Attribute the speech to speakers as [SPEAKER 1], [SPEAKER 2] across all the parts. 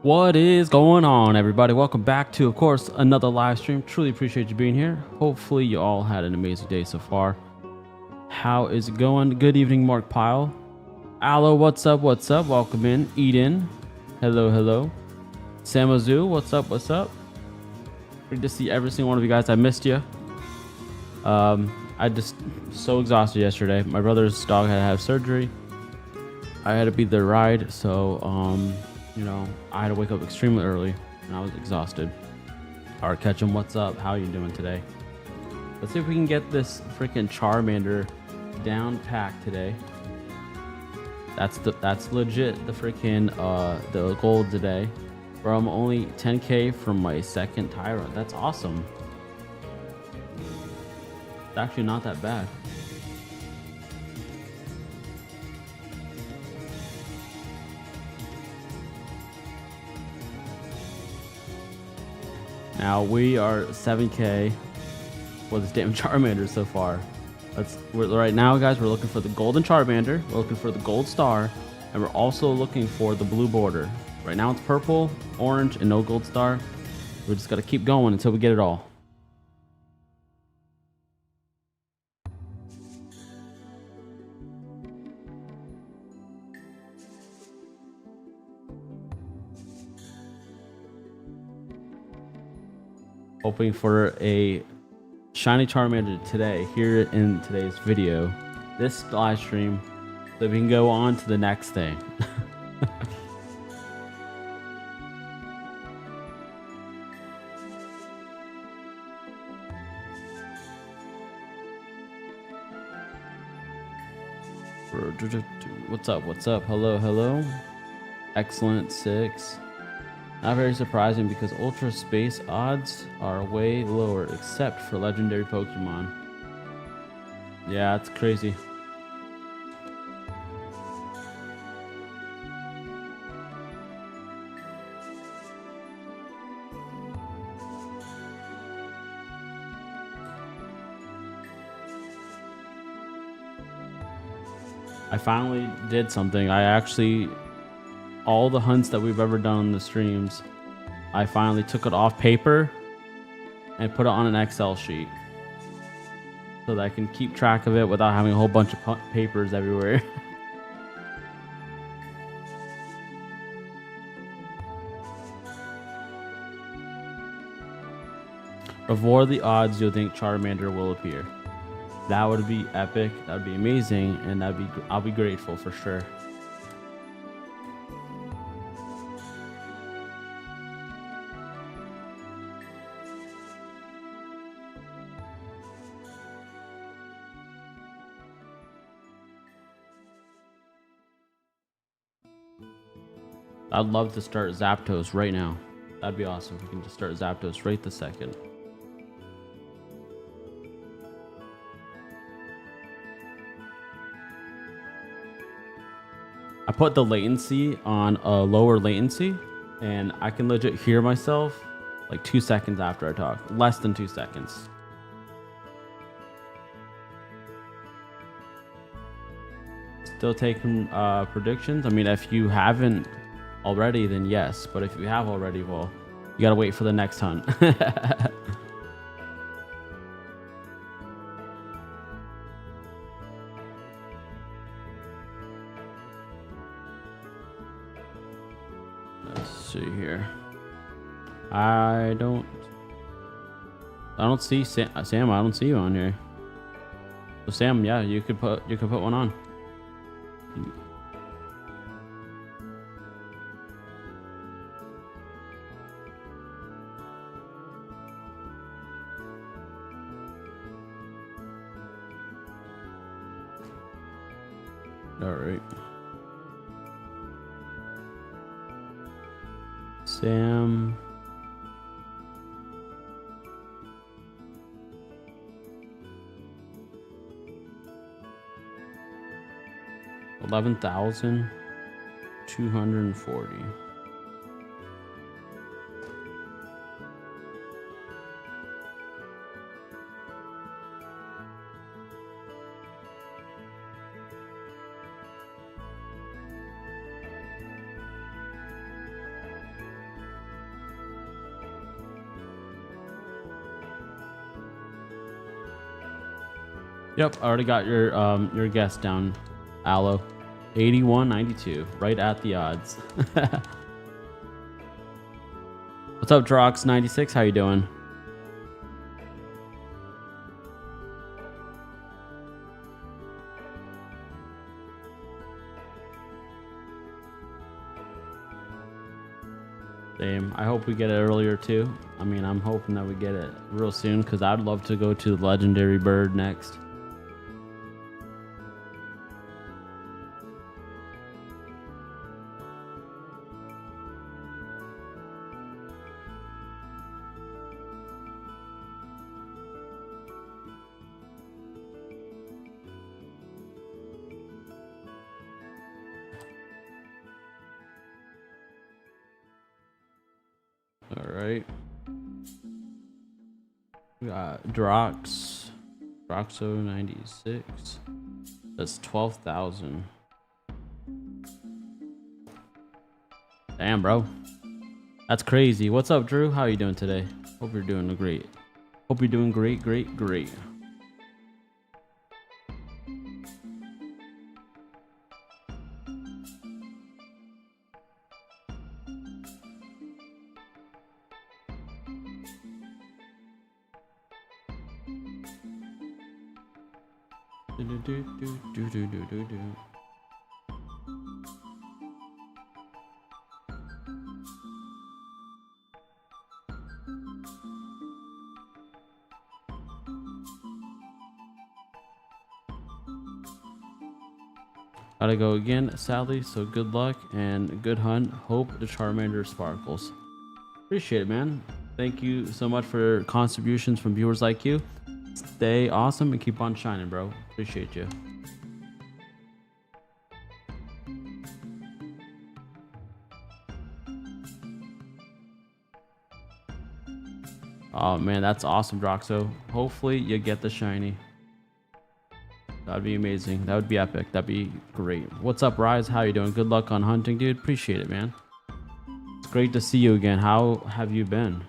[SPEAKER 1] What is going on, everybody? Welcome back to, of course, another live stream. Truly appreciate you being here. Hopefully you all had an amazing day so far. How is it going? Good evening, Mark Pyle. Aloe, what's up? What's up? Welcome in. Eden, hello, hello. Samazu, what's up? What's up? Great to see every single one of you guys. I missed you. I just so exhausted yesterday. My brother's dog had to have surgery. I had to be the ride, so you know, I had to wake up extremely early and I was exhausted. All right, Ketchum, what's up? How are you doing today? Let's see if we can get this freaking Charmander down packed today. That's legit the freaking the gold today. Bro, I'm only 10k from my second Tyrant. That's awesome. It's actually not that bad. Now we are 7k for this damn Charmander so far. Right now, guys, we're looking for the golden Charmander. We're looking for the gold star, and we're also looking for the blue border. Right now it's purple, orange, and no gold star. We just gotta keep going until we get it all. Hoping for a shiny Charmander today, here in today's video, this live stream, so we can go on to the next thing. What's up? What's up? Hello, hello. Excellent 6. Not very surprising because Ultra Space odds are way lower, except for legendary Pokemon. Yeah, it's crazy. I finally did something. All the hunts that we've ever done on the streams, I finally took it off paper and put it on an Excel sheet so that I can keep track of it without having a whole bunch of papers everywhere. Before the odds, you'll think Charmander will appear. That would be epic. That would be amazing, and I'll be grateful for sure. I'd love to start Zapdos right now. That'd be awesome if we can just start Zapdos right this second. I put the latency on a lower latency, and I can legit hear myself like 2 seconds after I talk. Less than 2 seconds. Still taking predictions. I mean, if you haven't already, then yes, but if you have already, well, you gotta wait for the next hunt. Let's see here. I don't see Sam. I don't see you on here. So Sam, yeah, you could put one on. All right. Sam. $11,240. Yep, I already got your guess down, Aloe. 81.92, right at the odds. What's up, Drox96? How you doing? Same. I hope we get it earlier too. I mean, I'm hoping that we get it real soon because I'd love to go to the legendary bird next. All right. We got Droxo 96. That's 12,000. Damn, bro. That's crazy. What's up, Drew? How are you doing today? Hope you're doing great. Hope you're doing great, great, great. Gotta go again, sadly. So good luck and good hunt. Hope the Charmander sparkles. Appreciate it, man. Thank you so much for contributions from viewers like you. Stay awesome and keep on shining, bro. Appreciate you. Oh man, that's awesome, Droxo. Hopefully you get the shiny. That'd be amazing. That would be epic. That'd be great. What's up, Rise? How you doing? Good luck on hunting, dude. Appreciate it, man. It's great to see you again. How have you been?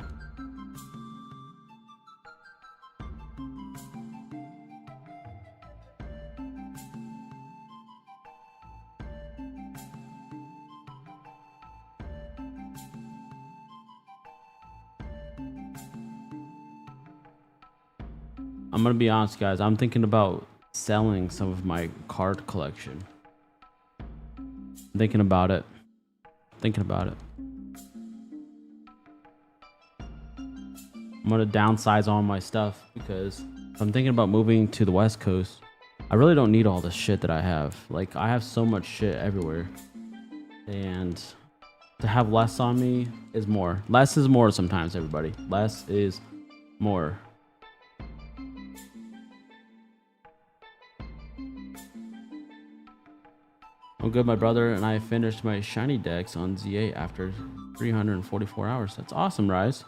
[SPEAKER 1] I'm gonna be honest, guys. I'm thinking about selling some of my card collection. I'm thinking about it. Thinking about it. I'm gonna downsize all my stuff because I'm thinking about moving to the West Coast. I really don't need all the shit that I have. Like, I have so much shit everywhere. And to have less on me is more. Less is more sometimes, everybody. Less is more. I'm good, my brother, and I finished my shiny decks on Z8 after 344 hours. That's awesome, Rise.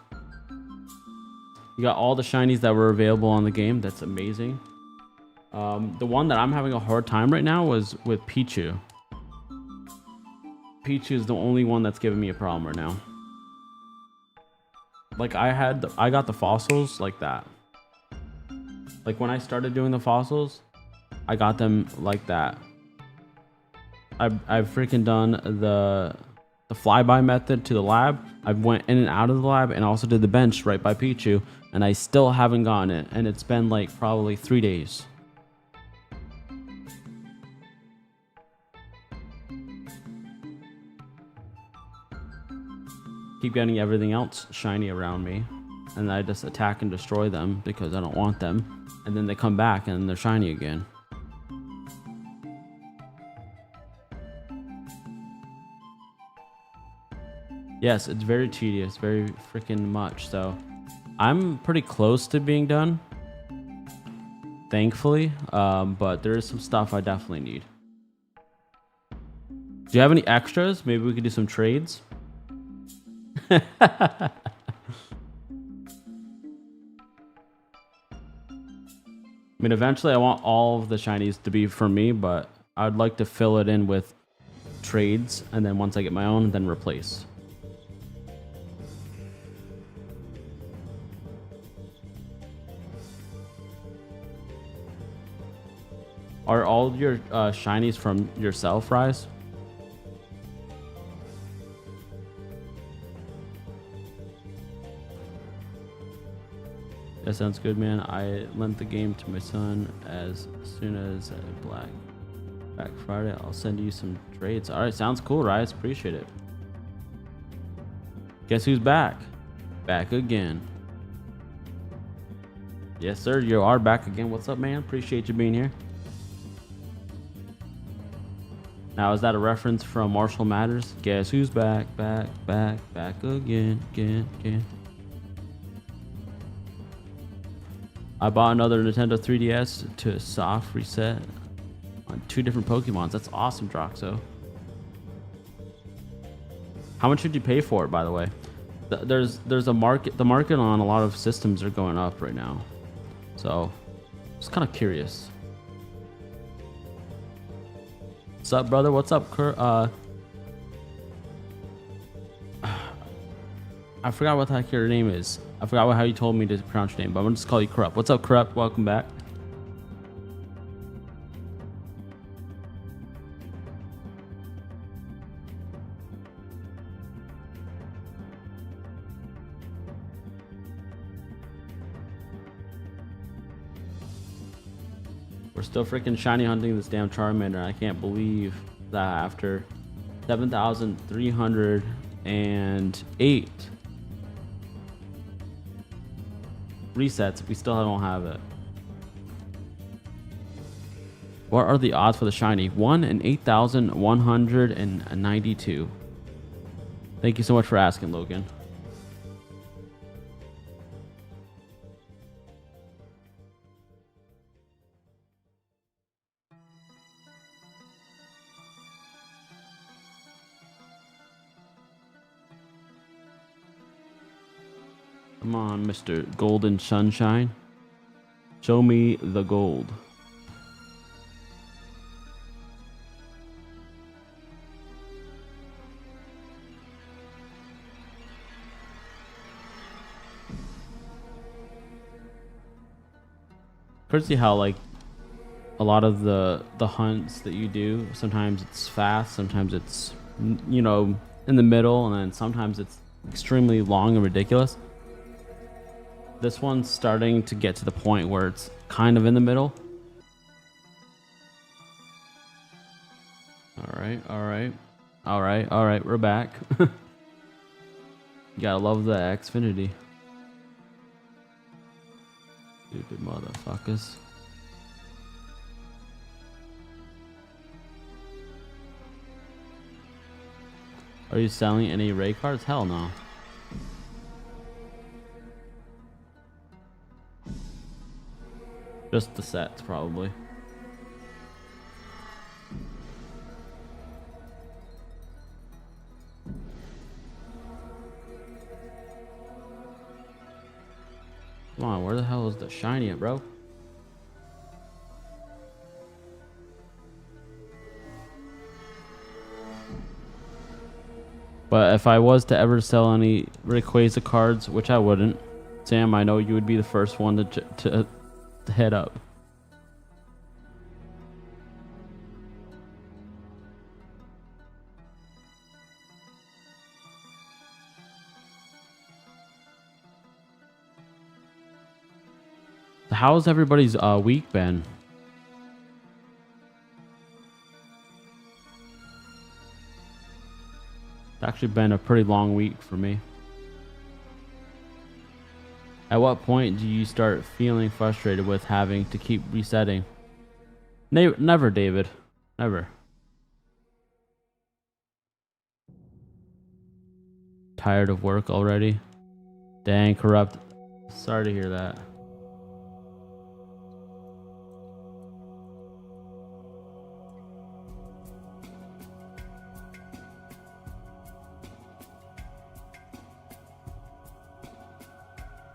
[SPEAKER 1] You got all the shinies that were available on the game. That's amazing. The one that I'm having a hard time right now was with Pichu. Pichu is the only one that's giving me a problem right now. Like, I got the fossils like that. Like, when I started doing the fossils, I got them like that. I've freaking done the flyby method to the lab. I went in and out of the lab and also did the bench right by Pichu, and I still haven't gotten it, and it's been like probably 3 days. Keep getting everything else shiny around me, and I just attack and destroy them because I don't want them, and then they come back and they're shiny again. Yes, it's very tedious, very freaking much. So I'm pretty close to being done, thankfully, but there is some stuff I definitely need. Do you have any extras? Maybe we could do some trades. I mean, eventually I want all of the shinies to be for me, but I'd like to fill it in with trades, and then once I get my own, then replace. Are all your shinies from yourself, Rise? That sounds good, man. I lent the game to my son as soon as Black Friday. I'll send you some trades. All right, sounds cool, Rise. Appreciate it. Guess who's back? Back again. Yes, sir. You are back again. What's up, man? Appreciate you being here. Now, is that a reference from Marshall Matters? Guess who's back again. I bought another Nintendo 3DS to soft reset on 2 different Pokemons. That's awesome, Droxo. How much did you pay for it, by the way? There's a market. The market on a lot of systems are going up right now. So, just kind of curious. What's up, brother? What's up, Kurt? I forgot what the heck your name is. I forgot how you told me to pronounce your name, but I'm gonna just call you Corrupt. What's up, Corrupt? Welcome back. We're still freaking shiny hunting this damn Charmander. I can't believe that after 7,308 resets, we still don't have it. What are the odds for the shiny? 1 in 8,192. Thank you so much for asking, Logan. Come on, Mr. Golden Sunshine. Show me the gold. Crazy how like a lot of the hunts that you do, sometimes it's fast, sometimes it's, you know, in the middle, and then sometimes it's extremely long and ridiculous. This one's starting to get to the point where it's kind of in the middle. All right, we're back. You gotta love the Xfinity. Stupid motherfuckers. Are you selling any Ray cards? Hell no. Just the sets, probably. Come on, where the hell is the shiny at, bro? But if I was to ever sell any Rayquaza cards, which I wouldn't, Sam, I know you would be the first one to head up. How's everybody's week been? It's actually been a pretty long week for me. At what point do you start feeling frustrated with having to keep resetting? Never, David. Never. Tired of work already? Dang, Corrupt. Sorry to hear that.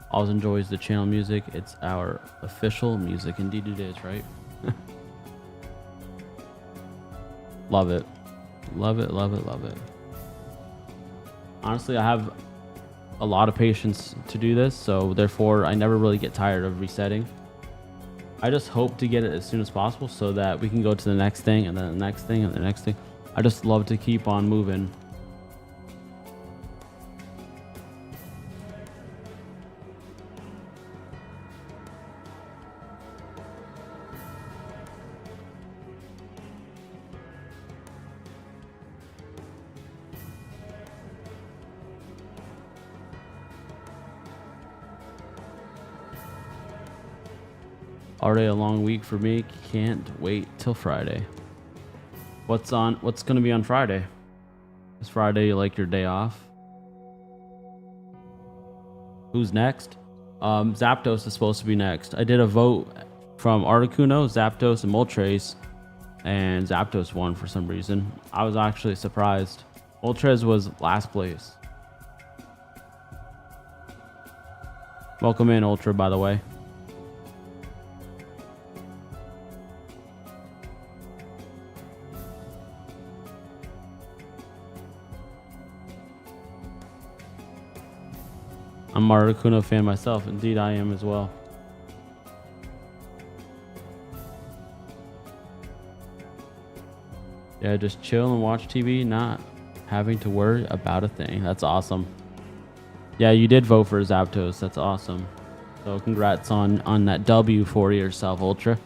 [SPEAKER 1] Always enjoys the channel music. It's our official music. Indeed it is, right? Love it. Love it, love it, love it. Honestly, I have a lot of patience to do this, so therefore I never really get tired of resetting. I just hope to get it as soon as possible so that we can go to the next thing and then the next thing and the next thing. I just love to keep on moving. Already a long week for me. Can't wait till Friday. What's gonna be on Friday? Is Friday like your day off? Who's next? Zapdos is supposed to be next. I did a vote from Articuno, Zapdos, and Moltres, and Zapdos won for some reason. I was actually surprised. Moltres was last place. Welcome in, Ultra, by the way. I'm a Articuno fan myself. Indeed, I am as well. Yeah, just chill and watch TV, not having to worry about a thing. That's awesome. Yeah, you did vote for Zapdos. That's awesome. So congrats on that W for yourself, Ultra.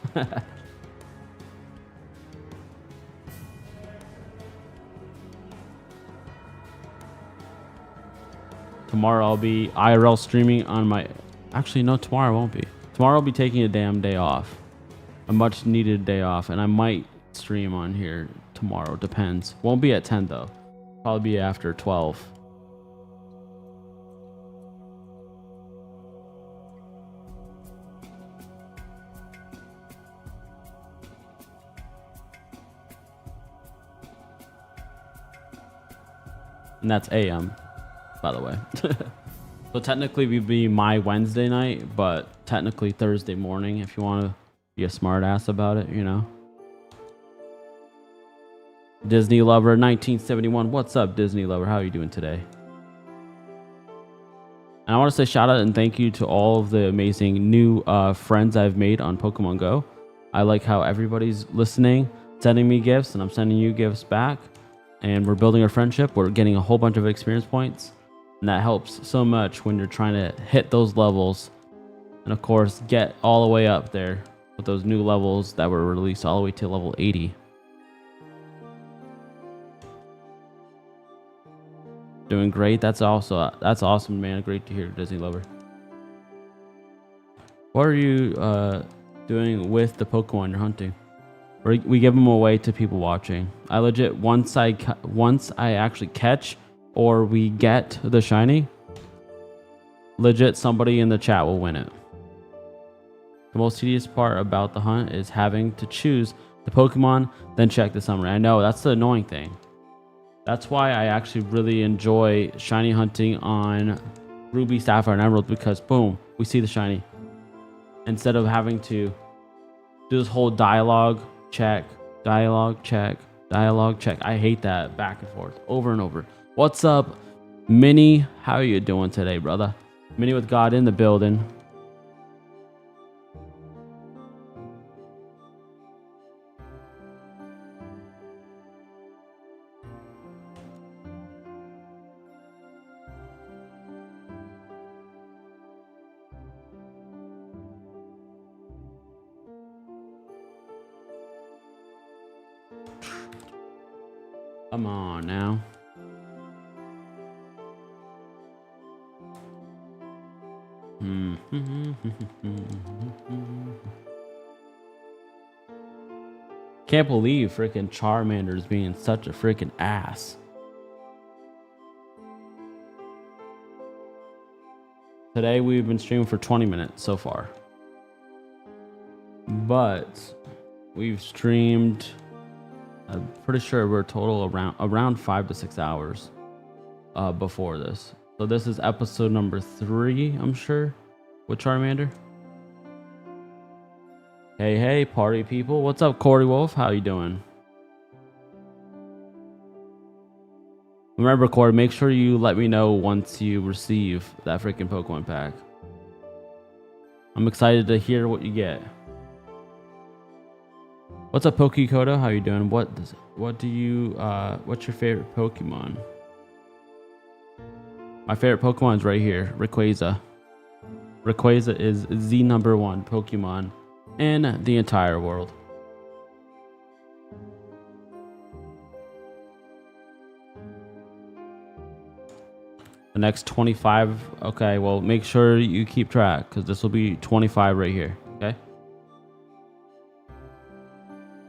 [SPEAKER 1] Tomorrow I'll be IRL streaming on my... Actually, no, tomorrow I won't be. Tomorrow I'll be taking a damn day off. A much needed day off. And I might stream on here tomorrow. Depends. Won't be at 10 though. Probably be after 12. And that's AM, by the way. So technically we'd be my Wednesday night, but technically Thursday morning if you want to be a smart ass about it, you know. Disney Lover 1971. What's up, Disney Lover? How are you doing today? And I want to say shout out and thank you to all of the amazing new friends I've made on Pokemon Go. I like how everybody's listening, sending me gifts, and I'm sending you gifts back. And we're building our friendship. We're getting a whole bunch of experience points. And that helps so much when you're trying to hit those levels. And of course, get all the way up there with those new levels that were released all the way to level 80. Doing great. That's awesome, man. Great to hear, Disney Lover. What are you doing with the Pokemon you're hunting? We give them away to people watching. I legit once I actually catch or we get the shiny, legit somebody in the chat will win it. The most tedious part about the hunt is having to choose the Pokemon, then check the summary. I know, that's the annoying thing. That's why I actually really enjoy shiny hunting on Ruby, Sapphire, and Emerald, because boom, we see the shiny. Instead of having to do this whole dialogue check, dialogue check, dialogue check. I hate that back and forth over and over. What's up, Minnie? How are you doing today, brother? Minnie with God in the building. Come on now. Can't believe freaking Charmander is being such a freaking ass. Today we've been streaming for 20 minutes so far. But we've streamed, I'm pretty sure we're total around 5 to 6 hours before this. So this is episode number 3, I'm sure, with Charmander. Hey, party people. What's up, Corey Wolf? How you doing? Remember, Corey, make sure you let me know once you receive that freaking Pokemon pack. I'm excited to hear what you get. What's up, Pokekoto? How you doing? What's your favorite Pokemon? My favorite Pokemon is right here, Rayquaza. Rayquaza is the #1 Pokemon in the entire world. The next 25. Okay, well, make sure you keep track because this will be 25 right here. Okay.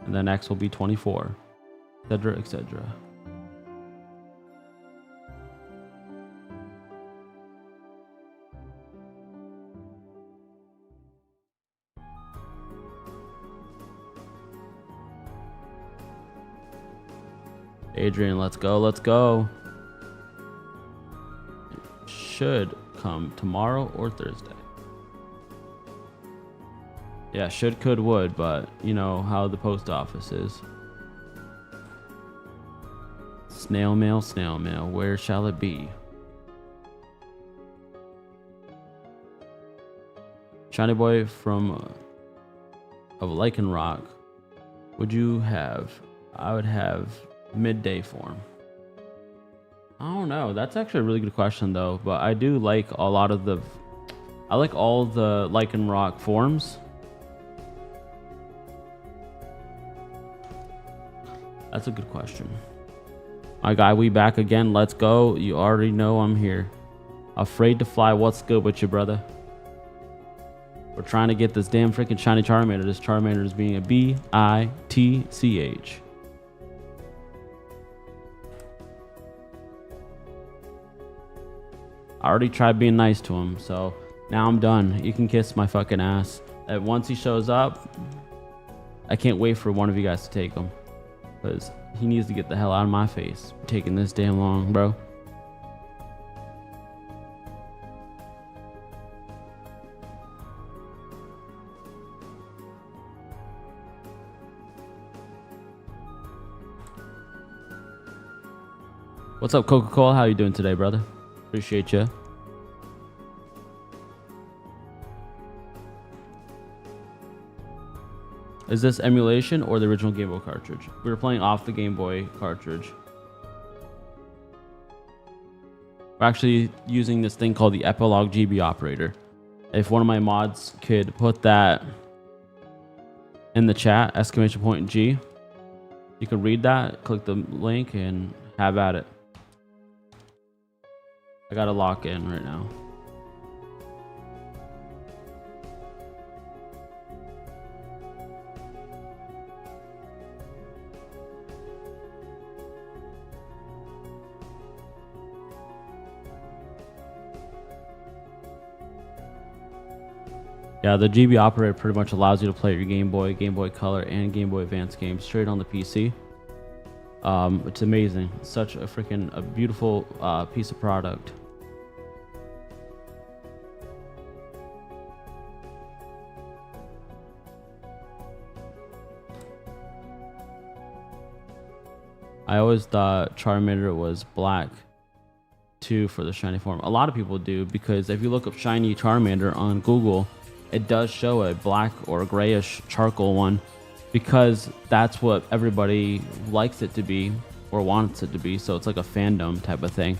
[SPEAKER 1] And the next will be 24, etc., etc. Adrian, let's go, let's go. It should come tomorrow or Thursday. Yeah, should, could, would, but you know how the post office is. Snail mail, where shall it be? Shiny boy from of Lycanroc. Would you have? I would have midday form. I don't know. That's actually a really good question though, but I do like a lot of the. I like all the Lycanroc forms. That's a good question. My guy, we back again. Let's go. You already know I'm here. Afraid to fly. What's good with you, brother? We're trying to get this damn freaking shiny Charmander. This Charmander is being a B-I-T-C-H. I already tried being nice to him, so now I'm done. You can kiss my fucking ass. And once he shows up, I can't wait for one of you guys to take him. Because he needs to get the hell out of my face. Taking this damn long, bro. What's up, Coca-Cola? How you doing today, brother? Appreciate you. Is this emulation or the original Game Boy cartridge? We were playing off the Game Boy cartridge. We're actually using this thing called the Epilogue GB operator. If one of my mods could put that in the chat, !G, you can read that, click the link, and have at it. I gotta lock in right now. Yeah, the GB operator pretty much allows you to play your Game Boy, Game Boy Color, and Game Boy Advance games straight on the PC. It's amazing. It's such a freaking beautiful piece of product. I always thought Charmander was black too for the shiny form. A lot of people do, because if you look up shiny Charmander on Google, it does show a black or grayish charcoal one, because that's what everybody likes it to be or wants it to be. So it's like a fandom type of thing.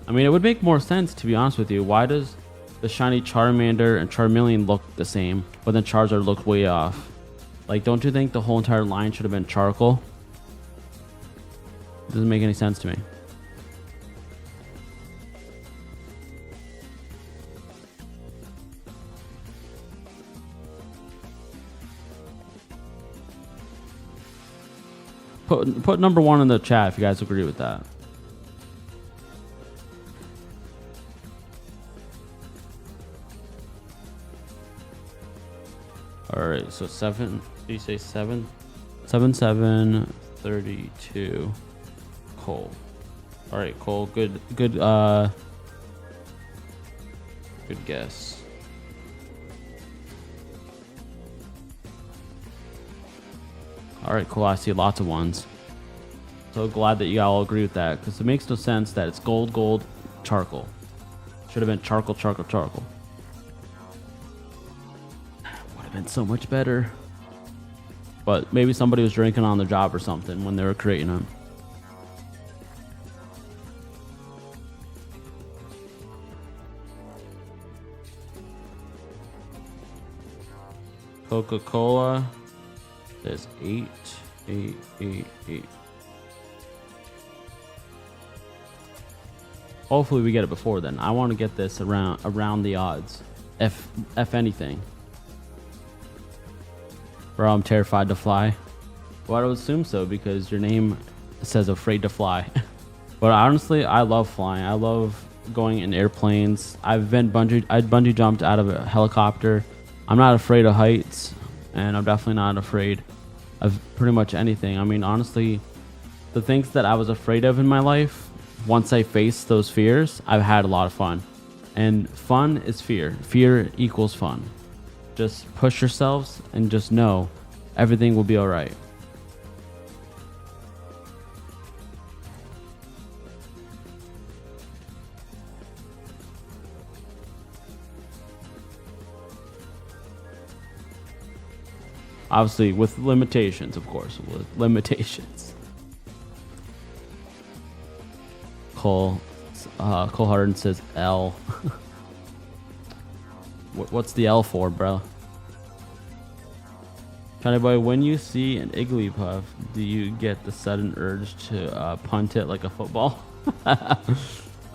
[SPEAKER 1] I mean, it would make more sense, to be honest with you. Why does the shiny Charmander and Charmeleon look the same, but then Charizard looks way off? Like, don't you think the whole entire line should have been charcoal? It doesn't make any sense to me. Put number 1 in the chat if you guys agree with that. All right, so 7. Do you say 7? 7/7/32. Cole. All right, Cole. Good guess. All right, cool. I see lots of ones. So glad that you all agree with that, because it makes no sense that it's gold, charcoal. Should have been charcoal. Would have been so much better. But maybe somebody was drinking on the job or something when they were creating them. Coca-Cola. There's 8, 8, 8, 8. Hopefully we get it before then. I want to get this around the odds, if anything. Bro, I'm terrified to fly. Well, I would assume so because your name says afraid to fly. But honestly, I love flying. I love going in airplanes. I bungee jumped out of a helicopter. I'm not afraid of heights, and I'm definitely not afraid of pretty much anything. I mean, honestly, the things that I was afraid of in my life, once I faced those fears, I've had a lot of fun. And fun is fear. Fear equals fun. Just push yourselves and just know everything will be all right. Obviously, with limitations, of course, with limitations. Cole Harden says L. What's the L for, bro? Johnny boy, when you see an Igglypuff, do you get the sudden urge to punt it like a football? I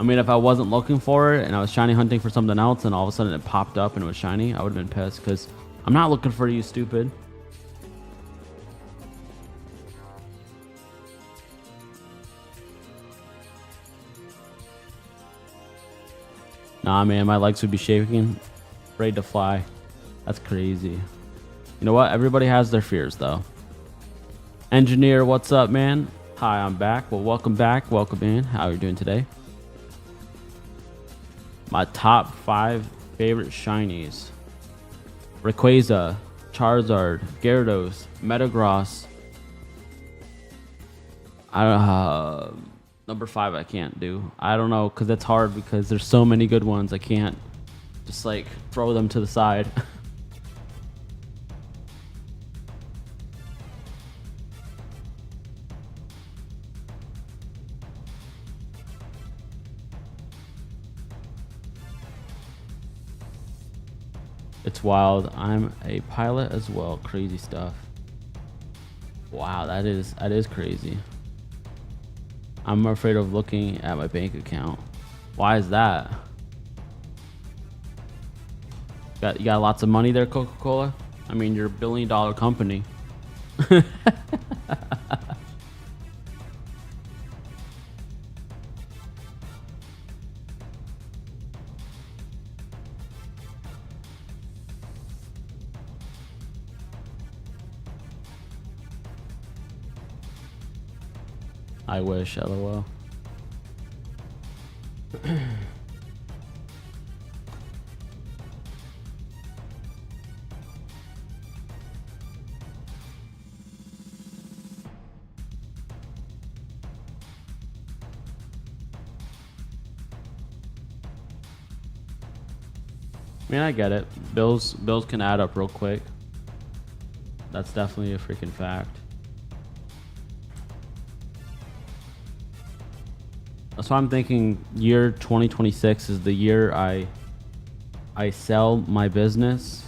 [SPEAKER 1] mean, if I wasn't looking for it and I was shiny hunting for something else and all of a sudden it popped up and it was shiny, I would have been pissed because I'm not looking for you, stupid. Nah, man, my legs would be shaking. Afraid to fly. That's crazy. You know what? Everybody has their fears, though. Engineer, what's up, man? Hi, I'm back. Well, welcome back. Welcome in. How are you doing today? My top 5 favorite shinies. Rayquaza, Charizard, Gyarados, Metagross. Number 5 I can't do. I don't know, because it's hard because there's so many good ones. I can't just like throw them to the side. It's wild. I'm a pilot as well. Crazy stuff. Wow, that is crazy. I'm afraid of looking at my bank account. Why is that? You got lots of money there, Coca-Cola? I mean, you're a $1 billion company. I wish, LOL. I mean, I get it. Bills can add up real quick. That's definitely a freaking fact. So I'm thinking year 2026 is the year I sell my business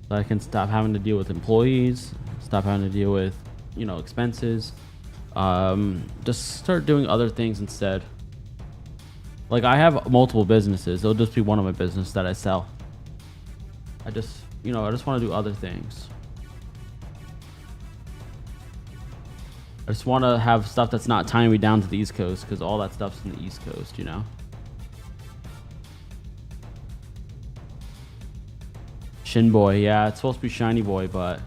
[SPEAKER 1] so I can stop having to deal with employees, stop having to deal with, you know, expenses, just start doing other things instead. Like, I have multiple businesses. It'll just be one of my business that I sell. I just want to do other things. I just want to have stuff that's not tying me down to the East Coast, because all that stuff's in the East Coast, you know? Shin Boy, yeah, it's supposed to be Shiny Boy, but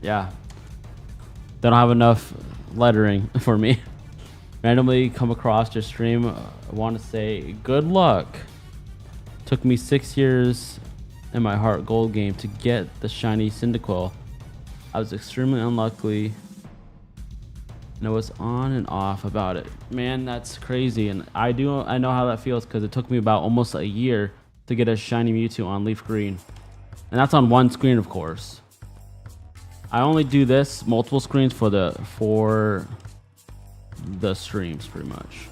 [SPEAKER 1] yeah, they don't have enough lettering for me. Randomly come across your stream. I want to say good luck. Took me 6 years in my heart gold game to get the shiny Cyndaquil. I was extremely unlucky, and I was on and off about it. Man, that's crazy. And I know how that feels, because it took me about almost a year to get a shiny Mewtwo on LeafGreen. And that's on one screen, of course. I only do this multiple screens for the streams, pretty much.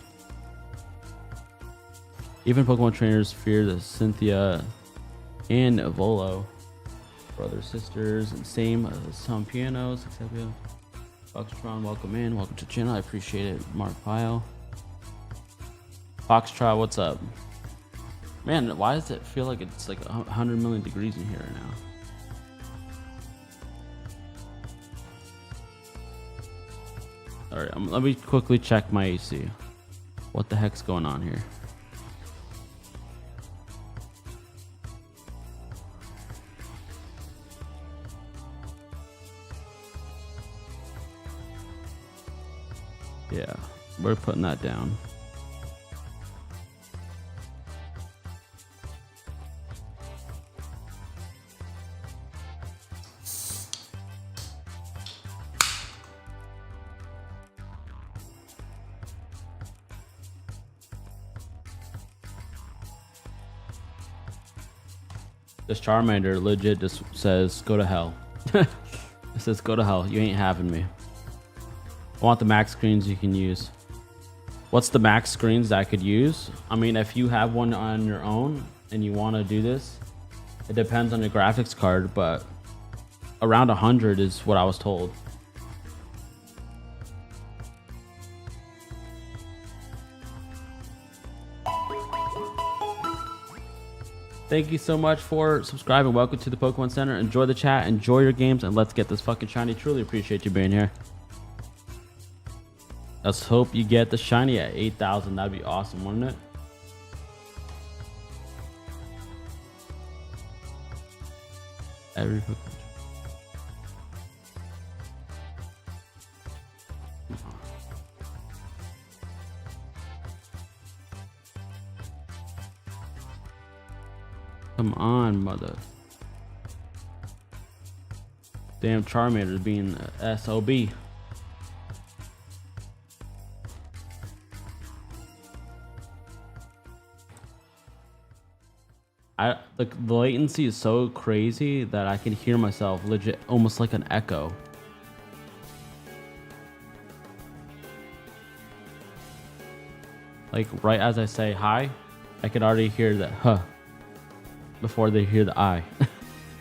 [SPEAKER 1] Even Pokemon trainers fear the Cynthia and Volo, brothers, sisters, and same as some pianos. Except Foxtron, welcome in, welcome to the channel. I appreciate it, Mark Pyle. Foxtrot, what's up? Man, why does it feel like it's like 100 million degrees in here right now? All right, let me quickly check my AC. What the heck's going on here? Yeah, we're putting that down. This Charmander legit just says, go to hell. It says, go to hell. You ain't having me. I want the max screens you can use. What's the max screens that I could use? I mean, if you have one on your own and you want to do this, it depends on your graphics card, but around 100 is what I was told. Thank you so much for subscribing. Welcome to the Pokemon Center. Enjoy the chat, enjoy your games, and let's get this fucking shiny. Truly appreciate you being here. Let's hope you get the shiny at 8,000. That'd be awesome, wouldn't it? Every Pokemon. Come on, mother. Damn Charmander being a SOB. The latency is so crazy that I can hear myself legit, almost like an echo. Like right as I say hi, I could already hear the huh before they hear the I.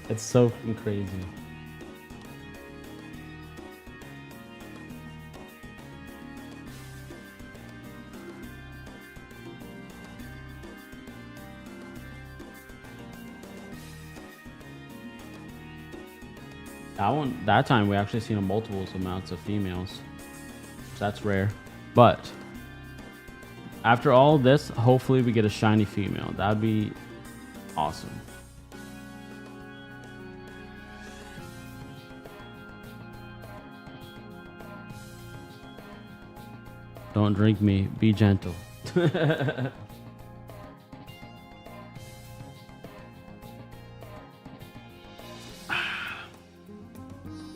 [SPEAKER 1] It's so fucking crazy. That time we actually seen a multiple amounts of females. So that's rare. But after all of this, hopefully we get a shiny female. That'd be awesome. Don't drink me. Be gentle.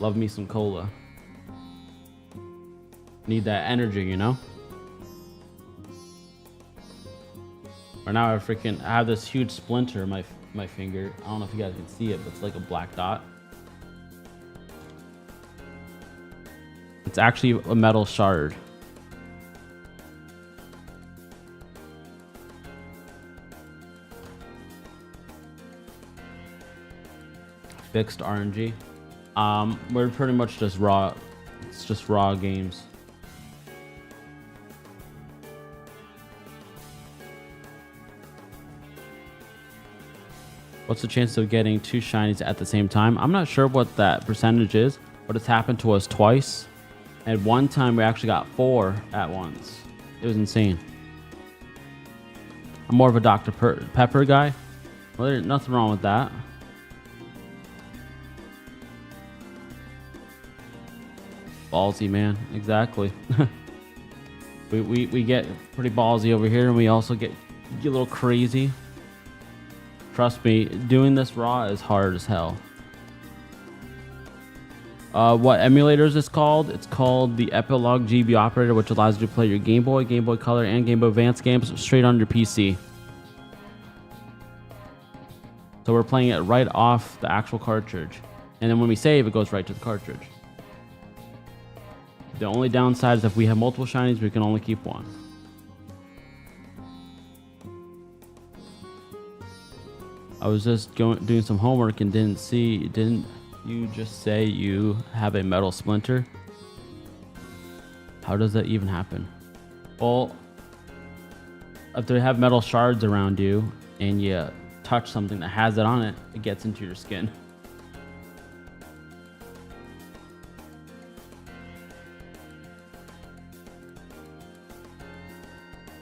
[SPEAKER 1] Love me some cola. Need that energy, you know? Right now I have this huge splinter in my finger. I don't know if you guys can see it, but it's like a black dot. It's actually a metal shard. Fixed RNG. We're pretty much just raw. It's just raw games. What's the chance of getting 2 shinies at the same time? I'm not sure what that percentage is, but it's happened to us twice. And one time we actually got 4 at once. It was insane. I'm more of a Dr. Pepper guy. Well, there's nothing wrong with that. Ballsy, man. Exactly. we get pretty ballsy over here, and we also get a little crazy. Trust me, doing this raw is hard as hell. What emulator is this called? It's called the Epilogue GB operator, which allows you to play your Game Boy, Game Boy Color, and Game Boy Advance games straight on your PC. So we're playing it right off the actual cartridge. And then when we save, it goes right to the cartridge. The only downside is if we have multiple shinies, we can only keep one. I was just doing some homework and didn't you just say you have a metal splinter? How does that even happen? Well, if they have metal shards around you and you touch something that has it on it, it gets into your skin.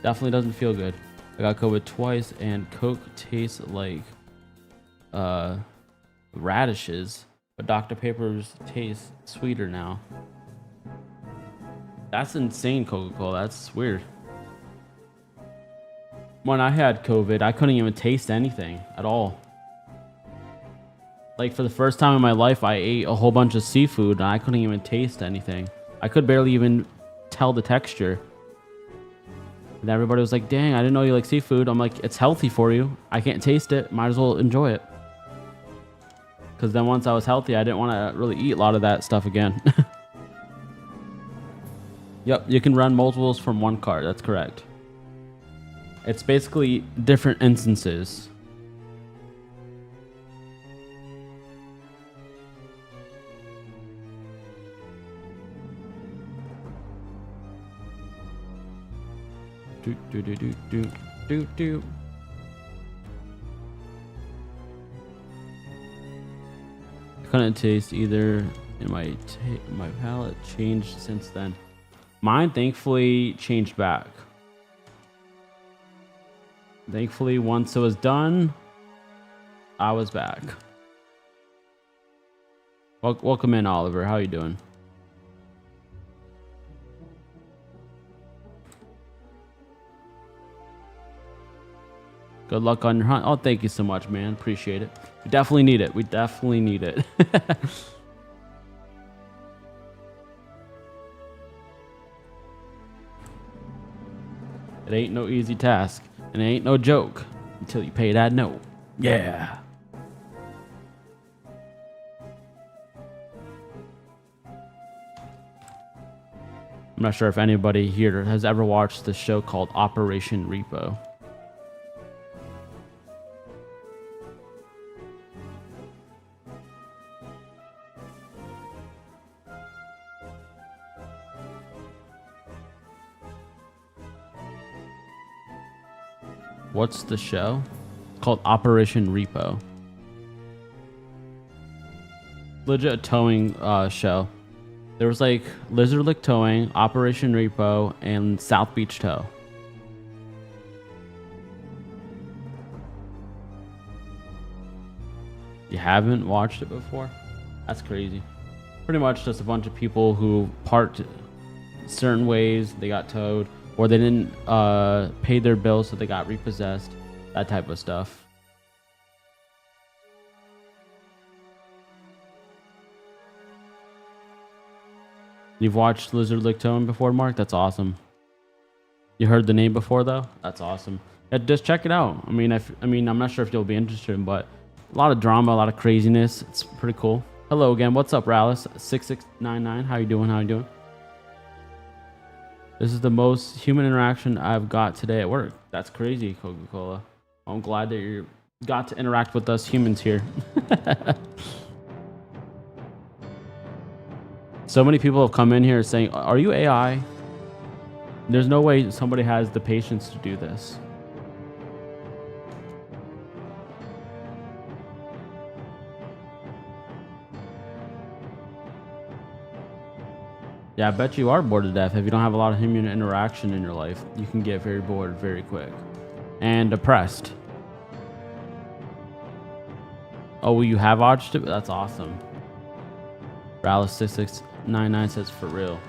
[SPEAKER 1] Definitely doesn't feel good. I got COVID twice and Coke tastes like radishes, but Dr. Pepper's tastes sweeter now. That's insane, Coca-Cola. That's weird. When I had COVID, I couldn't even taste anything at all. Like for the first time in my life, I ate a whole bunch of seafood and I couldn't even taste anything. I could barely even tell the texture. And everybody was like, dang, I didn't know you like seafood. I'm like, it's healthy for you. I can't taste it. Might as well enjoy it. Because then once I was healthy, I didn't want to really eat a lot of that stuff again. Yep, you can run multiples from one card. That's correct. It's basically different instances. Do. Couldn't taste either, and my palate changed since then. Mine thankfully changed back. Thankfully, once it was done, I was back. Welcome in, Oliver. How you doing? Good luck on your hunt. Oh, thank you so much, man. Appreciate it. We definitely need it. We definitely need it. It ain't no easy task, and it ain't no joke until you pay that note. Yeah. I'm not sure if anybody here has ever watched the show called Operation Repo. What's the show? It's called Operation Repo. Legit a towing show. There was like Lizard Lick Towing, Operation Repo, and South Beach Tow. You haven't watched it before? That's crazy. Pretty much just a bunch of people who parked certain ways, they got towed, or they didn't pay their bills, so they got repossessed. That type of stuff. You've watched Lizard Lick Towing before, Mark? That's awesome. You heard the name before, though? That's awesome. Yeah, just check it out. I mean, I'm not sure if you'll be interested, but a lot of drama, a lot of craziness. It's pretty cool. Hello again. What's up, Rallis6699? How you doing? How you doing? This is the most human interaction I've got today at work. That's crazy, Coca-Cola. I'm glad that you got to interact with us humans here. So many people have come in here saying, are you AI? There's no way somebody has the patience to do this. Yeah, I bet you are bored to death. If you don't have a lot of human interaction in your life, you can get very bored very quick. And depressed. Oh, well, you have watched it? That's awesome. Rallis6699 says, for real.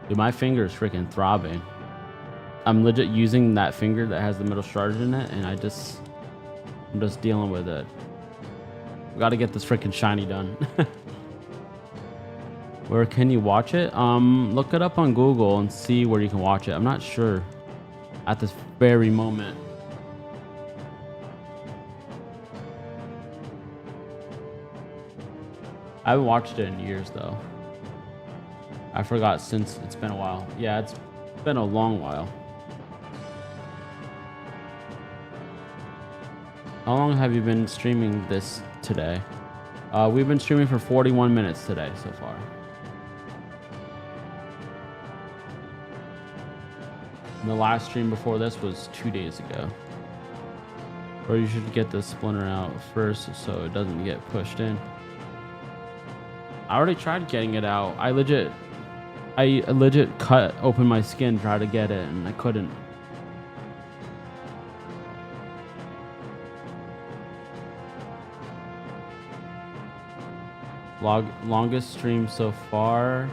[SPEAKER 1] Dude, my finger is freaking throbbing. I'm legit using that finger that has the metal shards in it, and I'm just dealing with it. We gotta get this freaking shiny done. Where can you watch it? Look it up on Google and see where you can watch it. I'm not sure at this very moment. I haven't watched it in years though. I forgot since it's been a while. Yeah, it's been a long while. How long have you been streaming this today? We've been streaming for 41 minutes today so far. And the last stream before this was 2 days ago. Or you should get the splinter out first so it doesn't get pushed in. I already tried getting it out. I legit cut open my skin, tried to get it, and I couldn't. Longest stream so far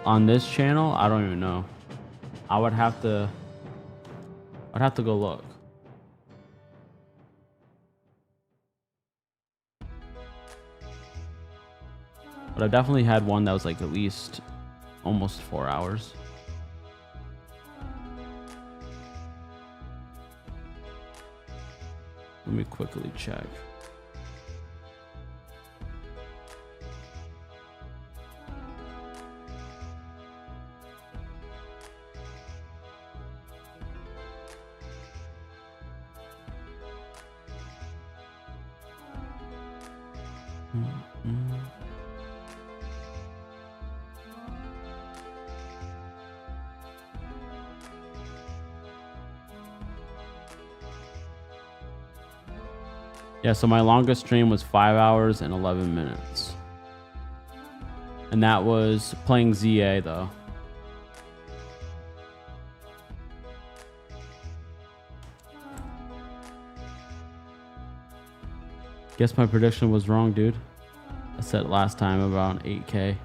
[SPEAKER 1] on this channel? I don't even know. I'd have to go look. But I definitely had one that was like at least almost 4 hours. Let me quickly check. Yeah, so my longest stream was 5 hours and 11 minutes. And that was playing ZA though. Guess my prediction was wrong, dude. I said last time about 8K.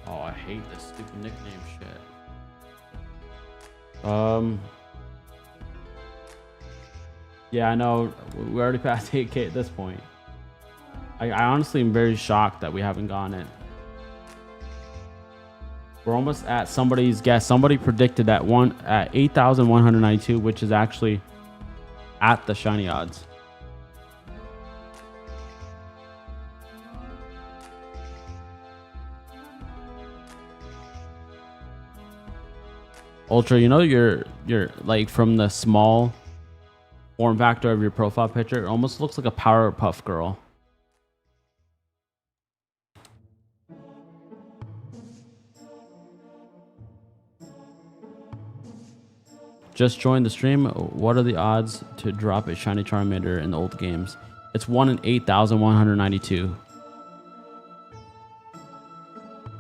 [SPEAKER 1] Oh, I hate this stupid nickname shit. Yeah, I know. We already passed 8K at this point. I honestly am very shocked that we haven't gotten it. We're almost at somebody's guess. Somebody predicted that one at 8,192, which is actually at the shiny odds. Ultra, you know, you're like from the small form factor of your profile picture, it almost looks like a Powerpuff Girl. Just joined the stream. What are the odds to drop a shiny Charmander in the old games? It's 1 in 8,192.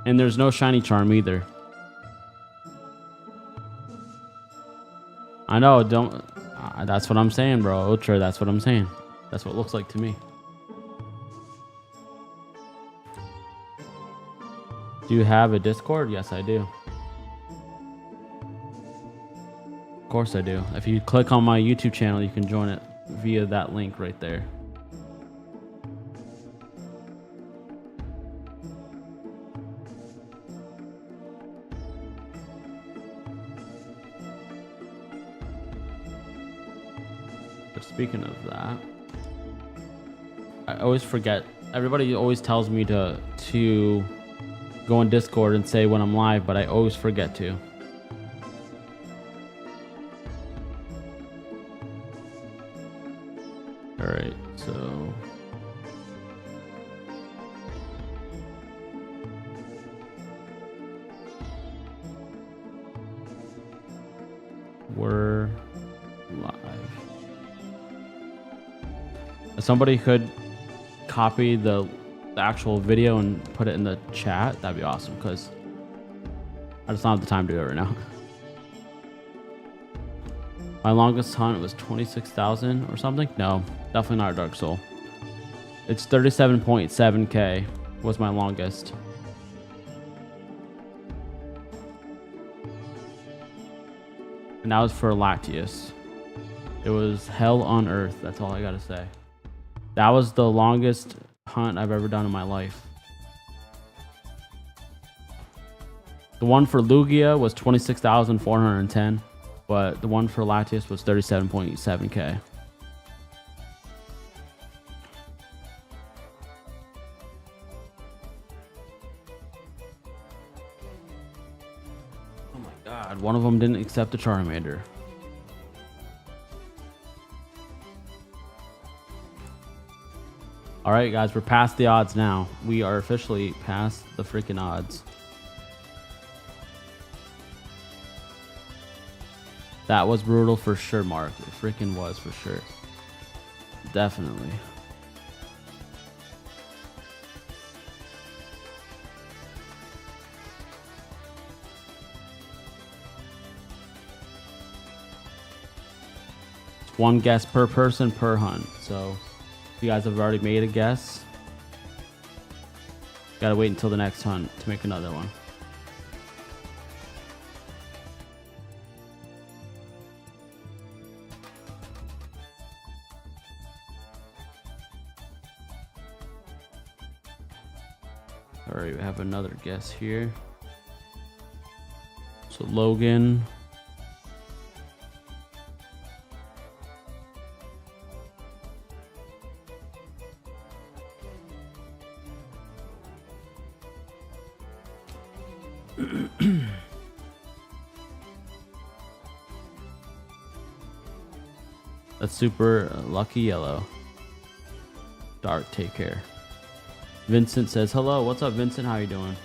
[SPEAKER 1] And there's no shiny charm either. I know, don't... that's what I'm saying, bro. Ultra, that's what I'm saying. That's what it looks like to me. Do you have a Discord? Yes, I do. Of course I do. If you click on my YouTube channel, you can join it via that link right there. But speaking of that, I always forget. Everybody always tells me to go on Discord and say when I'm live, but I always forget to. All right, so we're live. If somebody could copy the actual video and put it in the chat, that'd be awesome, because I just don't have the time to do it right now. My longest hunt was 26,000 or something. No, definitely not a Dark Soul. It's 37.7K was my longest. And that was for Lacteus. It was hell on earth. That's all I gotta say. That was the longest hunt I've ever done in my life. The one for Lugia was 26,410, but the one for Latias was 37.7k. Oh my god, one of them didn't accept the Charmander. All right, guys, we're past the odds now. We are officially past the freaking odds. That was brutal for sure, Mark. It freaking was for sure. Definitely. One guess per person per hunt. So if you guys have already made a guess, gotta wait until the next hunt to make another one. All right, we have another guess here. So Logan. That's super lucky yellow. Dark, take care. Vincent says, hello, what's up, Vincent? How you doing?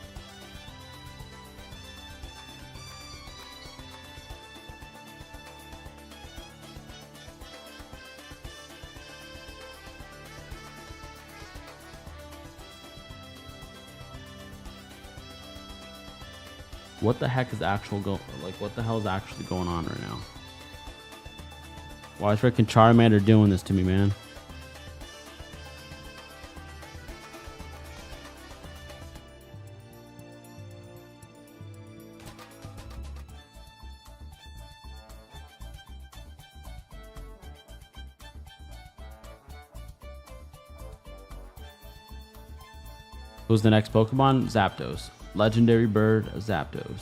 [SPEAKER 1] What the heck is what the hell is actually going on right now? Why is freaking Charmander doing this to me, man? Who's the next Pokemon? Zapdos. Legendary bird, Zapdos.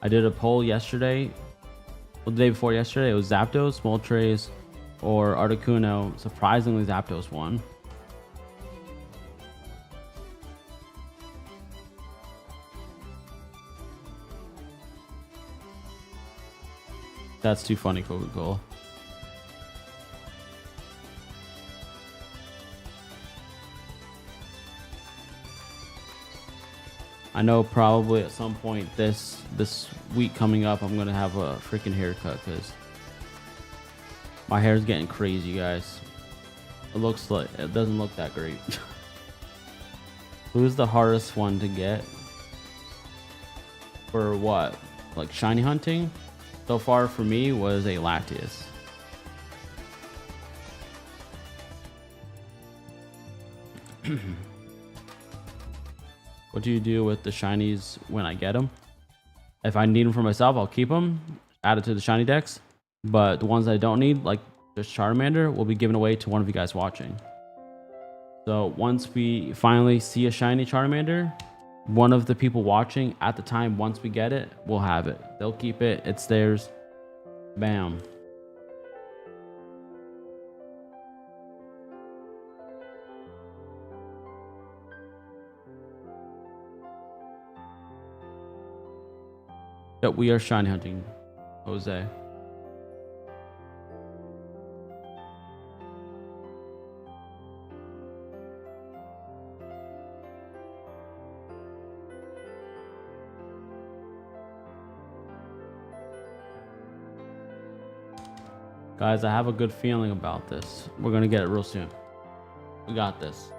[SPEAKER 1] I did a poll yesterday. Well, the day before yesterday, it was Zapdos, Moltres, or Articuno. Surprisingly, Zapdos won. That's too funny, Coca-Cola. I know probably at some point this week coming up, I'm gonna have a freaking haircut because my hair is getting crazy, guys. It doesn't look that great. Who's the hardest one to get? For what? Like shiny hunting? So far for me was a Latias. What do you do with the shinies when I get them? If I need them for myself, I'll keep them, add it to the shiny decks. But the ones I don't need, like just Charmander, will be given away to one of you guys watching. So once we finally see a shiny Charmander, one of the people watching at the time, once we get it, will have it. They'll keep it. It's theirs. Bam. Yep, we are shiny hunting, Jose. Guys, I have a good feeling about this. We're gonna get it real soon. We got this.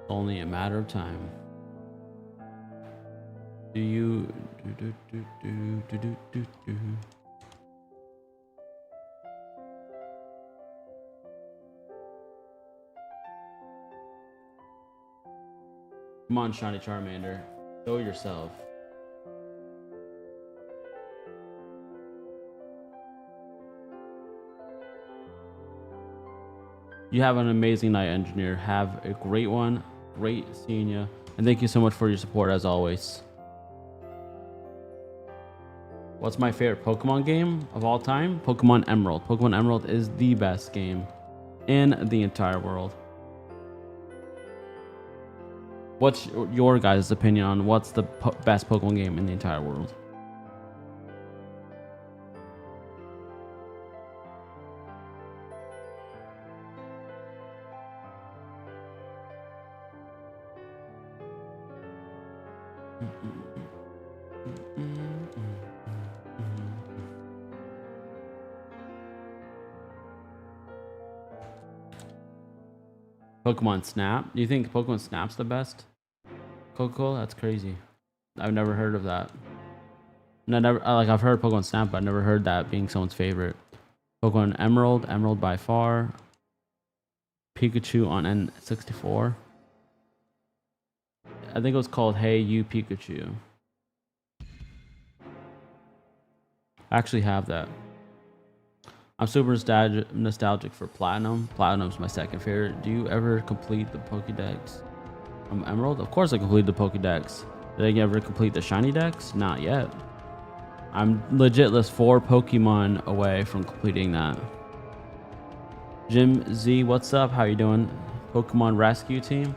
[SPEAKER 1] Only a matter of time. Do you do? Come on, shiny Charmander. Show yourself. You have an amazing night, engineer. Have a great one. Great seeing you. And thank you so much for your support as always. What's my favorite Pokemon game of all time? Pokemon Emerald. Pokemon Emerald is the best game in the entire world. What's your guys' opinion on what's the best Pokemon game in the entire world? Pokemon Snap? Do you think Pokemon Snap's the best? Coco? That's crazy. I've never heard of that. And I've heard Pokemon Snap, but I've never heard that being someone's favorite. Pokemon Emerald, Emerald by far. Pikachu on N64. I think it was called Hey You Pikachu. I actually have that. I'm super nostalgic for Platinum. Platinum's my second favorite. Do you ever complete the Pokédex? Emerald? Of course I completed the Pokédex. Did I ever complete the Shiny Dex? Not yet. I'm legit 4 Pokemon away from completing that. Jim Z, what's up? How you doing? Pokemon Rescue Team?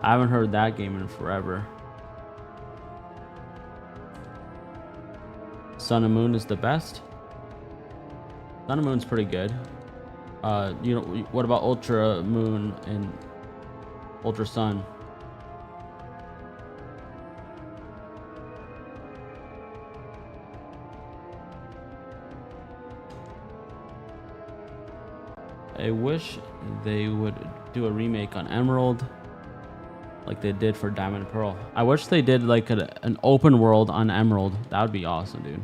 [SPEAKER 1] I haven't heard that game in forever. Sun and Moon is the best. Sun and Moon's pretty good. You know, what about Ultra Moon and Ultra Sun? I wish they would do a remake on Emerald like they did for Diamond and Pearl. I wish they did like an open world on Emerald. That would be awesome, dude.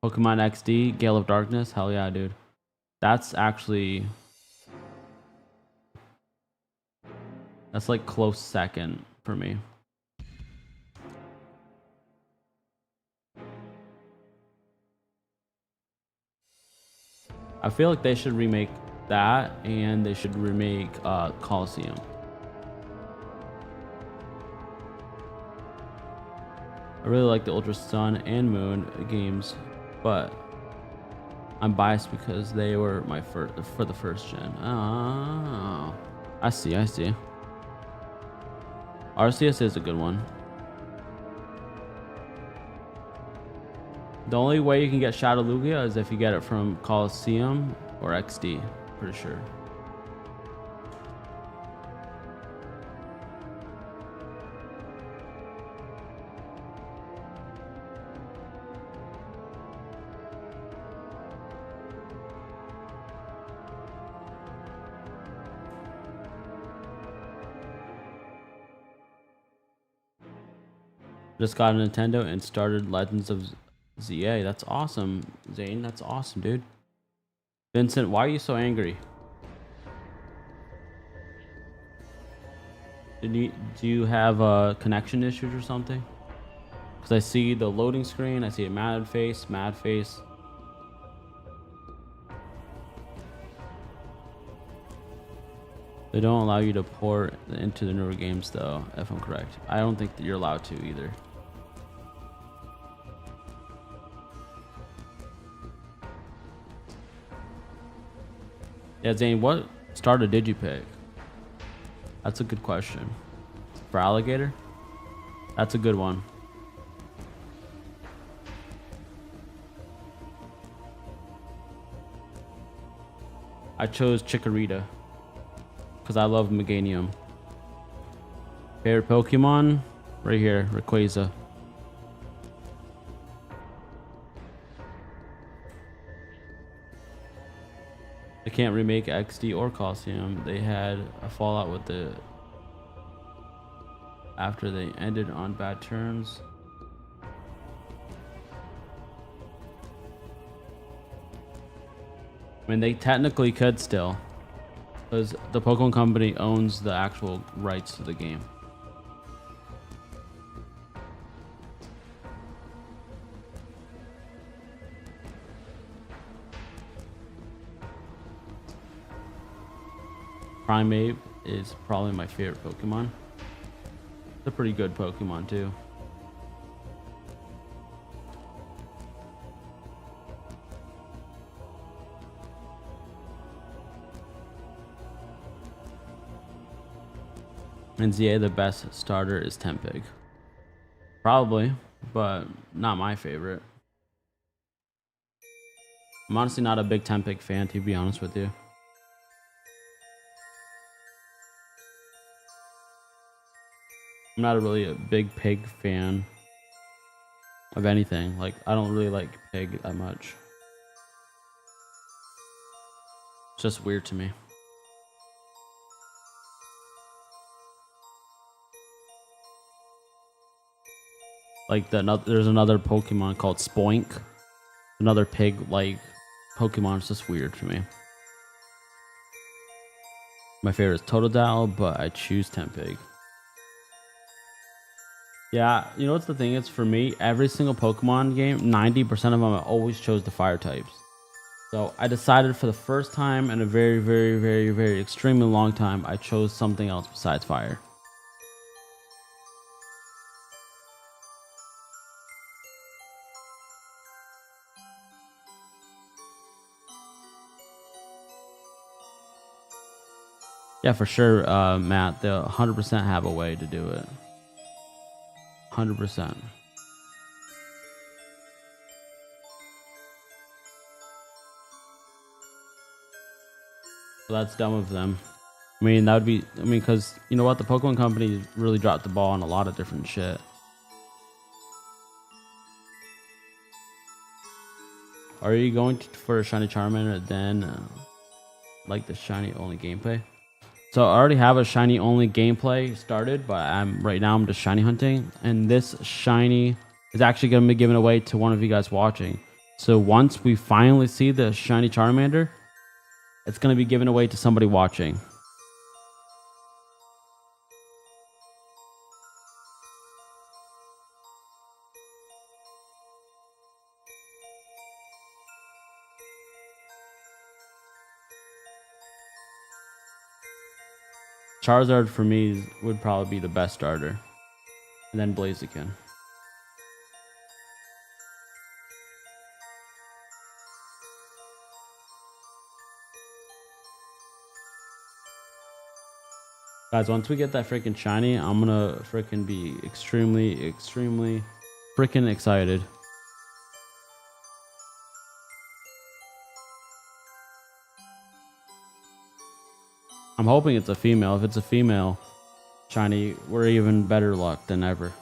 [SPEAKER 1] Pokemon XD, Gale of Darkness. Hell yeah, dude. That's actually... that's like close second for me. I feel like they should remake that, and they should remake Coliseum. I really like the Ultra Sun and Moon games, but I'm biased because they were my first for the first gen. Oh, I see. RCS is a good one. The only way you can get Shadow Lugia is if you get it from Coliseum or XD, pretty sure. Just got a Nintendo and started Legends of ZA. That's awesome, Zane. That's awesome, dude. Vincent, why are you so angry? Do you have connection issues or something? Because I see the loading screen. I see a mad face. They don't allow you to port into the newer games, though, if I'm correct. I don't think that you're allowed to either. Yeah, Zane, what starter did you pick? That's a good question. For Alligator? That's a good one. I chose Chikorita because I love Meganium. Favorite Pokemon? Right here, Rayquaza. They can't remake XD or Coliseum. They had a fallout with the... after they ended on bad terms. I mean, they technically could still. because the Pokemon Company owns the actual rights to the game. Primeape is probably my favorite Pokemon. It's a pretty good Pokemon too. And ZA, the best starter is Tempig. Probably, but not my favorite. I'm honestly not a big Tempig fan, to be honest with you. I'm not really a big pig fan of anything. Like, I don't really like pig that much. It's just weird to me. Like there's another Pokemon called Spoink, another pig-like Pokemon. It's just weird to me. My favorite is Totodile, but I choose Tempig. Yeah, you know what's the thing is for me? Every single Pokemon game, 90% of them, I always chose the fire types. So I decided for the first time in a very, very, very, very extremely long time, I chose something else besides fire. Yeah, for sure, Matt. They'll 100% have a way to do it. 100%. So that's dumb of them. I mean, that would be... I mean, because, you know what? The Pokemon Company really dropped the ball on a lot of different shit. Are you going for a shiny Charmander then like the shiny only gameplay? So I already have a shiny only gameplay started, but right now I'm just shiny hunting, and this shiny is actually going to be given away to one of you guys watching. So once we finally see the shiny Charmander, it's going to be given away to somebody watching. Charizard for me would probably be the best starter, and then Blaziken. Guys, once we get that freaking shiny, I'm gonna freaking be extremely, extremely freaking excited. I'm hoping it's a female. If it's a female shiny, we're even better luck than ever.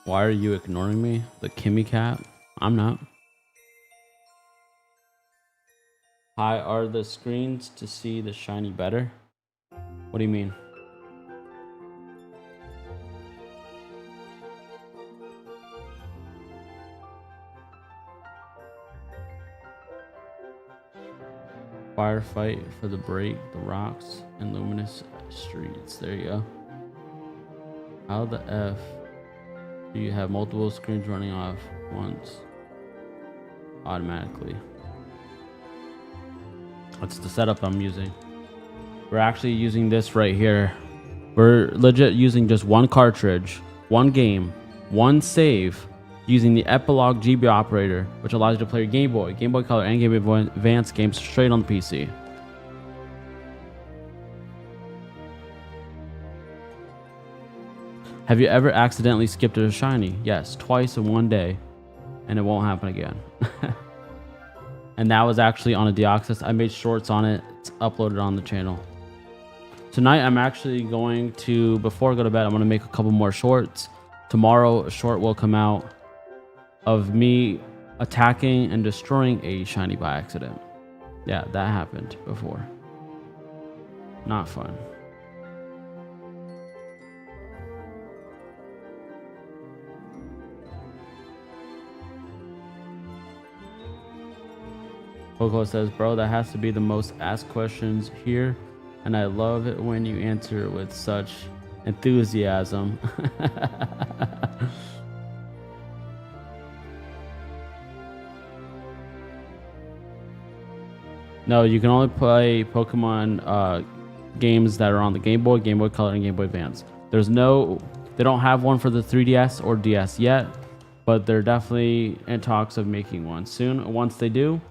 [SPEAKER 1] Why are you ignoring me? The Kimmy cat? I'm not. Hi, are the screens to see the shiny better? What do you mean? Firefight for the break, the rocks, and luminous streets. There you go. How the F do you have multiple screens running off once automatically? That's the setup I'm using. We're actually using this right here. We're legit using just one cartridge, one game, one save, using the Epilogue GB operator, which allows you to play your Game Boy, Game Boy Color, and Game Boy Advance games straight on the PC. Have you ever accidentally skipped a shiny? Yes, twice in one day, and it won't happen again. And that was actually on a Deoxys. I made shorts on it. It's uploaded on the channel. Tonight, I'm actually going to, before I go to bed, I'm going to make a couple more shorts Tomorrow, a short will come out of me attacking and destroying a shiny by accident. Yeah, that happened before. Not fun. Poco says, bro, that has to be the most asked questions here, and I love it when you answer with such enthusiasm. No, you can only play Pokemon games that are on the Game Boy, Game Boy Color, and Game Boy Advance. They don't have one for the 3DS or DS yet, but they're definitely in talks of making one soon. Once they do,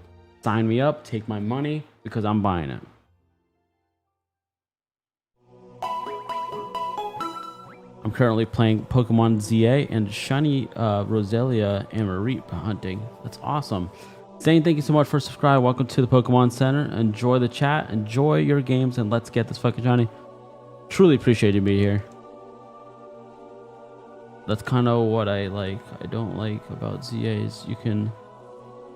[SPEAKER 1] sign me up, take my money, because I'm buying it. I'm currently playing Pokemon ZA and Shiny Roselia and Mareep hunting. That's awesome. Zane, thank you so much for subscribing. Welcome to the Pokemon Center. Enjoy the chat, enjoy your games, and let's get this fucking shiny. Truly appreciate you being here. That's kind of what I like. I don't like about ZAs. You can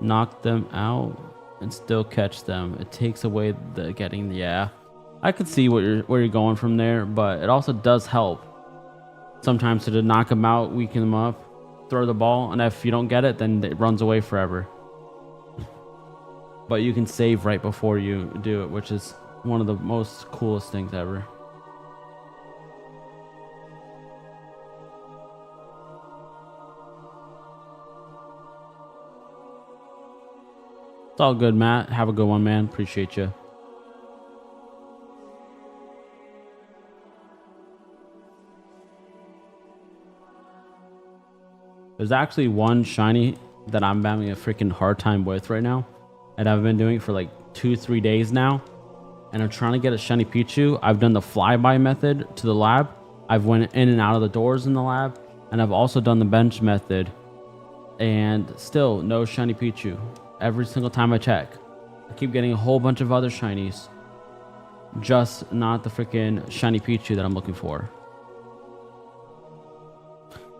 [SPEAKER 1] knock them out and still catch them. It takes away the getting. Yeah, I could see where you're going from there, but it also does help sometimes to knock them out, weaken them up, throw the ball, and if you don't get it, then it runs away forever. But you can save right before you do it, which is one of the most coolest things ever. It's all good, Matt. Have a good one, man. Appreciate you. There's actually one shiny that I'm having a freaking hard time with right now, and I've been doing it for like 2-3 days now, and I'm trying to get a shiny Pichu. I've done the flyby method to the lab. I've went in and out of the doors in the lab, and I've also done the bench method, and still no shiny Pichu. Every single time I check, I keep getting a whole bunch of other shinies, just not the freaking shiny Pichu that I'm looking for.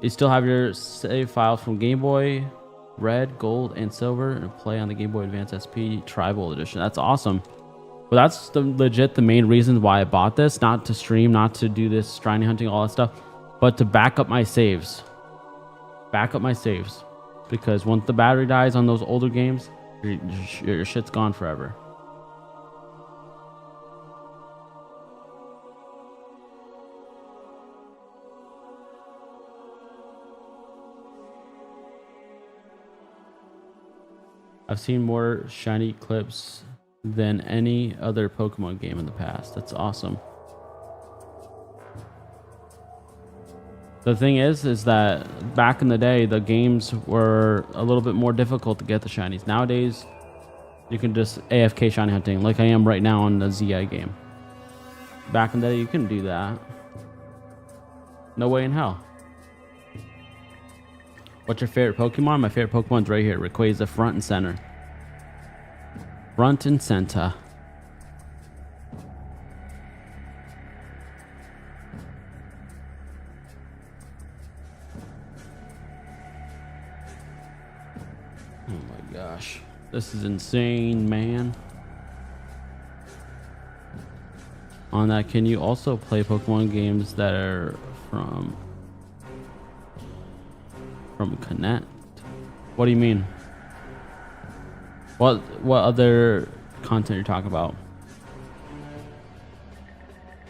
[SPEAKER 1] You still have your save files from Game Boy Red, Gold, and Silver, and play on the Game Boy Advance SP Tribal Edition. That's awesome. But that's the main reason why I bought this. Not to stream, not to do this shiny hunting, all that stuff, but to back up my saves. Back up my saves. Because once the battery dies on those older games, your shit's gone forever. I've seen more shiny clips than any other Pokemon game in the past. That's awesome. The thing is that back in the day, the games were a little bit more difficult to get the shinies. Nowadays, you can just AFK shiny hunting like I am right now on the ZI game. Back in the day, you couldn't do that. No way in hell. What's your favorite Pokemon? My favorite Pokemon's right here. Rayquaza, front and center. Front and center. Oh my gosh. This is insane, man. On that, can you also play Pokemon games that are from Connect? What do you mean? What other content you're talking about?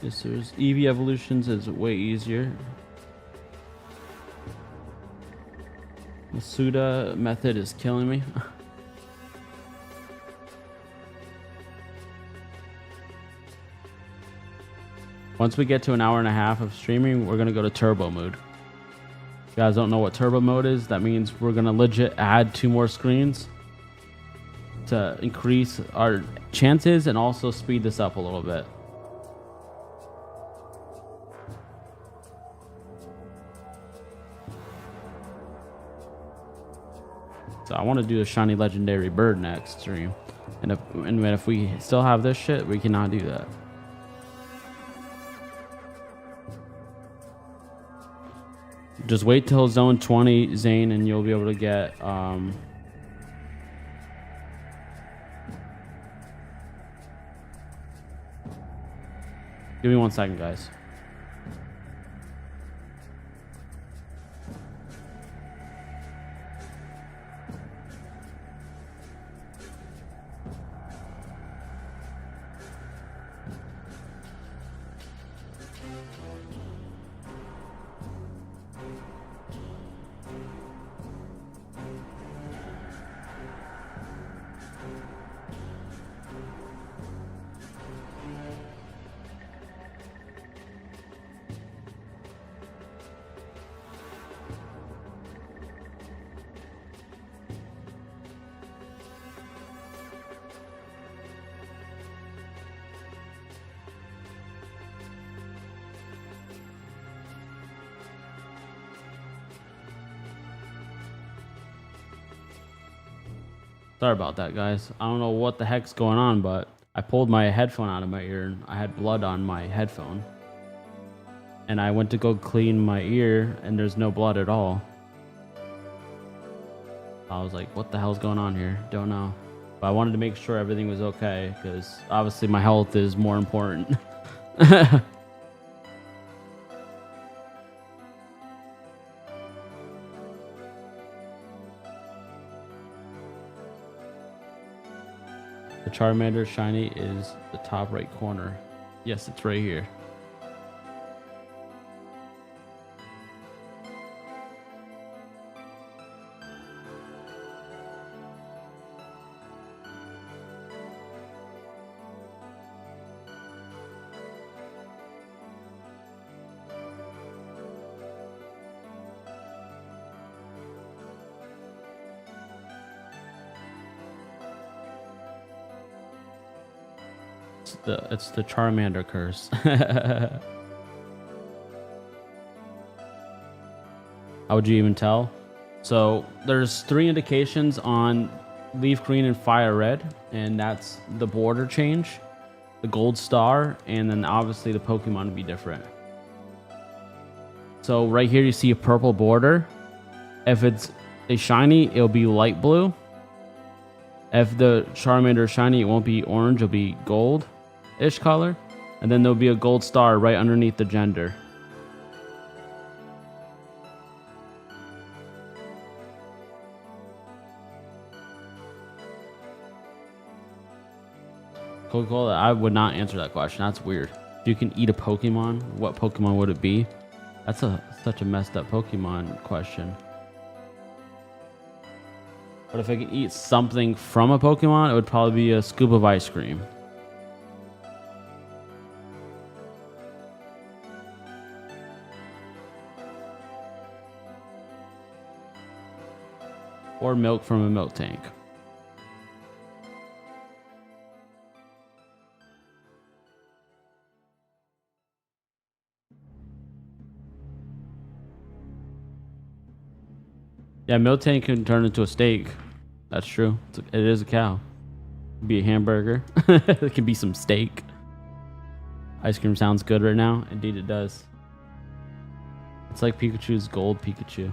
[SPEAKER 1] Yes, there's Eevee evolutions is way easier. Masuda method is killing me. Once we get to an hour and a half of streaming, we're gonna go to turbo mode. If you guys don't know what turbo mode is, that means we're gonna legit add 2 more screens to increase our chances and also speed this up a little bit. So I want to do a shiny legendary bird next stream, and if we still have this shit, we cannot do that. Just wait till zone 20, Zane, and you'll be able to get give me 1 second, guys. Sorry about that, guys. I don't know what the heck's going on, but I pulled my headphone out of my ear and I had blood on my headphone. And I went to go clean my ear and there's no blood at all. I was like, what the hell's going on here? Don't know. But I wanted to make sure everything was okay because obviously my health is more important. The Charmander shiny is the top right corner. Yes, it's right here. It's the Charmander curse. How would you even tell? So there's 3 indications on LeafGreen and FireRed, and that's the border change, the gold star, and then obviously the Pokemon would be different. So right here you see a purple border. If it's a shiny, it'll be light blue. If the Charmander is shiny, it won't be orange, it'll be gold-ish color. And then there'll be a gold star right underneath the gender. Coca-Cola, I would not answer that question. That's weird. If you can eat a Pokemon, what Pokemon would it be? That's such a messed up Pokemon question. But if I could eat something from a Pokemon, it would probably be a scoop of ice cream. Or milk from a milk tank. Yeah, milk tank can turn into a steak. That's true. It is a cow. It could be a hamburger. It could be some steak. Ice cream sounds good right now. Indeed it does. It's like Pikachu's gold Pikachu.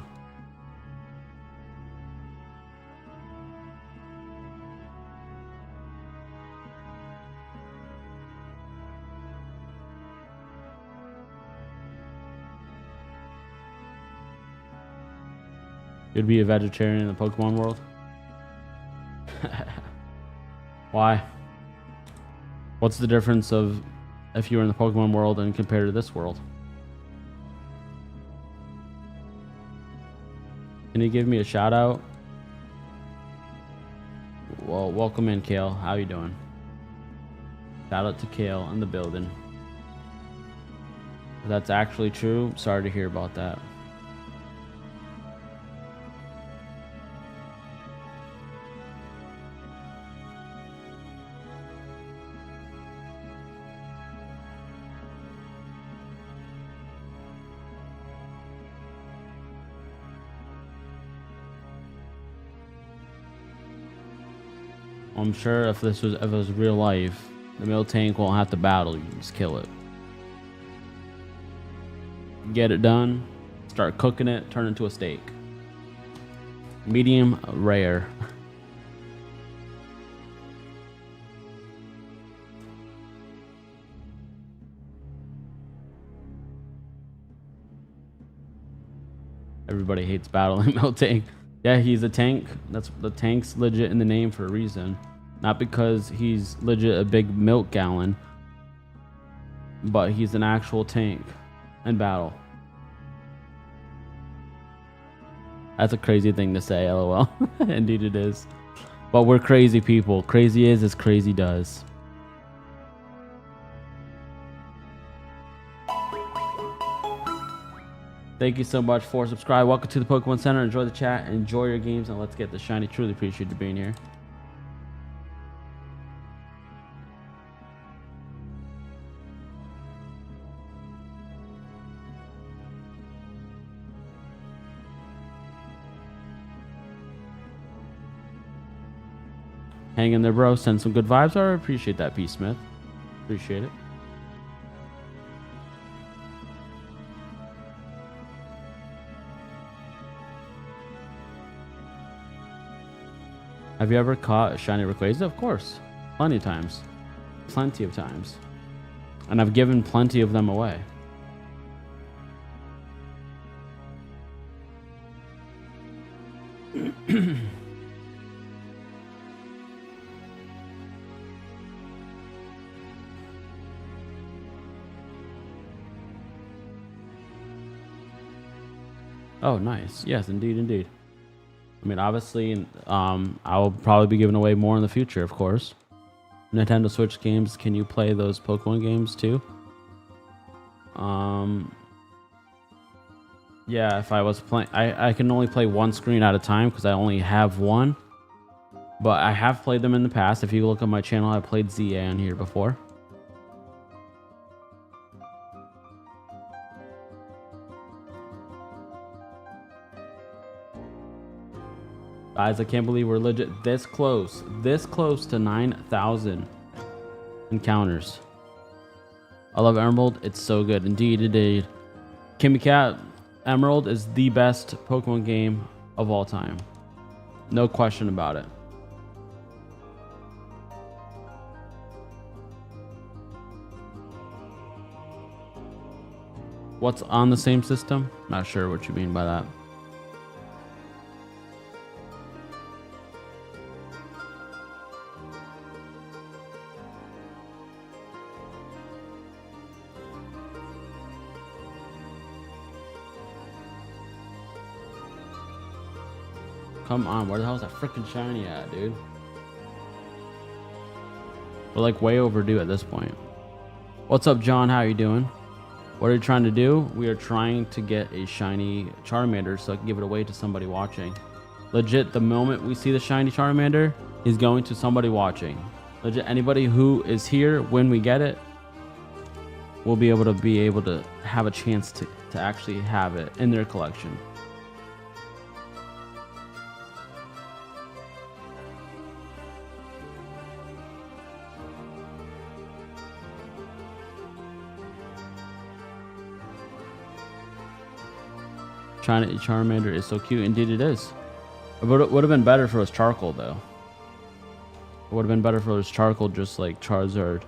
[SPEAKER 1] You'd be a vegetarian in the Pokemon world? Why? What's the difference of if you were in the Pokemon world and compared to this world? Can you give me a shout out? Well, welcome in, Kale. How you doing? Shout out to Kale in the building. If that's actually true, sorry to hear about that. I'm sure if it was real life, the milk tank won't have to battle. You just kill it. Get it done. It's start cooking it, turn it into a steak. Medium rare. Everybody hates battling Miltank. Yeah, he's a tank. That's the tank's legit in the name for a reason. Not because he's legit a big milk gallon, but he's an actual tank in battle. That's a crazy thing to say, lol. Indeed it is. But we're crazy people. Crazy is as crazy does. Thank you so much for subscribing. Welcome to the Pokemon Center. Enjoy the chat. Enjoy your games. And let's get the shiny. Truly appreciate you being here. Hang in there, bro. Send some good vibes. I appreciate that, P. Smith. Appreciate it. Have you ever caught a shiny Rayquaza? Of course. Plenty of times. Plenty of times. And I've given plenty of them away. Oh, nice. Yes, indeed, indeed. I mean, obviously, I will probably be giving away more in the future, of course. Nintendo Switch games, can you play those Pokemon games too? Yeah, if I was playing, I can only play one screen at a time because I only have one. But I have played them in the past. If you look at my channel, I played ZA on here before. Guys, I can't believe we're legit this close to 9,000 encounters. I love Emerald. It's so good. Indeed, indeed. Kimmy Cat, Emerald is the best Pokemon game of all time. No question about it. What's on the same system? Not sure what you mean by that. Come on, where the hell is that freaking shiny at, dude? We're like way overdue at this point. What's up, John? How are you doing? What are you trying to do? We are trying to get a shiny Charmander so I can give it away to somebody watching. Legit, the moment we see the shiny Charmander, is going to somebody watching. Legit, anybody who is here when we get it will be able to have a chance to actually have it in their collection. Charmander is so cute. Indeed it is. It would have been better if it was charcoal, though. It would have been better if it was charcoal, just like Charizard.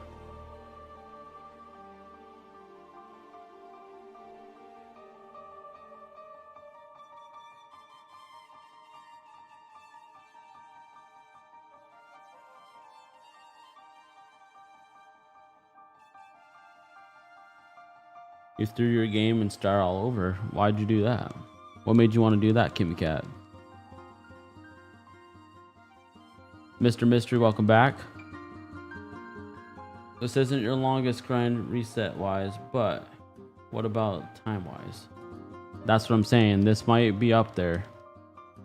[SPEAKER 1] You threw your game and start all over. Why'd you do that? What made you want to do that, Kimmy Cat? Mr. Mystery, welcome back. This isn't your longest grind reset-wise, but what about time-wise? That's what I'm saying. This might be up there.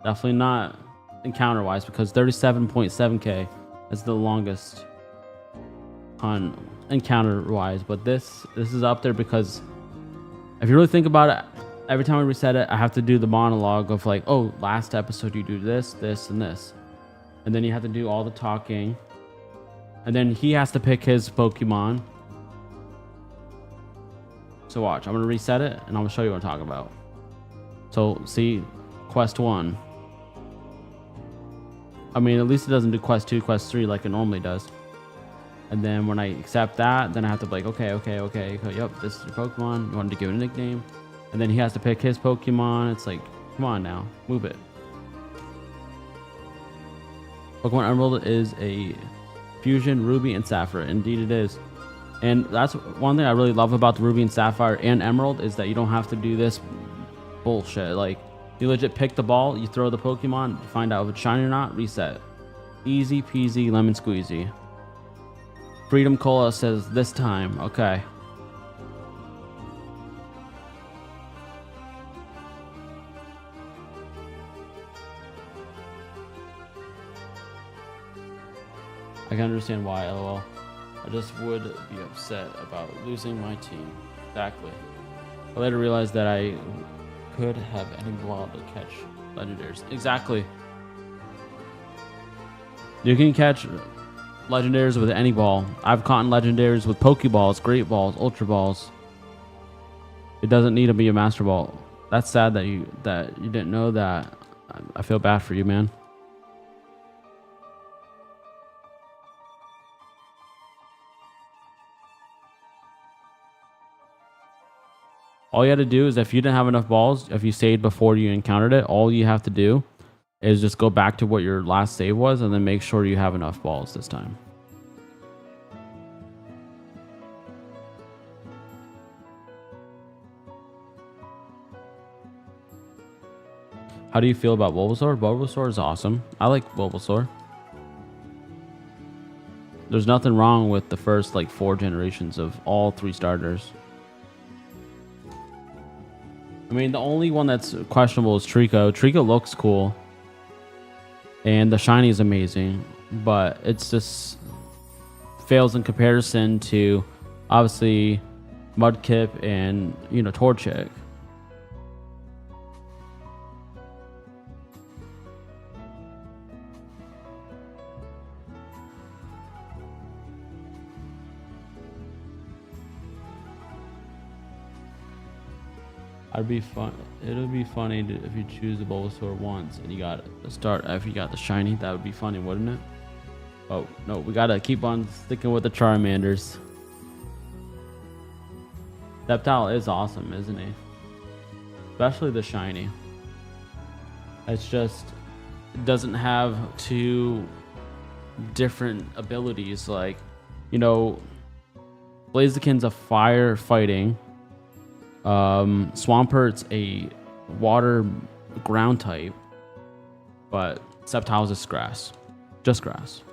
[SPEAKER 1] Definitely not encounter-wise, because 37.7k is the longest on encounter-wise, but this is up there because if you really think about it, every time I reset it, I have to do the monologue of like, oh, last episode you do this, this, and this. And then you have to do all the talking. And then he has to pick his Pokemon. So watch, I'm going to reset it and I'm going to show you what I'm talking about. So see, quest 1. I mean, at least it doesn't do quest 2, quest 3 like it normally does. And then when I accept that, then I have to be like, okay, yep, this is your Pokemon. You wanted to give it a nickname. And then he has to pick his Pokemon. It's like, come on now, move it. Pokemon Emerald is a fusion Ruby and Sapphire. Indeed it is. And that's one thing I really love about the Ruby and Sapphire and Emerald is that you don't have to do this bullshit. Like, you legit pick the ball, you throw the Pokemon, you find out if it's shiny or not, reset. Easy peasy lemon squeezy. Freedom Cola says this time. Okay. I can understand why, lol. I just would be upset about losing my team. Exactly. I later realized that I could have any ball to catch legendaries. Exactly. You can catch legendaries with any ball. I've caught legendaries with Pokeballs, Great Balls, Ultra Balls. It doesn't need to be a Master Ball. That's sad that you didn't know that. I feel bad for you, man. All you had to do is if you didn't have enough balls, if you saved before you encountered it, all you have to do is just go back to what your last save was and then make sure you have enough balls this time. How do you feel about Bulbasaur? Bulbasaur is awesome. I like Bulbasaur. There's nothing wrong with the first like 4 generations of all 3 starters. I mean, the only one that's questionable is Trico. Trico looks cool. And the shiny is amazing. But it's just fails in comparison to, obviously, Mudkip and, you know, Torchic. It'll be funny if you choose the Bulbasaur once and you got to start if you got the shiny. That would be funny, wouldn't it? Oh no, we gotta keep on sticking with the Charmanders. Sceptile is awesome, isn't he? Especially the shiny. It's just it doesn't have 2 different abilities. Like, you know, Blaziken's a fire fighting. Swampert's a water ground type, but Sceptile's is grass. Just grass.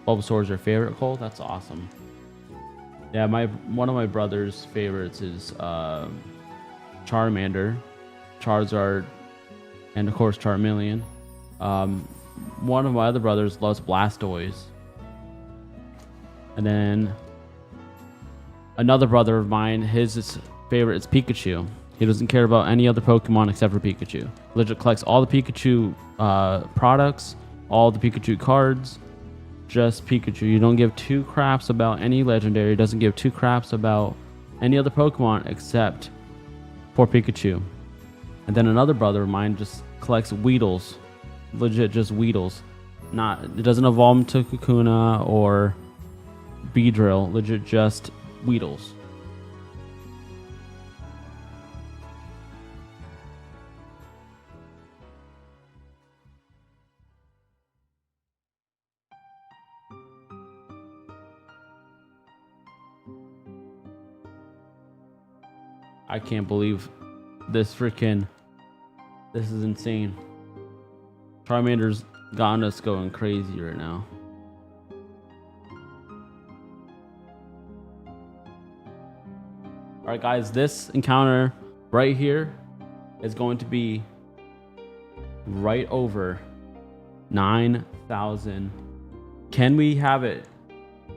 [SPEAKER 1] Bulbasaur is your favorite, Cole? That's awesome. Yeah, one of my brother's favorites is Charmander, Charizard, and of course Charmeleon. One of my other brothers loves Blastoise. And then another brother of mine, his favorite is Pikachu. He doesn't care about any other Pokemon except for Pikachu. Legit collects all the Pikachu products, all the Pikachu cards, just Pikachu. You don't give 2 craps about any legendary. Doesn't give 2 craps about any other Pokemon except for Pikachu. And then another brother of mine just collects Weedles. Legit just Weedles. It doesn't evolve into Kakuna or Beedrill. Legit just Weedles. I can't believe this is insane. Charmander's got us going crazy right now. Alright guys, this encounter right here is going to be right over 9,000. Can we have it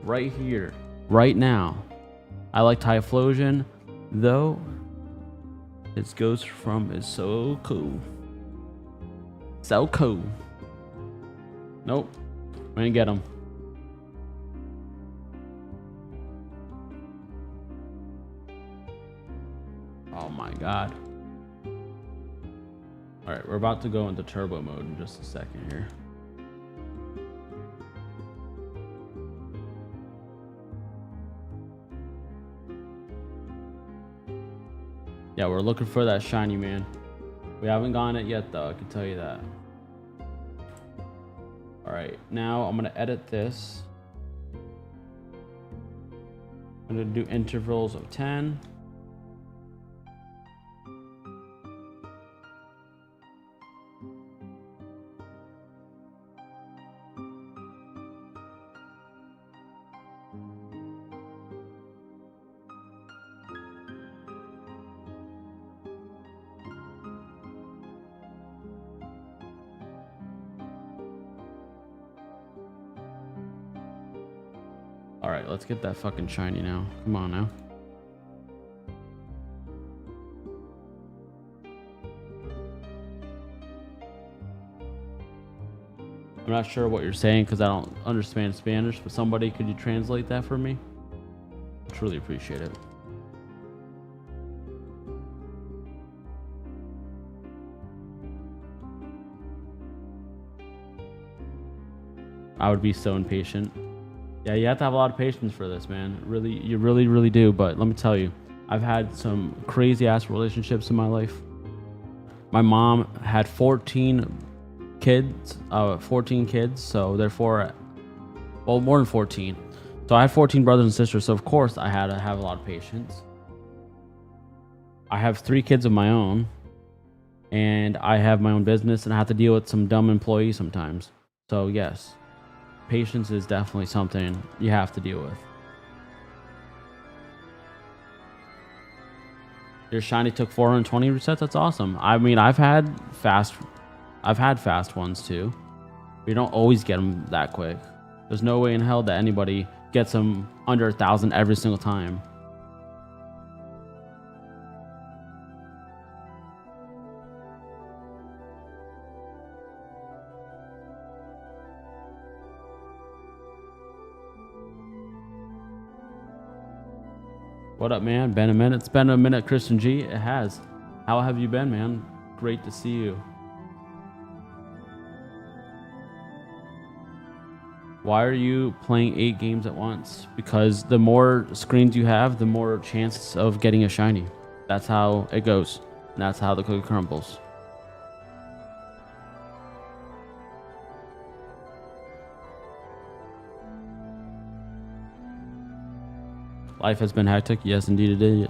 [SPEAKER 1] right here, right now? I like Typhlosion, though its Ghost From is so cool. So cool. Nope. We're gonna get him. god. Alright, we're about to go into turbo mode in just a second here. Yeah, we're looking for that shiny, man. We haven't gotten it yet, though. I can tell you that. All right, now I'm gonna edit this. I'm gonna do intervals of 10. All right, let's get that fucking shiny now. Come on now. I'm not sure what you're saying because I don't understand Spanish, but somebody, could you translate that for me? I truly appreciate it. I would be so impatient. Yeah, you have to have a lot of patience for this, man. Really, you really do. But let me tell you, I've had some crazy ass relationships in my life. My mom had 14 kids, so therefore, well, more than 14. So I had 14 brothers and sisters, so of course I had to have a lot of patience. I have 3 kids of my own, and I have my own business, and I have to deal with some dumb employees sometimes. So yes. Patience is definitely something you have to deal with. Your shiny took 420 resets. That's awesome. I mean, I've had fast ones too. You don't always get them that quick. There's no way in hell that anybody gets them under 1,000 every single time. What up, man? Been a minute. It's been a minute, Christian G. It has. How have you been, man? Great to see you. Why are you playing 8 games at once? Because the more screens you have, the more chances of getting a shiny. That's how it goes. And that's how the cookie crumbles. Life has been hectic. Yes, indeed it is.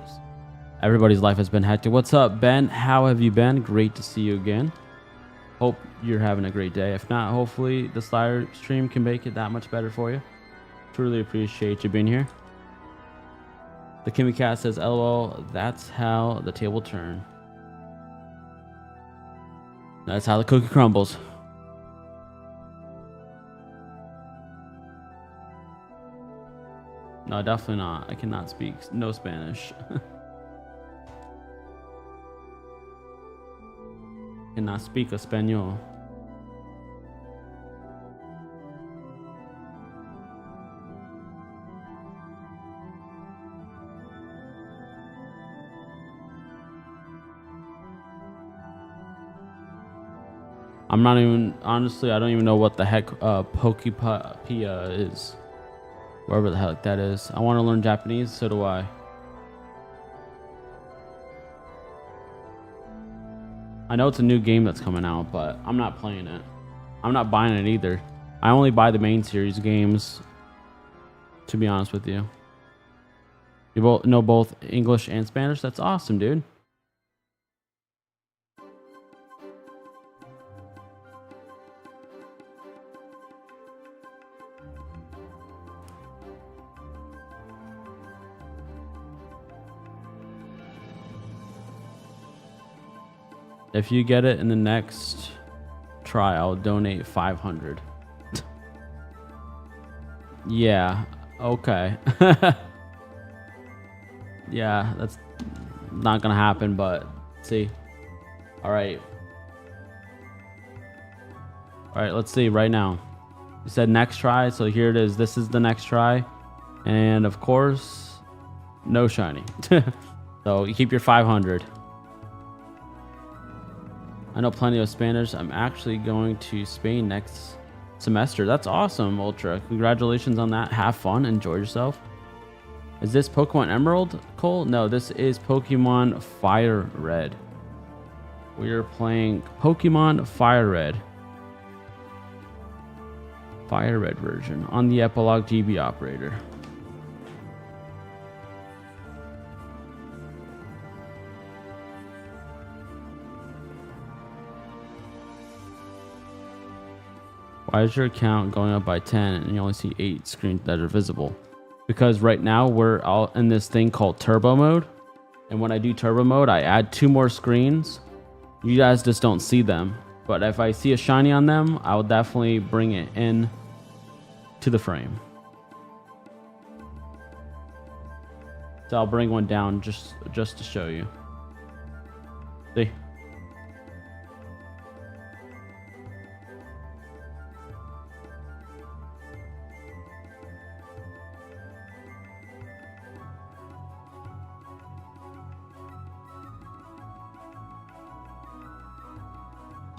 [SPEAKER 1] Everybody's life has been hectic. What's up, Ben? How have you been? Great to see you again. Hope you're having a great day. If not, hopefully this live stream can make it that much better for you. Truly appreciate you being here. The Kimmy Cat says, LOL, that's how the table turn. That's how the cookie crumbles. No, definitely not. I cannot speak no Spanish. Cannot speak Espanol. I'm not even, honestly, I don't even know what the heck Pokepia is. Wherever the heck that is. I want to learn Japanese, so do I. I know it's a new game that's coming out, but I'm not playing it. I'm not buying it either. I only buy the main series games, to be honest with you. You both know both English and Spanish? That's awesome, dude. If you get it in the next try, I'll donate 500. Yeah, okay. Yeah, that's not gonna happen, but see. All right, let's see right now. You said next try, so here it is. This is the next try, and of course, no shiny. So you keep your 500. I know plenty of Spanish. I'm actually going to Spain next semester. That's awesome, Ultra. Congratulations on that. Have fun. Enjoy yourself. Is this Pokemon Emerald, Cole? No, this is Pokemon FireRed. We are playing Pokemon FireRed. FireRed version on the Epilogue GB operator. Why is your account going up by 10 and you only see 8 screens that are visible? Because right now we're all in this thing called turbo mode. And when I do turbo mode, I add 2 more screens. You guys just don't see them. But if I see a shiny on them, I will definitely bring it in to the frame. So I'll bring one down just to show you. See?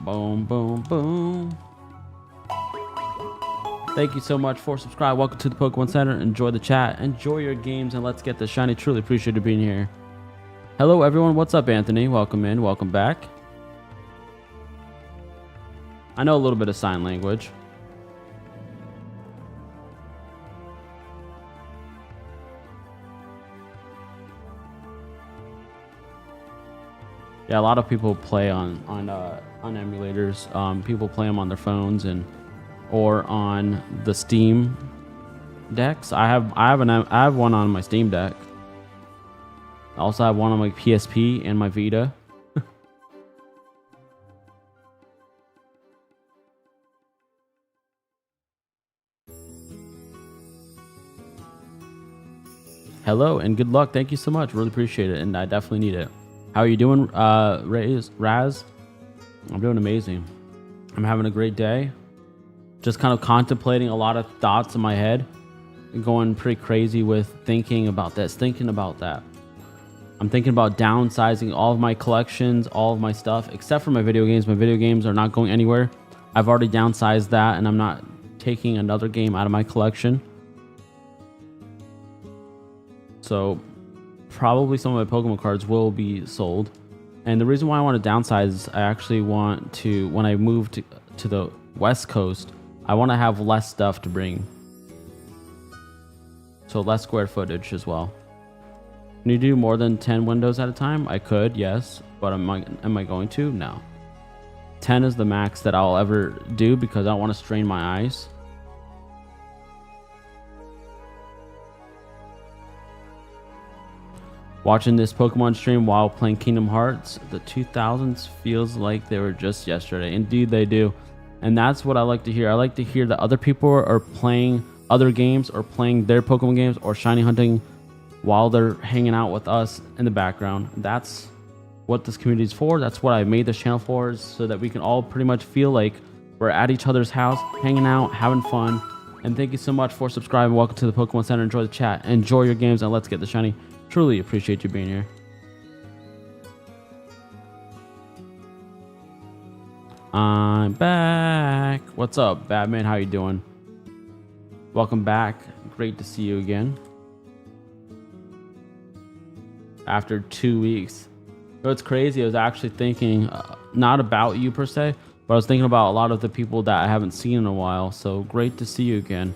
[SPEAKER 1] Boom, boom, boom. Thank you so much for subscribing. Welcome to the Pokemon Center. Enjoy the chat. Enjoy your games, and let's get the shiny. Truly appreciate you being here. Hello, everyone. What's up, Anthony? Welcome in. Welcome back. I know a little bit of sign language. Yeah, a lot of people play on emulators. People play them on their phones or on the Steam decks. I have one on my Steam Deck. I also have one on my PSP and my Vita. Hello and good luck. Thank you so much. Really appreciate it, and I definitely need it. How are you doing, Raz? I'm doing amazing. I'm having a great day. Just kind of contemplating a lot of thoughts in my head. Going pretty crazy with thinking about this, thinking about that. I'm thinking about downsizing all of my collections, all of my stuff, except for my video games. My video games are not going anywhere. I've already downsized that, and I'm not taking another game out of my collection. So probably some of my Pokemon cards will be sold. And the reason why I want to downsize is I actually want to, when I move to the West Coast, I want to have less stuff to bring. So less square footage as well. Can you do more than 10 windows at a time? I could, yes. But am I going to? No. 10 is the max that I'll ever do because I don't want to strain my eyes. Watching this Pokemon stream while playing Kingdom Hearts, the 2000s feels like they were just yesterday. Indeed, they do. And that's what I like to hear. I like to hear that other people are playing other games or playing their Pokemon games or shiny hunting while they're hanging out with us in the background. That's what this community is for. That's what I made this channel for, is so that we can all pretty much feel like we're at each other's house, hanging out, having fun. And thank you so much for subscribing. Welcome to the Pokemon Center. Enjoy the chat. Enjoy your games, and let's get the shiny. Truly appreciate you being here. I'm back. What's up, Batman? How you doing? Welcome back. Great to see you again. After 2 weeks. You know, it's crazy. I was actually thinking, not about you per se, but I was thinking about a lot of the people that I haven't seen in a while. So great to see you again.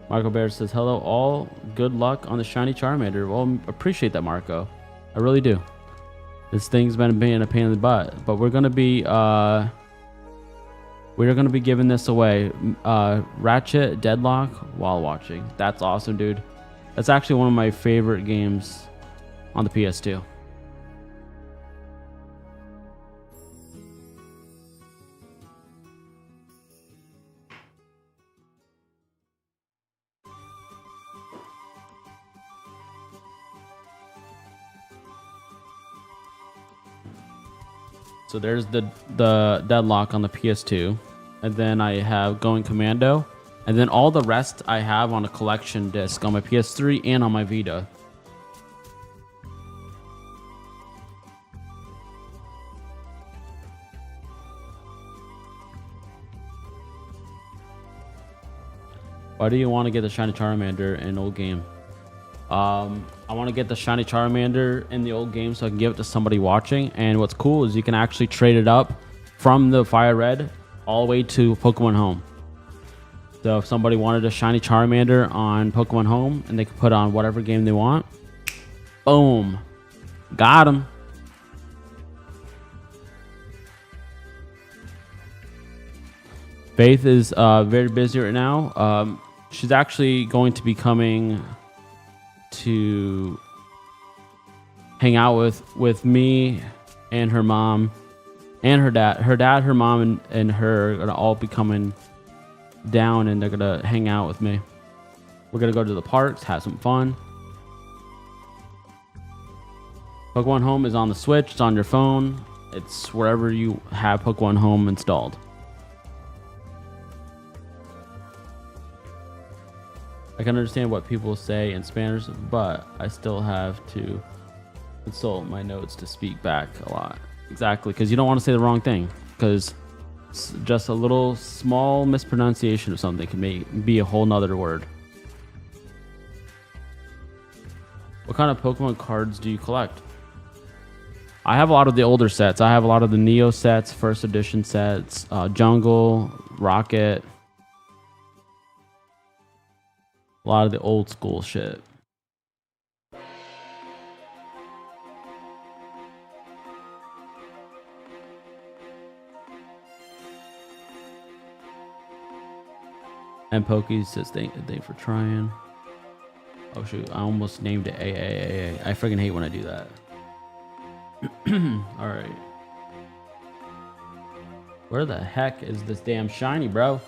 [SPEAKER 1] Marco Bear says, hello all. Good luck on the shiny Charmander. Well, appreciate that, Marco. I really do. This thing's been being a pain in the butt, but we're gonna be giving this away. Ratchet Deadlock while watching. That's awesome, dude. That's actually one of my favorite games on the PS2. So there's the Deadlock on the PS2, and then I have Going Commando, and then all the rest I have on a collection disc on my PS3 and on my Vita. Why do you want to get the shiny Charmander in old game? I want to get the shiny Charmander in the old game so I can give it to somebody watching. And what's cool is you can actually trade it up from the FireRed all the way to Pokemon Home. So if somebody wanted a shiny Charmander on Pokemon Home and they could put on whatever game they want, boom, got him. Faith is very busy right now. She's actually going to be coming to hang out with me and her mom and her dad. Her mom, and her are gonna all be coming down, and they're gonna hang out with me. We're gonna go to the parks, have some fun. Pokemon Home is on the Switch. It's on your phone. It's wherever you have Pokemon Home installed. I can understand what people say in Spanish, but I still have to consult my notes to speak back a lot. Exactly, because you don't want to say the wrong thing, because just a little small mispronunciation of something can be a whole nother word. What kind of Pokemon cards do you collect? I have a lot of the older sets. I have a lot of the Neo sets, first edition sets, Jungle, Rocket. A lot of the old school shit. And Pokey says thank for trying. Oh shoot, I almost named it AAAA. I freaking hate when I do that. Alright. Where the heck is this damn shiny, bro?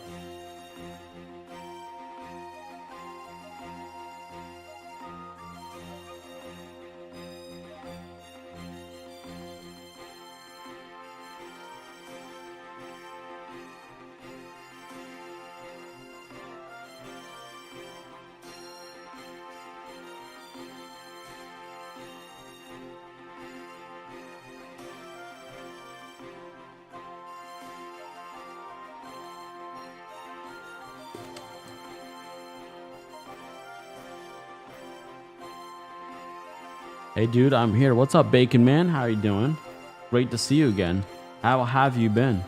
[SPEAKER 1] Hey dude, I'm here. What's up, Bacon Man? How you doing? Great to see you again. How have you been?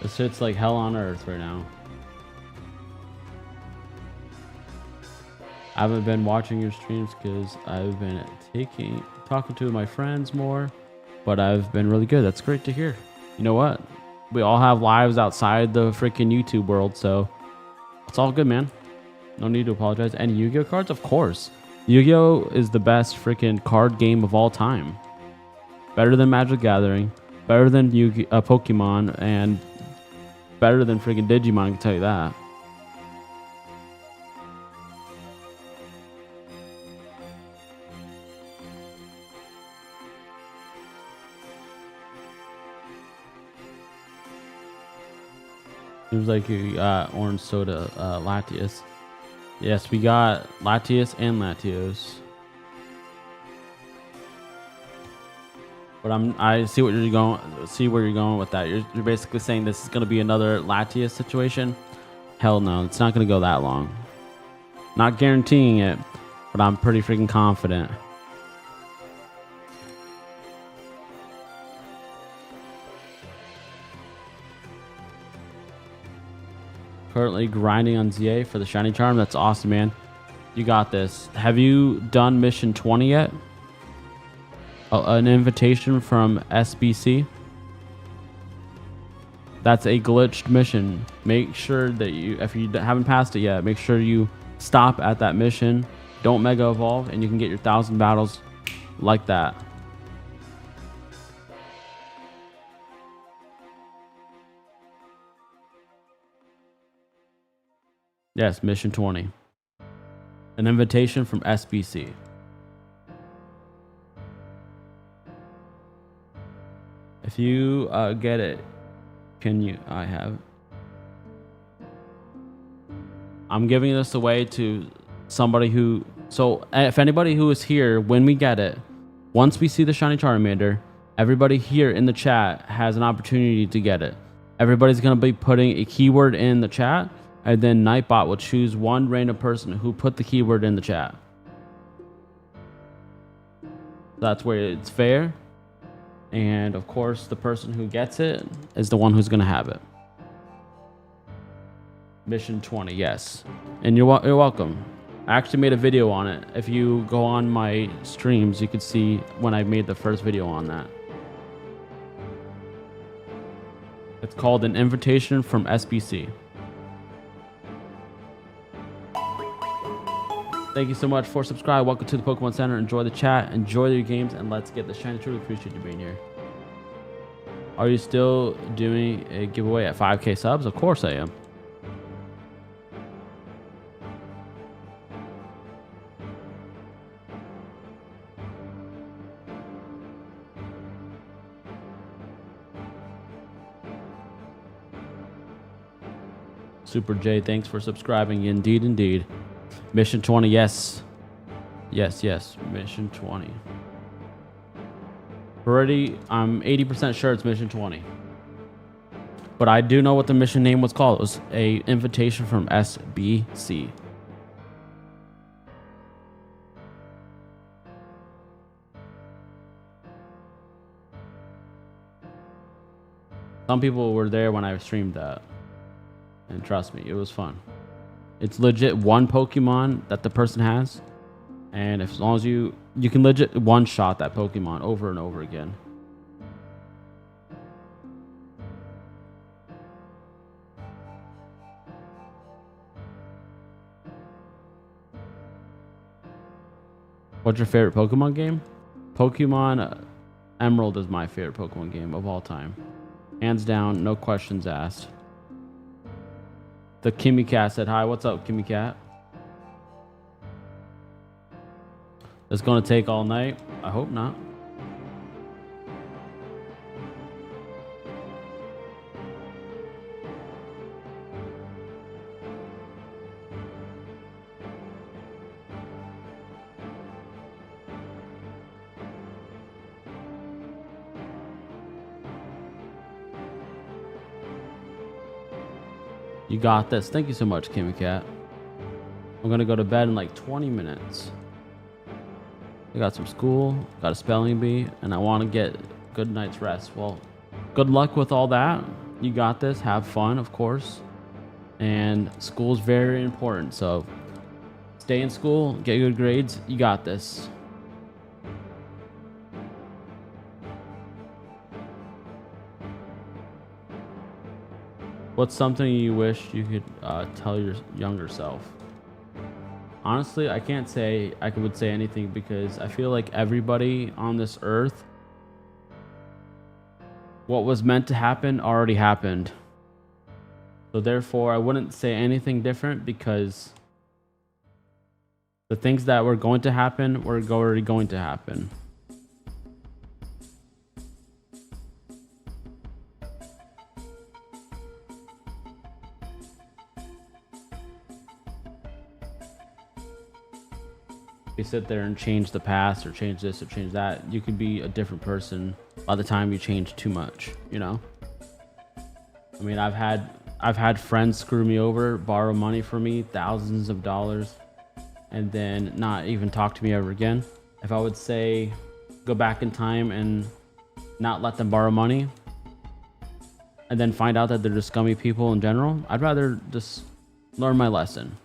[SPEAKER 1] This shit's like hell on earth right now. I haven't been watching your streams because I've been talking to my friends more, but I've been really good. That's great to hear. You know what? We all have lives outside the freaking YouTube world, so it's all good, man. No need to apologize. And Yu-Gi-Oh cards? Of course. Yu-Gi-Oh is the best freaking card game of all time. Better than Magic the Gathering, better than Pokemon, and better than freaking Digimon, I can tell you that. Seems like you got orange soda, Latios. Yes, we got Latios and Latios. But I see what you're going. See where you're going with that. You're basically saying this is going to be another Latias situation. Hell no, it's not going to go that long. Not guaranteeing it, but I'm pretty freaking confident. Currently grinding on ZA for the shiny charm. That's awesome, man. You got this. Have you done mission 20 yet? An invitation from SBC. That's a glitched mission. Make sure that if you haven't passed it yet, make sure you stop at that mission. Don't mega evolve, and you can get your 1,000 battles like that. Yes, mission 20. An invitation from SBC. If you get it, can you? I'm giving this away to somebody who. So if anybody who is here when we get it, once we see the shiny Charmander, everybody here in the chat has an opportunity to get it. Everybody's gonna be putting a keyword in the chat, and then Nightbot will choose one random person who put the keyword in the chat. That's where it's fair. And of course, the person who gets it is the one who's going to have it. Mission 20, yes. And you're welcome. I actually made a video on it. If you go on my streams, you could see when I made the first video on that. It's called An Invitation from SBC. Thank you so much for subscribing. Welcome to the Pokemon Center. Enjoy the chat, enjoy your games, and let's get the shiny. Truly appreciate you being here. Are you still doing a giveaway at 5K subs? Of course I am. Super J, thanks for subscribing. Indeed, indeed. Mission 20, yes. Yes, yes. Mission 20. Already, I'm 80% sure it's Mission 20. But I do know what the mission name was called. It was a invitation from SBC. Some people were there when I streamed that. And trust me, it was fun. It's legit one Pokemon that the person has, and as long as you can legit one shot that Pokemon over and over again. What's your favorite Pokemon game? Pokemon Emerald is my favorite Pokemon game of all time, hands down, no questions asked. The Kimmy Cat said hi. What's up, Kimmy Cat? It's gonna take all night. I hope not. You got this. Thank you so much, Kimmy Cat. I'm gonna go to bed in like 20 minutes. I got some school, got a spelling bee, and I want to get good night's rest. Well, good luck with all that. You got this. Have fun, of course. And school's very important. So stay in school, get good grades. You got this. What's something you wish you could tell your younger self? Honestly, I can't say I would say anything because I feel like everybody on this earth, what was meant to happen already happened. So therefore, I wouldn't say anything different because the things that were going to happen were already going to happen. You sit there and change the past or change this or change that, you could be a different person by the time you change too much, you know? I mean, I've had friends screw me over, borrow money from me, thousands of dollars, and then not even talk to me ever again. If I would say go back in time and not let them borrow money and then find out that they're just scummy people in general, I'd rather just learn my lesson.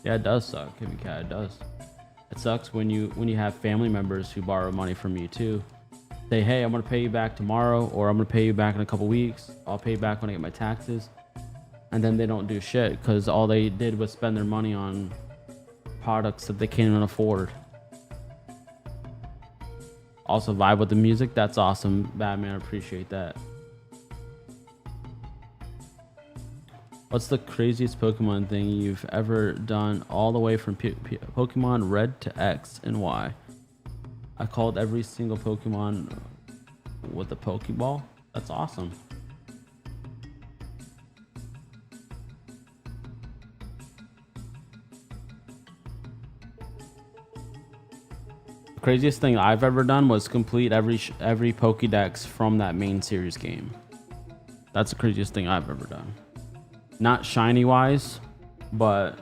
[SPEAKER 1] Yeah, it does suck, Kimmy Cat. It does. It sucks when you have family members who borrow money from you too. Say, hey, I'm gonna pay you back tomorrow, or I'm gonna pay you back in a couple weeks. I'll pay you back when I get my taxes, and then they don't do shit because all they did was spend their money on products that they can't even afford. Also, vibe with the music. That's awesome, Batman. I appreciate that. What's the craziest Pokemon thing you've ever done all the way from Pokemon Red to X and why? I called every single Pokemon with a Pokeball. That's awesome. The craziest thing I've ever done was complete every Pokédex from that main series game. That's the craziest thing I've ever done. Not shiny wise, but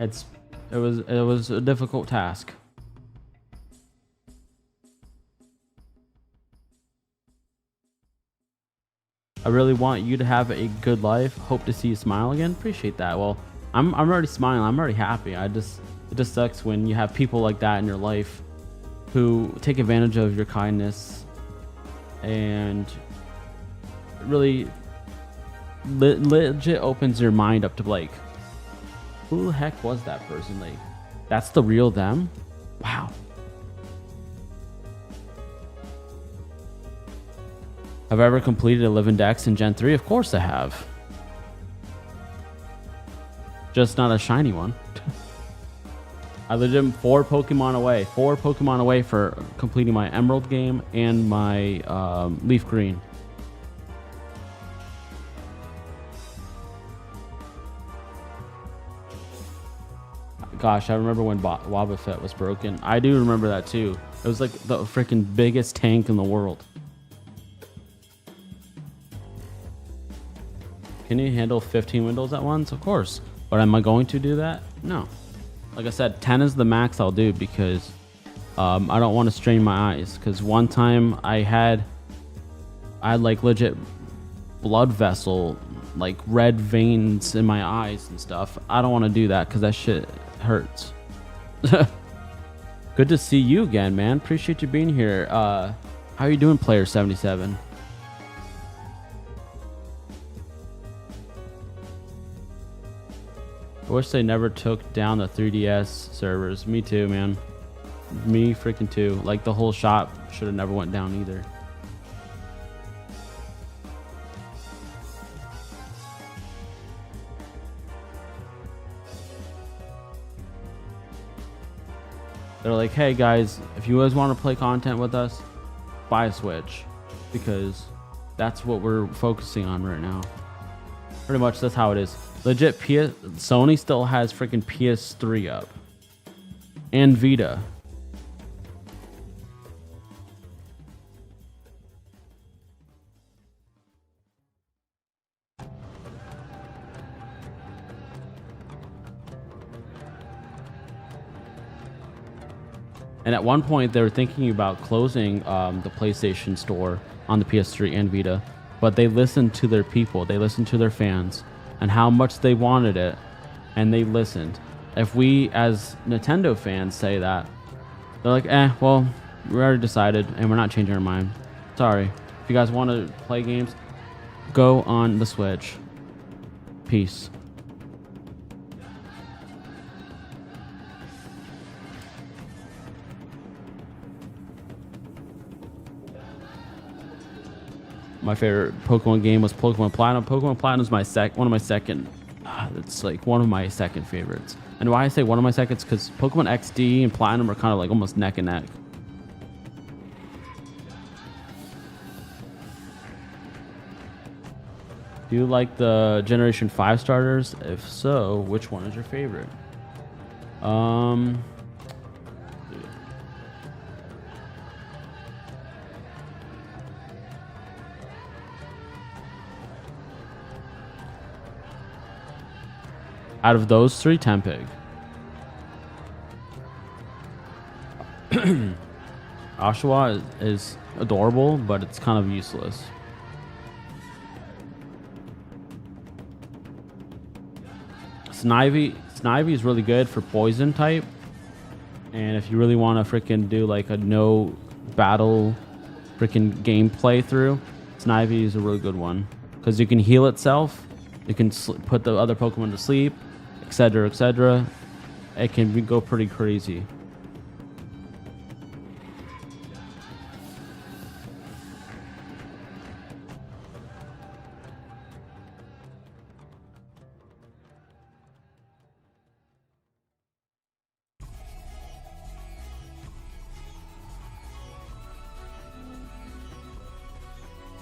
[SPEAKER 1] it was a difficult task. I really want you to have a good life. Hope to see you smile again. Appreciate that. Well, I'm already smiling. I'm already happy. It just sucks when you have people like that in your life who take advantage of your kindness and really legit opens your mind up to like, who the heck was that person? Like, that's the real them? Wow. Have I ever completed 11 decks in Gen 3? Of course I have. Just not a shiny one. I legit am 4 Pokemon away for completing my Emerald game and my LeafGreen. Gosh, I remember when Wobbuffet was broken. I do remember that too. It was like the freaking biggest tank in the world. Can you handle 15 windows at once? Of course. But am I going to do that? No. Like I said, 10 is the max I'll do because I don't want to strain my eyes. Because one time I had like legit blood vessel, like red veins in my eyes and stuff. I don't want to do that because that shit hurts. Good to see you again, man. Appreciate you being here. How are you doing, Player 77? I wish they never took down the 3DS servers. Me too, man. Me freaking too. Like the whole shop should have never went down either. They're like, hey guys, if you guys want to play content with us, buy a Switch, because that's what we're focusing on right now. Pretty much that's how it is. Legit, Sony still has freaking PS3 up. And Vita. And at one point, they were thinking about closing the PlayStation Store on the PS3 and Vita. But they listened to their people. They listened to their fans and how much they wanted it. And they listened. If we, as Nintendo fans, say that, they're like, well, we already decided and we're not changing our mind. Sorry. If you guys want to play games, go on the Switch. Peace. My favorite Pokemon game was Pokemon Platinum. Pokemon Platinum is one of my second. It's like one of my second favorites. And why I say one of my seconds, because Pokemon XD and Platinum are kind of like almost neck and neck. Do you like the Generation 5 starters? If so, which one is your favorite? Out of those three, Tempig. Oshawott is adorable, but it's kind of useless. Snivy is really good for poison type. And if you really want to freaking do like a no battle freaking gameplay through, Snivy is a really good one. Because you can heal itself. You can put the other Pokemon to sleep, etc., etc. It can go pretty crazy.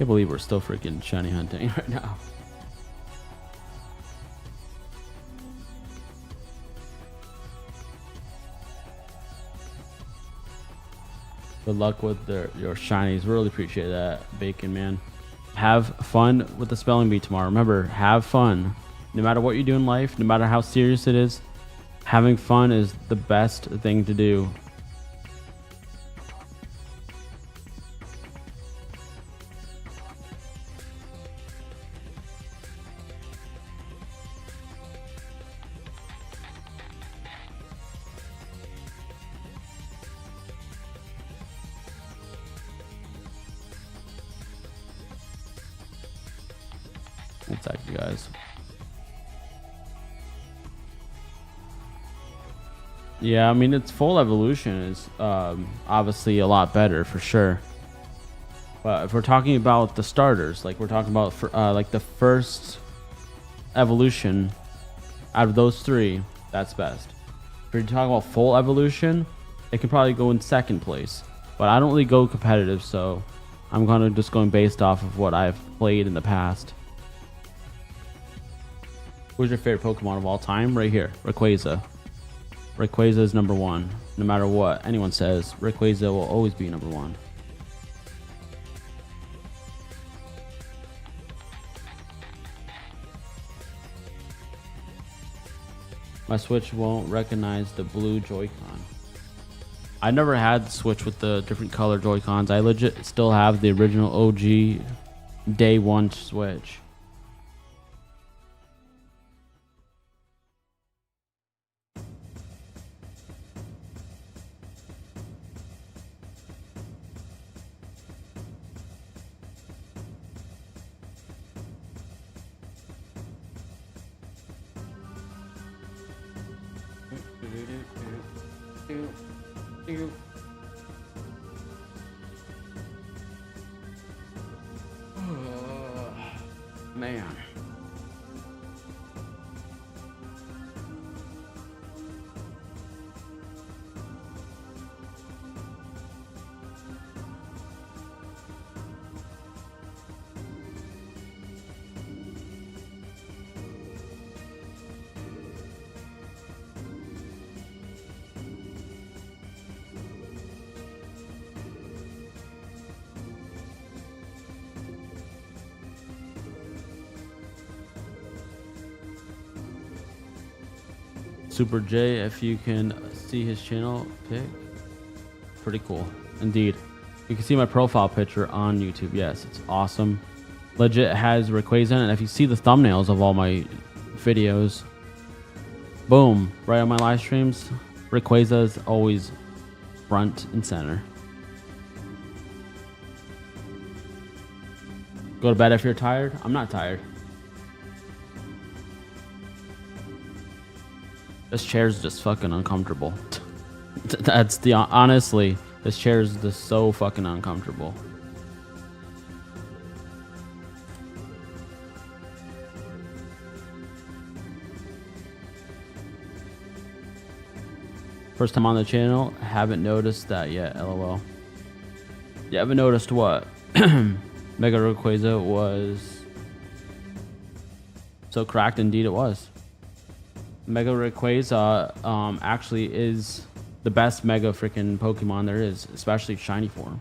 [SPEAKER 1] Can't believe we're still freaking shiny hunting right now. Good luck with your shinies. Really appreciate that, Bacon Man. Have fun with the spelling bee tomorrow. Remember, have fun. No matter what you do in life, no matter how serious it is, having fun is the best thing to do. Exactly, guys. Yeah, I mean, its full evolution is obviously a lot better for sure. But if we're talking about the starters, like we're talking about like the first evolution out of those three, that's best. If you're talking about full evolution, it can probably go in second place. But I don't really go competitive, so I'm kind of just going based off of what I've played in the past. Who's your favorite Pokemon of all time? Right here, Rayquaza. Rayquaza is number one. No matter what anyone says, Rayquaza will always be number one. My Switch won't recognize the blue Joy-Con. I never had the Switch with the different color Joy-Cons. I legit still have the original OG day one Switch. Man. Super J, if you can see his channel pic, pretty cool indeed. You can see my profile picture on YouTube. Yes, it's awesome. Legit has Rayquaza, and if you see the thumbnails of all my videos, boom, right on my live streams, Rayquaza is always front and center. Go to bed if you're tired. I'm not tired. This chair is just fucking uncomfortable. That's the honestly, this chair is just so fucking uncomfortable. First time on the channel, haven't noticed that yet. LOL. You haven't noticed what? Mega Rayquaza was so cracked. Indeed, it was. Mega Rayquaza actually is the best Mega freaking Pokemon there is, especially shiny form.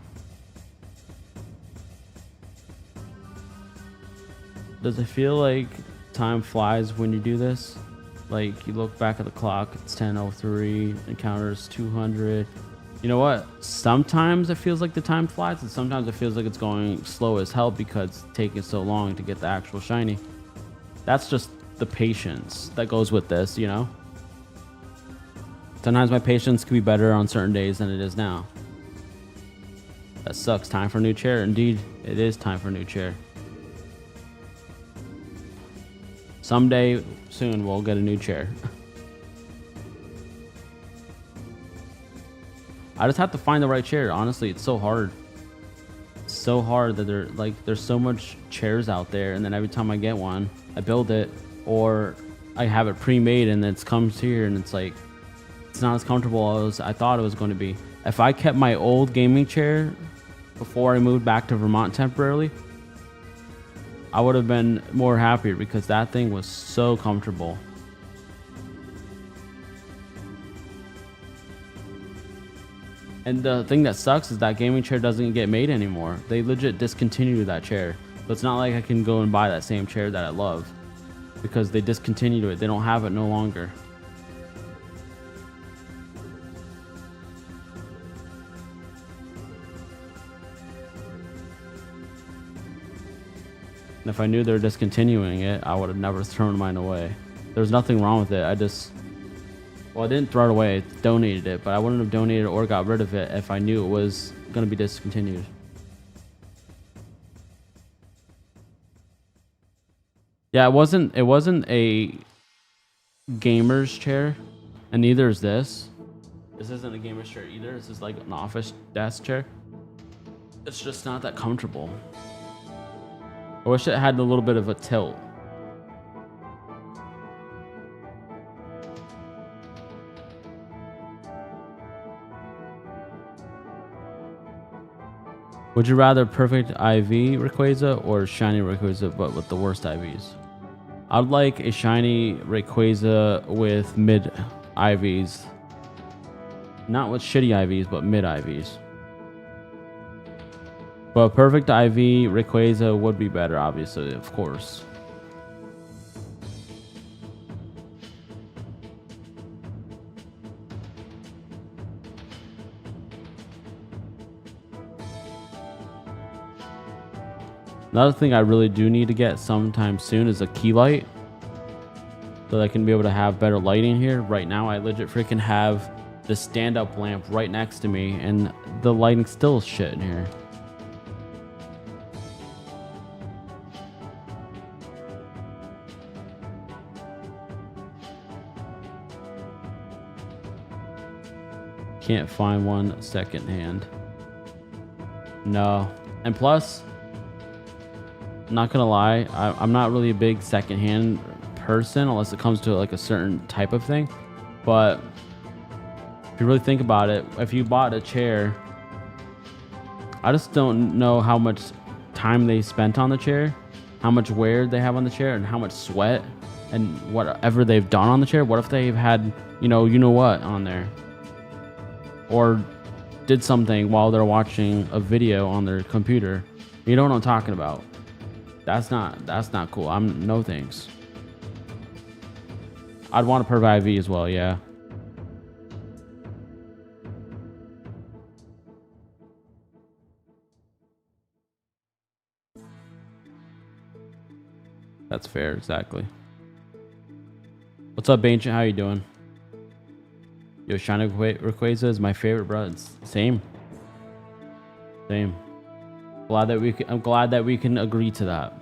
[SPEAKER 1] Does it feel like time flies when you do this? Like you look back at the clock, it's 10:03, encounters 200. You know what? Sometimes it feels like the time flies, and sometimes it feels like it's going slow as hell because it's taking so long to get the actual shiny. That's just the patience that goes with this, you know? Sometimes my patience can be better on certain days than it is now. That sucks. Time for a new chair. Indeed, it is time for a new chair. Someday soon we'll get a new chair. I just have to find the right chair. Honestly, it's so hard. It's so hard that there's so much chairs out there, and then every time I get one, I build it, or I have it pre-made and it comes here and it's like it's not as comfortable as I thought it was going to be. If I kept my old gaming chair before I moved back to Vermont temporarily, I would have been more happier because that thing was so comfortable. And the thing that sucks is that gaming chair doesn't get made anymore. They legit discontinued that chair. So it's not like I can go and buy that same chair that I love because they discontinued it. They don't have it no longer. And if I knew they were discontinuing it, I would have never thrown mine away. There's nothing wrong with it. Well, I didn't throw it away. I donated it, but I wouldn't have donated or got rid of it if I knew it was going to be discontinued. Yeah, it wasn't a gamer's chair, and neither is this. This isn't a gamer's chair either. This is like an office desk chair. It's just not that comfortable. I wish it had a little bit of a tilt. Would you rather perfect IV Rayquaza or shiny Rayquaza but with the worst IVs? I'd like a shiny Rayquaza with mid IVs. Not with shitty IVs, but mid IVs. But perfect IV Rayquaza would be better, obviously, of course. Another thing I really do need to get sometime soon is a key light, so that I can be able to have better lighting here. Right now, I legit freaking have the stand-up lamp right next to me, and the lighting's still shit in here. Can't find one secondhand. No. And plus, not gonna lie, I'm not really a big secondhand person unless it comes to like a certain type of thing. But if you really think about it, if you bought a chair, I just don't know how much time they spent on the chair, how much wear they have on the chair, and how much sweat and whatever they've done on the chair. What if they've had, you know what on there, or did something while they're watching a video on their computer? You know what I'm talking about. That's not cool. No thanks. I'd want a perfect IV as well, yeah. That's fair, exactly. What's up, Ancient? How you doing? Yo, shiny Rayquaza is my favorite, bro. It's same. I'm glad that we can agree to that.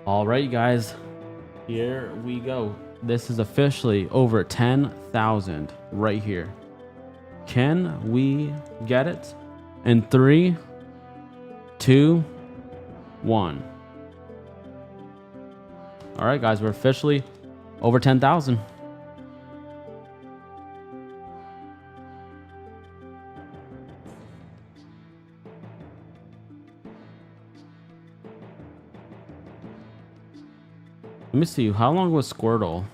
[SPEAKER 1] All right, guys, here we go. This is officially over 10,000 right here. Can we get it? In 3, 2, 1. All right, guys, we're officially over 10,000. Let me see. How long was Squirtle?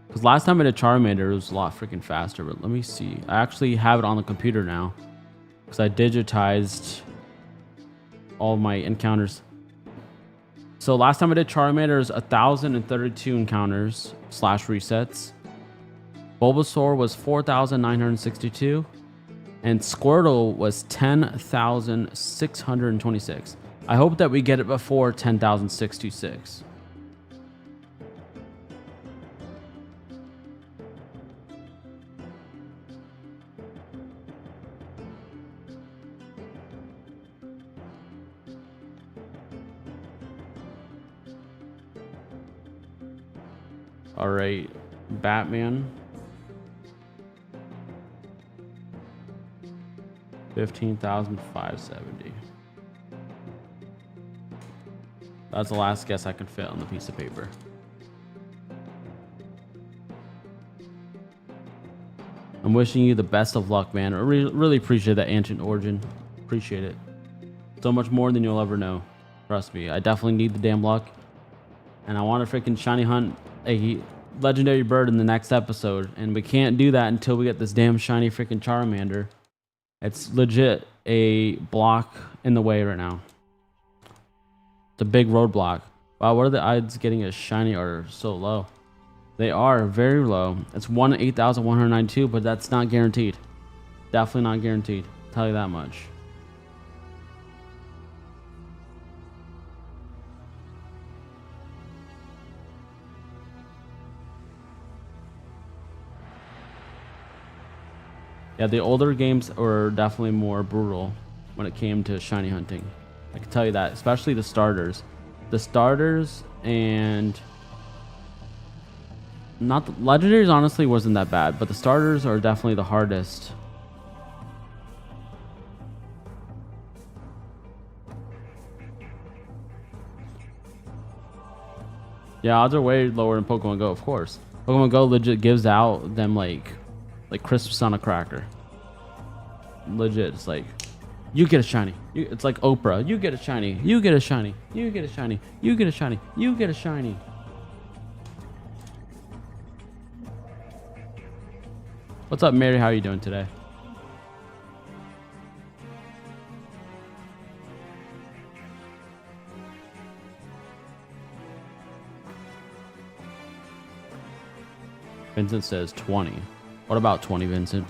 [SPEAKER 1] Because last time I did Charmander, it was a lot freaking faster. But let me see. I actually have it on the computer now because I digitized all my encounters. So last time I did Charmander was 1,032 encounters / resets. Bulbasaur was 4,962. And Squirtle was 10,626. I hope that we get it before 10,626. All right, Batman. 15,570. That's the last guess I can fit on the piece of paper. I'm wishing you the best of luck, man. I really appreciate that, Ancient Origin. Appreciate it. So much more than you'll ever know. Trust me, I definitely need the damn luck. And I want to freaking shiny hunt a legendary bird in the next episode. And we can't do that until we get this damn shiny freaking Charmander. It's legit a block in the way right now. It's a big roadblock. Wow, what are the odds getting a shiny are so low? They are very low. It's 1 in 8,192, but that's not guaranteed. Definitely not guaranteed. I'll tell you that much. Yeah, the older games were definitely more brutal when it came to shiny hunting. I can tell you that, especially the starters. The starters and not the legendaries honestly wasn't that bad, but the starters are definitely the hardest. Yeah, odds are way lower than Pokemon Go, of course. Pokemon Go legit gives out them like crisps on a cracker. Legit, it's like, you get a shiny. It's like Oprah. You get a shiny. You get a shiny. You get a shiny. You get a shiny. You get a shiny. What's up, Mary? How are you doing today? Vincent says 20. What about 20, Vincent?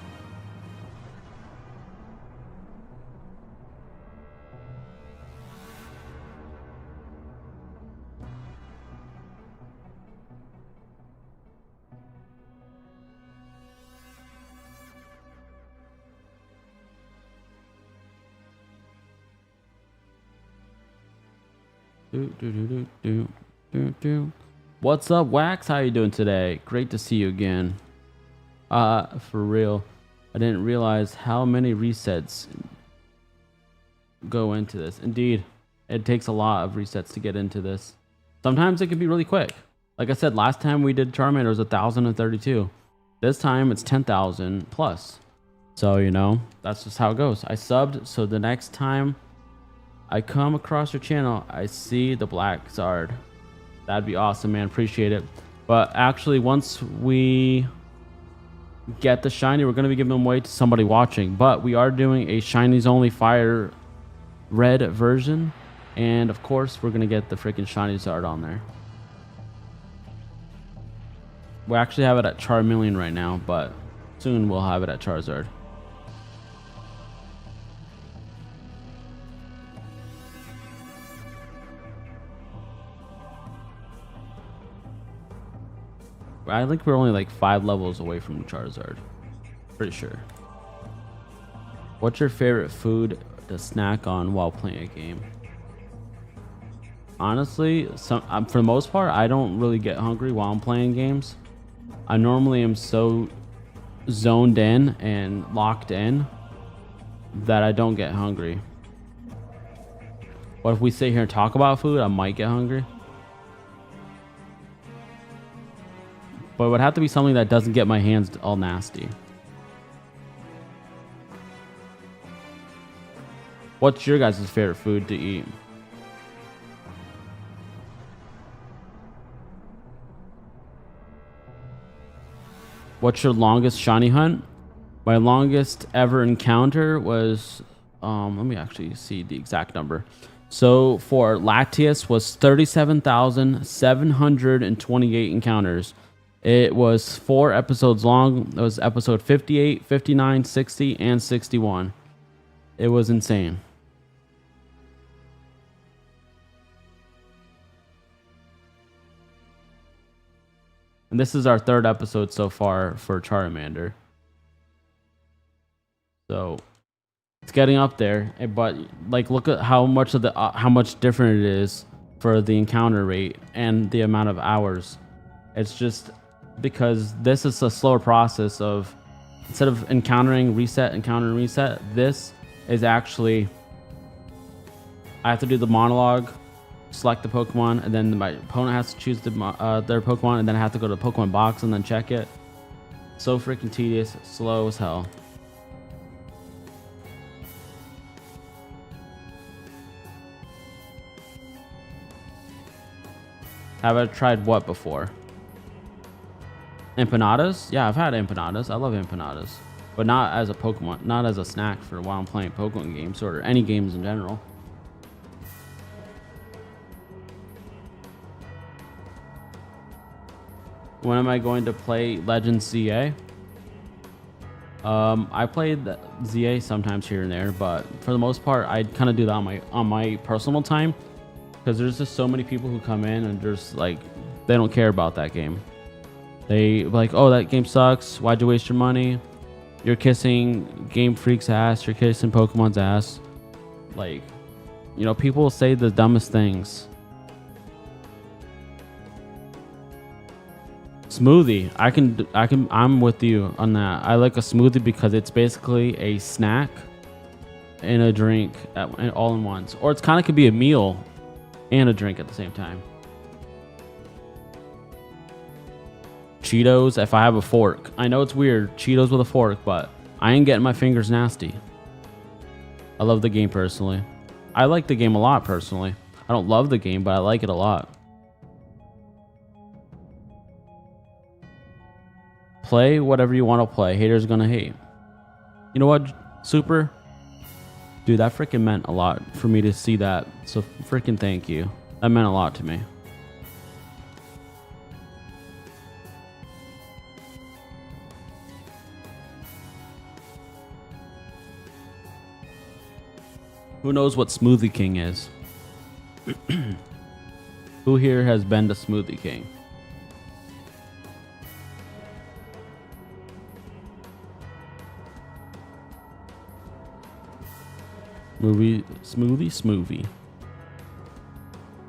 [SPEAKER 1] What's up, Wax? How you doing today? Great to see you again. For real, I didn't realize how many resets go into this. Indeed, it takes a lot of resets to get into this. Sometimes it can be really quick. Like I said, last time we did Charmander, it was 1,032. This time it's 10,000 plus. So, you know, that's just how it goes. I subbed, so the next time I come across your channel, I see the Black Zard. That'd be awesome, man. Appreciate it. But actually, once we get the shiny, we're going to be giving them away to somebody watching. But we are doing a shinies only FireRed version. And of course, we're going to get the freaking shiny Zard on there. We actually have it at Charmeleon right now, but soon we'll have it at Charizard. I think we're only like 5 levels away from Charizard. Pretty sure. What's your favorite food to snack on while playing a game? Honestly, for the most part, I don't really get hungry while I'm playing games. I normally am so zoned in and locked in that I don't get hungry. But if we sit here and talk about food, I might get hungry. But it would have to be something that doesn't get my hands all nasty. What's your guys' favorite food to eat? What's your longest shiny hunt? My longest ever encounter was, let me actually see the exact number. So for Latias was 37,728 encounters. It was 4 episodes long. It was episode 58, 59, 60, and 61. It was insane. And this is our 3rd episode so far for Charmander. So it's getting up there, but like look at how much different it is for the encounter rate and the amount of hours. It's just because this is a slower process of, instead of encountering reset, this is actually, I have to do the monologue select the Pokemon, and then my opponent has to choose their Pokemon, and then I have to go to the Pokemon box and then check it. So freaking tedious, slow as hell. Have I tried what before? Empanadas? Yeah, I've had empanadas. I love empanadas. But not as a Pokemon, not as a snack for while I'm playing Pokemon games or any games in general. When am I going to play Legends ZA? I played the ZA sometimes here and there, but for the most part, I kind of do that on my personal time. Because there's just so many people who come in and just like, they don't care about that game. They like, oh, that game sucks. Why'd you waste your money? You're kissing Game Freak's ass. You're kissing Pokemon's ass. Like, you know, people say the dumbest things. Smoothie. I'm with you on that. I like a smoothie because it's basically a snack and a drink all in once. Or it's kind of could be a meal and a drink at the same time. Cheetos if I have a fork. I know it's weird, Cheetos with a fork, but I ain't getting my fingers nasty. I love the game personally. I like the game a lot personally. I don't love the game, but I like it a lot. Play whatever you want to play. Haters gonna hate. You know what, Super? Dude, that freaking meant a lot for me to see that. So freaking thank you. That meant a lot to me. Who knows what Smoothie King is? Who here has been to Smoothie King? Smoothie.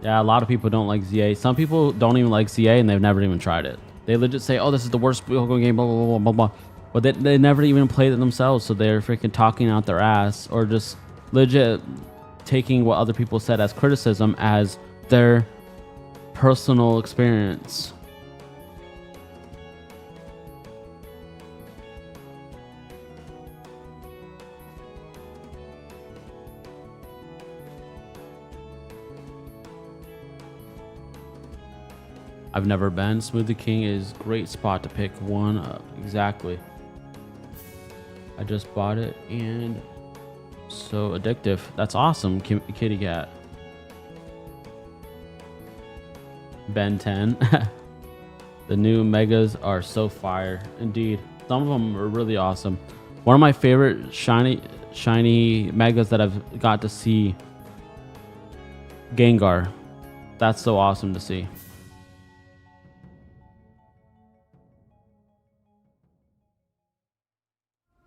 [SPEAKER 1] Yeah, a lot of people don't like ZA. Some people don't even like ZA and they've never even tried it. They legit say, oh, this is the worst Pokemon game, blah, blah, blah, blah, blah. But they never even played it themselves, so they're freaking talking out their ass or just legit taking what other people said as criticism as their personal experience. I've never been. Smoothie King is a great spot to pick one up. Exactly. I just bought it and so addictive. That's awesome, kitty cat. Ben 10. The new megas are so fire. Indeed. Some of them are really awesome. One of my favorite shiny megas that I've got to see, Gengar. That's so awesome to see.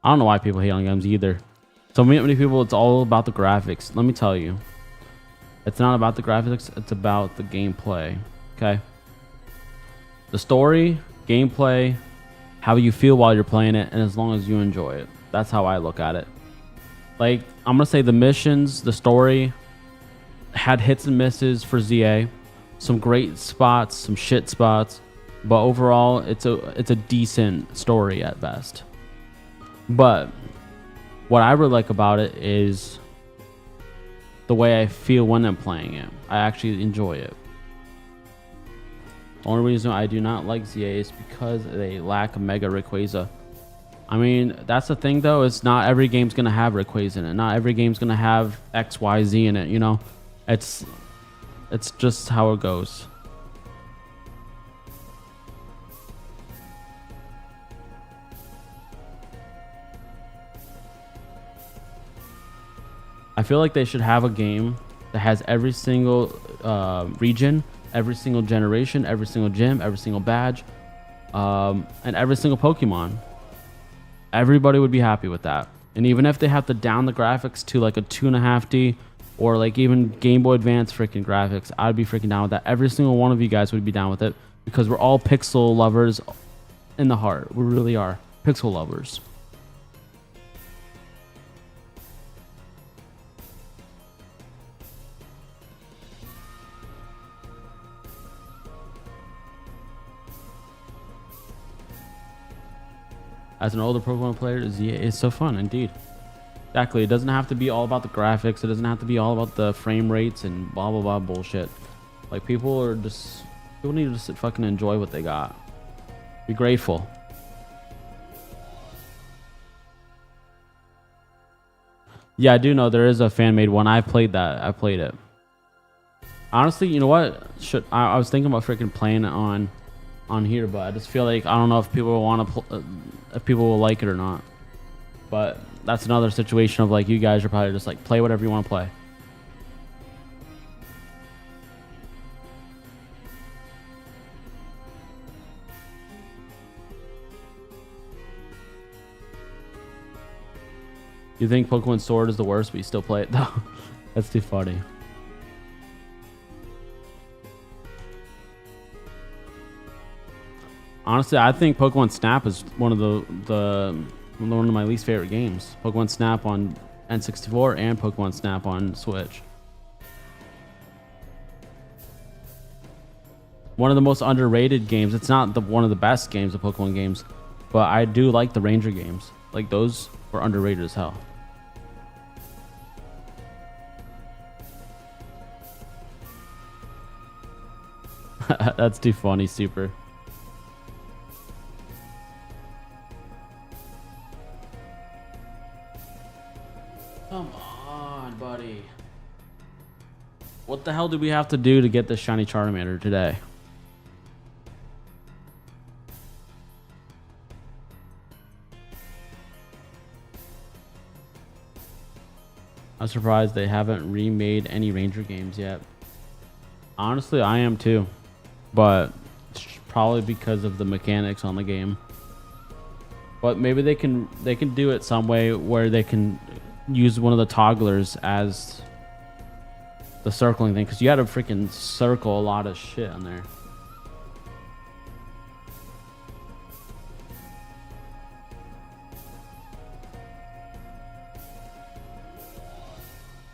[SPEAKER 1] I don't know why people hate on games either. So many people, it's all about the graphics. Let me tell you. It's not about the graphics, it's about the gameplay. Okay? The story, gameplay, how you feel while you're playing it, and as long as you enjoy it. That's how I look at it. Like, I'm gonna say the missions, the story, had hits and misses for ZA. Some great spots, some shit spots. But overall, it's a decent story at best. But what I really like about it is the way I feel when I'm playing it. I actually enjoy it. The only reason I do not like ZA is because they lack Mega Rayquaza. I mean, that's the thing though, is not every game's gonna have Rayquaza in it. Not every game's gonna have XYZ in it, you know? It's just how it goes. I feel like they should have a game that has every single region, every single generation, every single gym, every single badge, and every single Pokemon. Everybody would be happy with that. And even if they have to down the graphics to like a 2.5D or like even Game Boy Advance freaking graphics, I'd be freaking down with that. Every single one of you guys would be down with it because we're all pixel lovers in the heart. We really are pixel lovers. as an older Pokemon player is so fun indeed. Exactly. It doesn't have to be all about the graphics. It doesn't have to be all about the frame rates and blah blah blah bullshit. Like people need to just fucking enjoy what they got. Be grateful. Yeah, I do know there is a fan made one. I played that. I played it. Honestly, you know what? I was thinking about freaking playing it on here, but I just feel like I don't know if people will want to if people will like it or not. But that's another situation of like you guys are probably just like play whatever you want to play. You think Pokemon Sword is the worst, but you still play it though? That's too funny. Honestly, I think Pokemon Snap is one of my least favorite games. Pokemon Snap on N64 and Pokemon Snap on Switch. One of the most underrated games. It's not one of the best games of Pokemon games, but I do like the Ranger games. Like those were underrated as hell. That's too funny, Super. Come on, buddy. What the hell do we have to do to get this shiny Charmander today? I'm surprised they haven't remade any Ranger games yet. Honestly, I am too. But it's probably because of the mechanics on the game. But maybe they can do it some way where they can use one of the togglers as the circling thing, because you got to freaking circle a lot of shit on there.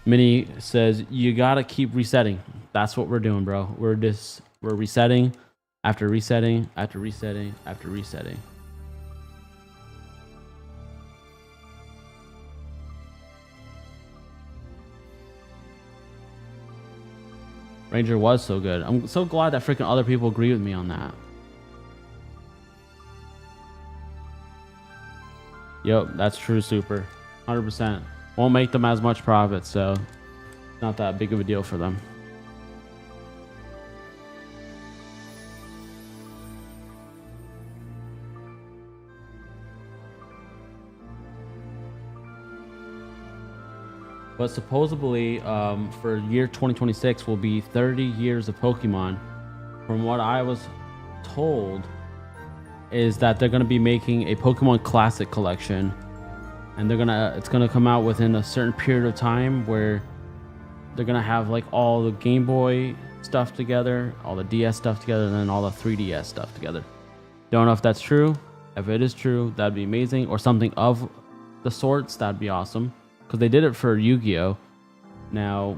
[SPEAKER 1] Minnie says you gotta keep resetting. That's what we're doing, bro. We're resetting after resetting after resetting after resetting. Ranger was so good. I'm so glad that freaking other people agree with me on that. Yep, that's true, Super. 100%. Won't make them as much profit, so not that big of a deal for them. But supposedly, for year 2026 will be 30 years of Pokemon. From what I was told, is that they're going to be making a Pokemon Classic collection, and it's gonna come out within a certain period of time where they're gonna have like all the Game Boy stuff together, all the DS stuff together, and then all the 3DS stuff together. Don't know if that's true. If it is true, that'd be amazing, or something of the sorts. That'd be awesome. Because they did it for Yu-Gi-Oh! Now,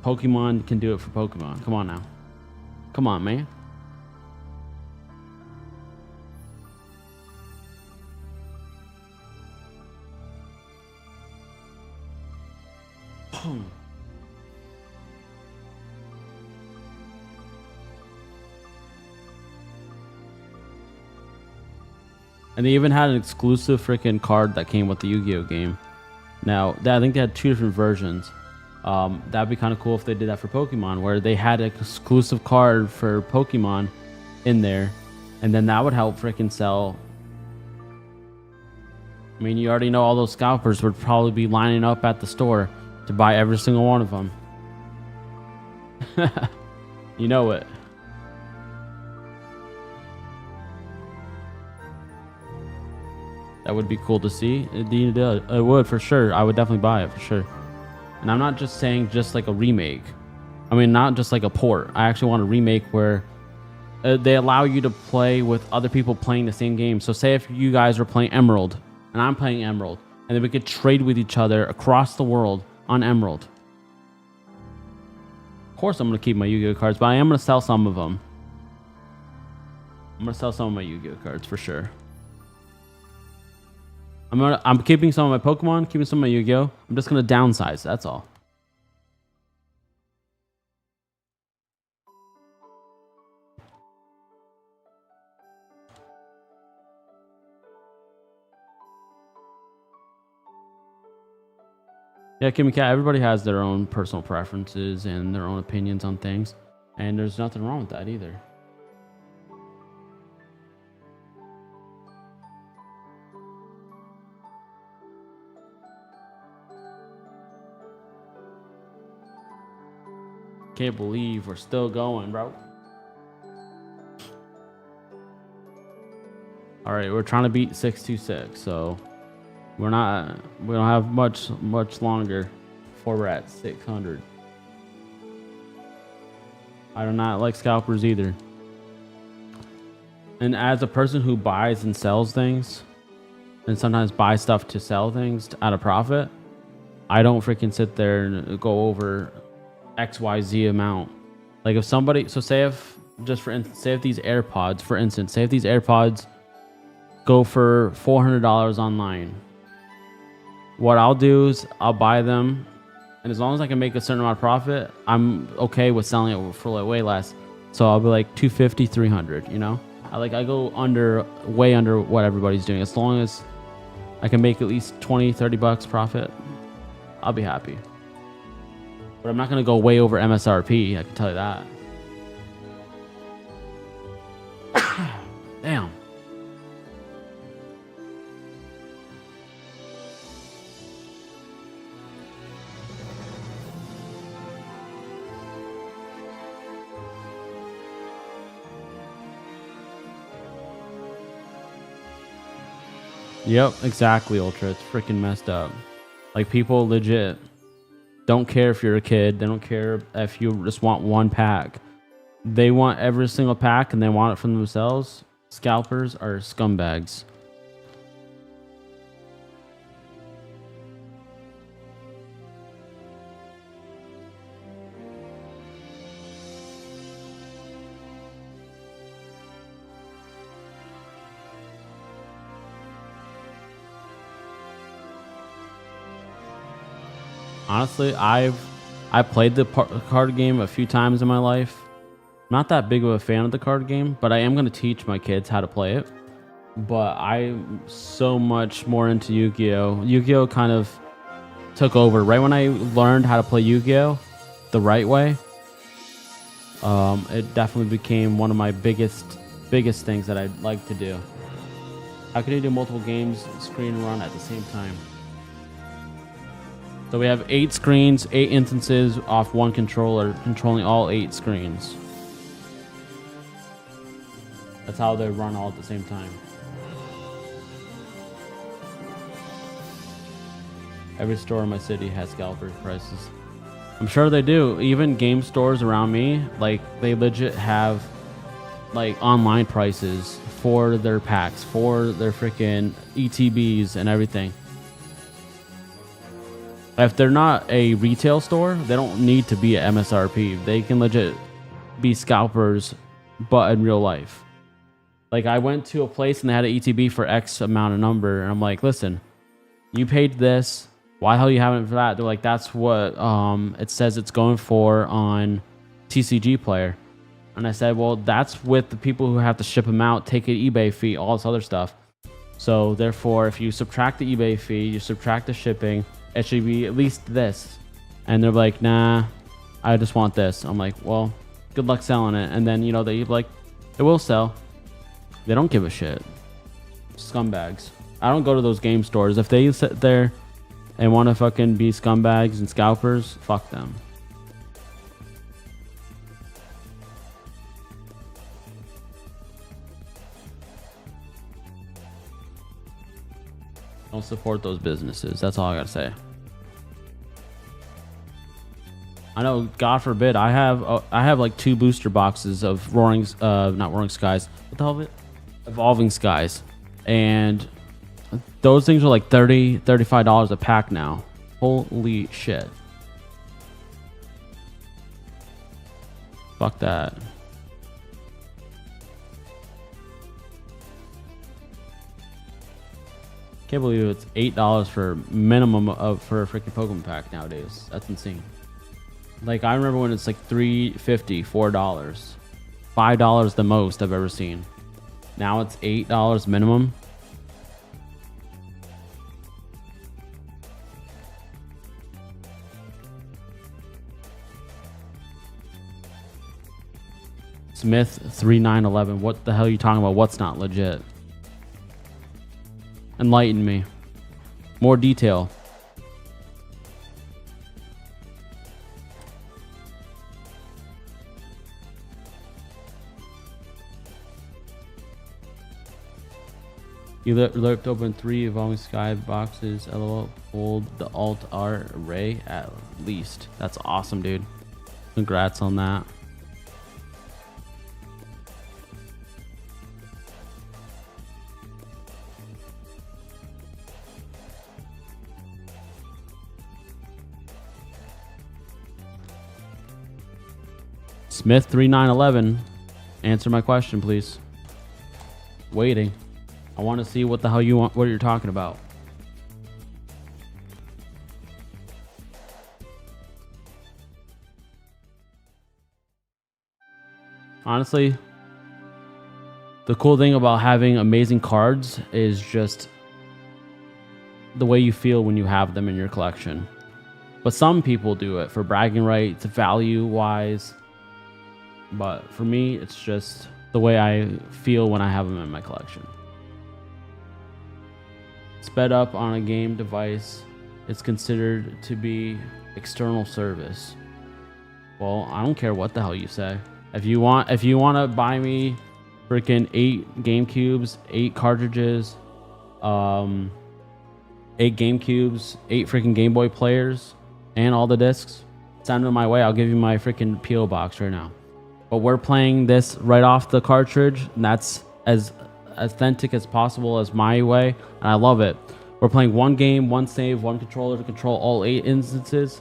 [SPEAKER 1] Pokemon can do it for Pokemon. Come on now. Come on, man. And they even had an exclusive freaking card that came with the Yu-Gi-Oh game. Now, I think they had two different versions. That'd be kind of cool if they did that for Pokemon, where they had an exclusive card for Pokemon in there, and then that would help freaking sell. I mean, you already know all those scalpers would probably be lining up at the store to buy every single one of them. You know it. That would be cool to see. It would for sure. I would definitely buy it for sure. And I'm not just saying just like a remake. I mean, not just like a port. I actually want a remake where they allow you to play with other people playing the same game. So say if you guys are playing Emerald and I'm playing Emerald, and then we could trade with each other across the world on Emerald. Of course I'm going to keep my Yu-Gi-Oh cards, but I am going to sell some of them. I'm going to sell some of my Yu-Gi-Oh cards for sure. I'm keeping some of my Pokemon, keeping some of my Yu-Gi-Oh. I'm just gonna downsize. That's all. Yeah, Kimmy Cat, everybody has their own personal preferences and their own opinions on things. And there's nothing wrong with that either. Can't believe we're still going, bro. All right, we're trying to beat 626, so we don't have much longer before we're at 600. I do not like scalpers either. And as a person who buys and sells things, and sometimes buy stuff to sell things at a profit, I don't freaking sit there and go over XYZ amount. Like if somebody, so say if, just for instance, say if these AirPods, for instance, say if these AirPods go for $400 online, what I'll do is I'll buy them, and as long as I can make a certain amount of profit, I'm okay with selling it for like way less. So I'll be like 250, 300, you know? I go way under what everybody's doing. As long as I can make at least 20, 30 bucks profit, I'll be happy. But I'm not going to go way over MSRP, I can tell you that. Damn. Yep, exactly, Ultra. It's freaking messed up. Like, people legit don't care if you're a kid. They don't care if you just want one pack. They want every single pack and they want it for themselves. Scalpers are scumbags. Honestly, I played the card game a few times in my life. Not that big of a fan of the card game, but I am going to teach my kids how to play it. But I'm so much more into Yu-Gi-Oh! Yu-Gi-Oh! Kind of took over right when I learned how to play Yu-Gi-Oh! The right way. It definitely became one of my biggest things that I'd like to do. How can you do multiple games screen run at the same time? So we have 8 screens, 8 instances off one controller, controlling all 8 screens. That's how they run all at the same time. Every store in my city has scalper prices. I'm sure they do. Even game stores around me, like, they legit have like online prices for their packs, for their freaking ETBs and everything. If they're not a retail store, they don't need to be at MSRP. They can legit be scalpers, but in real life. Like, I went to a place and they had an ETB for X amount of number, and I'm like, listen, you paid this. Why the hell you haven't for that? They're like, that's what it says it's going for on TCG Player. And I said, well, that's with the people who have to ship them out, take an eBay fee, all this other stuff. So therefore, if you subtract the eBay fee, you subtract the shipping, it should be at least this. And they're like, nah, I just want this. I'm like, well, good luck selling it. And then, you know, they like, it will sell. They don't give a shit. Scumbags. I don't go to those game stores. If they sit there and want to fucking be scumbags and scalpers, fuck them. Don't support those businesses. That's all I gotta say. I know, God forbid, I have like 2 booster boxes of not Roaring Skies. What the hell is it? Evolving Skies. And those things are like $30, $35 a pack now. Holy shit. Fuck that. Can't believe it's $8 for minimum of for a freaking Pokemon pack nowadays. That's insane. Like I remember when it's like $3.50, $4, $5 the most I've ever seen. Now it's $8 minimum. Smith 3911. What the hell are you talking about? What's not legit? Enlighten me. More detail. You left open 3 evolving sky boxes. LOL. Hold the alt R array at least. That's awesome, dude. Congrats on that. Smith 3911. Answer my question, please. Waiting. I want to see what the hell you want, what you're talking about. Honestly, the cool thing about having amazing cards is just the way you feel when you have them in your collection. But some people do it for bragging rights, value wise. But for me, it's just the way I feel when I have them in my collection. Sped up on a game device is considered to be external service. Well, I don't care what the hell you say. If you want to buy me freaking 8 GameCubes, 8 cartridges, 8 GameCubes, 8 freaking Game Boy players, and all the discs, send them my way. I'll give you my freaking PO box right now. But we're playing this right off the cartridge, and that's as authentic as possible as my way, and I love it. We're playing one game, one save, one controller to control all 8 instances.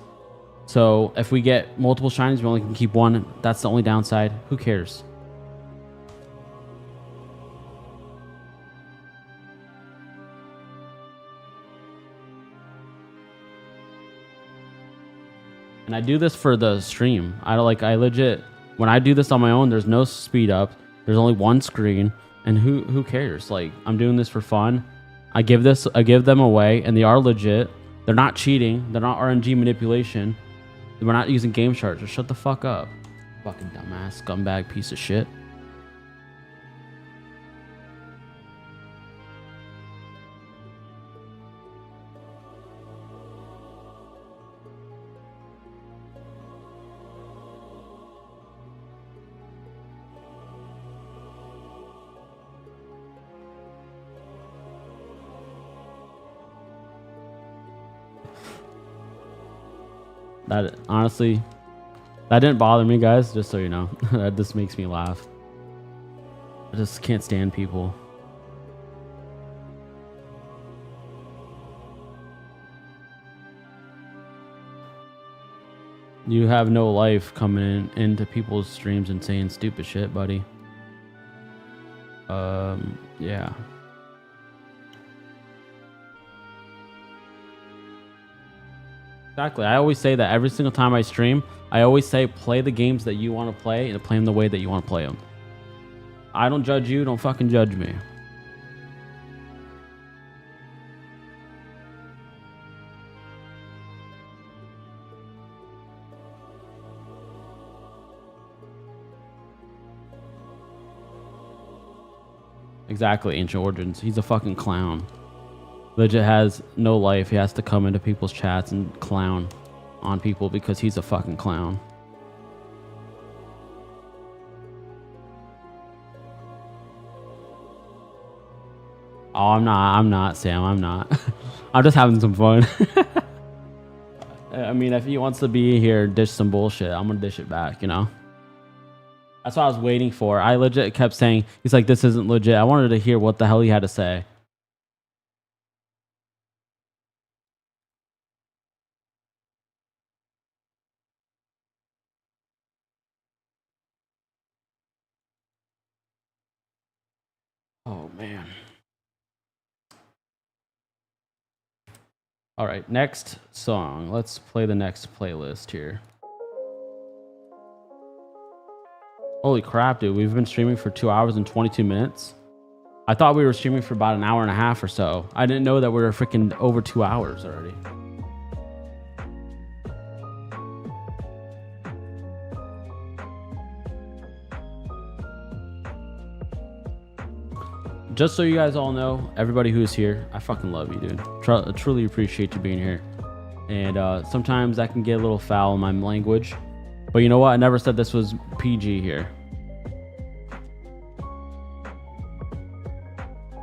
[SPEAKER 1] So if we get multiple shinies, we only can keep one. That's the only downside. Who cares? And I do this for the stream. I legit, when I do this on my own, there's no speed up. There's only one screen. And who cares? Like, I'm doing this for fun. I give them away, and they are legit. They're not cheating. They're not RNG manipulation. We're not using game sharks. Just shut the fuck up. Fucking dumbass, scumbag piece of shit. That honestly, that didn't bother me, guys. Just so you know, that just makes me laugh. I just can't stand people. You have no life coming into people's streams and saying stupid shit, buddy. Yeah. Exactly. I always say that every single time I stream. I always say play the games that you want to play and play them the way that you want to play them. I don't judge you. Don't fucking judge me. Exactly. Ancient Origins. He's a fucking clown. Legit has no life. He has to come into people's chats and clown on people because he's a fucking clown. Oh, I'm not, Sam. I'm not. I'm just having some fun. I mean, if he wants to be here, dish some bullshit, I'm gonna dish it back, you know? That's what I was waiting for. I legit kept saying, he's like, this isn't legit. I wanted to hear what the hell he had to say. Oh, man. All right, next song. Let's play the next playlist here. Holy crap, dude. We've been streaming for 2 hours and 22 minutes. I thought we were streaming for about an hour and a half or so. I didn't know that we were freaking over 2 hours already. Just so you guys all know, everybody who's here, I fucking love you, dude. Truly appreciate you being here. And sometimes I can get a little foul in my language. But you know what? I never said this was PG here.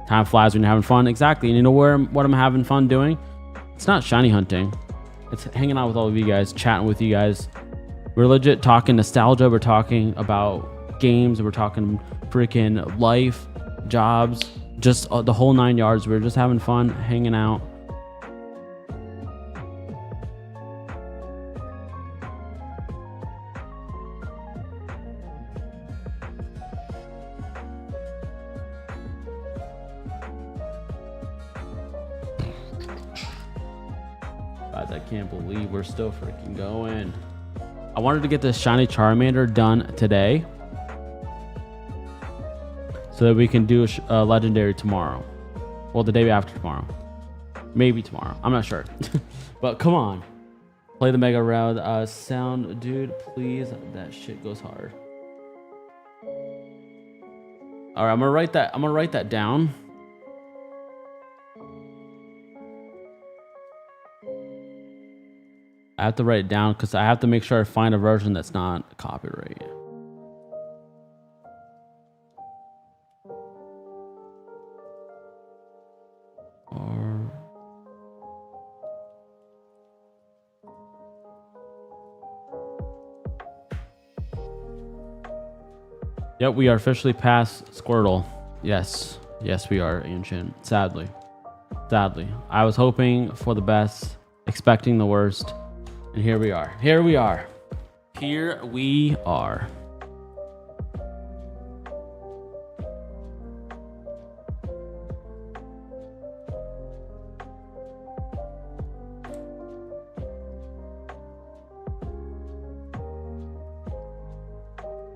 [SPEAKER 1] Time flies when you're having fun. Exactly. And you know what I'm having fun doing? It's not shiny hunting. It's hanging out with all of you guys, chatting with you guys. We're legit talking nostalgia. We're talking about games. We're talking freaking life, jobs, just the whole 9 yards. We're just having fun, hanging out. Guys, I can't believe we're still freaking going. I wanted to get this shiny Charmander done today so that we can do a legendary tomorrow. Well, the day after tomorrow. Maybe tomorrow. I'm not sure. But come on. Play the mega round. Sound, dude, please. That shit goes hard. All right, I'm gonna write that down. I have to write it down because I have to make sure I find a version that's not copyright. Or yep, we are officially past Squirtle. Yes, we are, Ancient. Sadly. I was hoping for the best, expecting the worst. And here we are.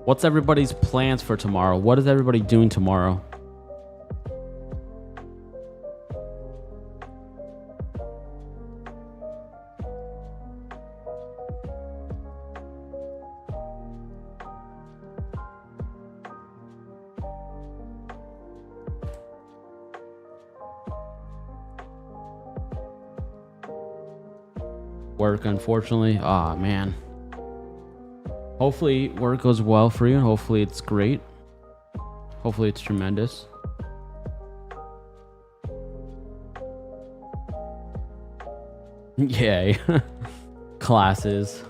[SPEAKER 1] What's everybody's plans for tomorrow? What is everybody doing tomorrow? Work, unfortunately. Oh man. Hopefully work goes well for you and hopefully it's great. Hopefully it's tremendous. Yay. Classes.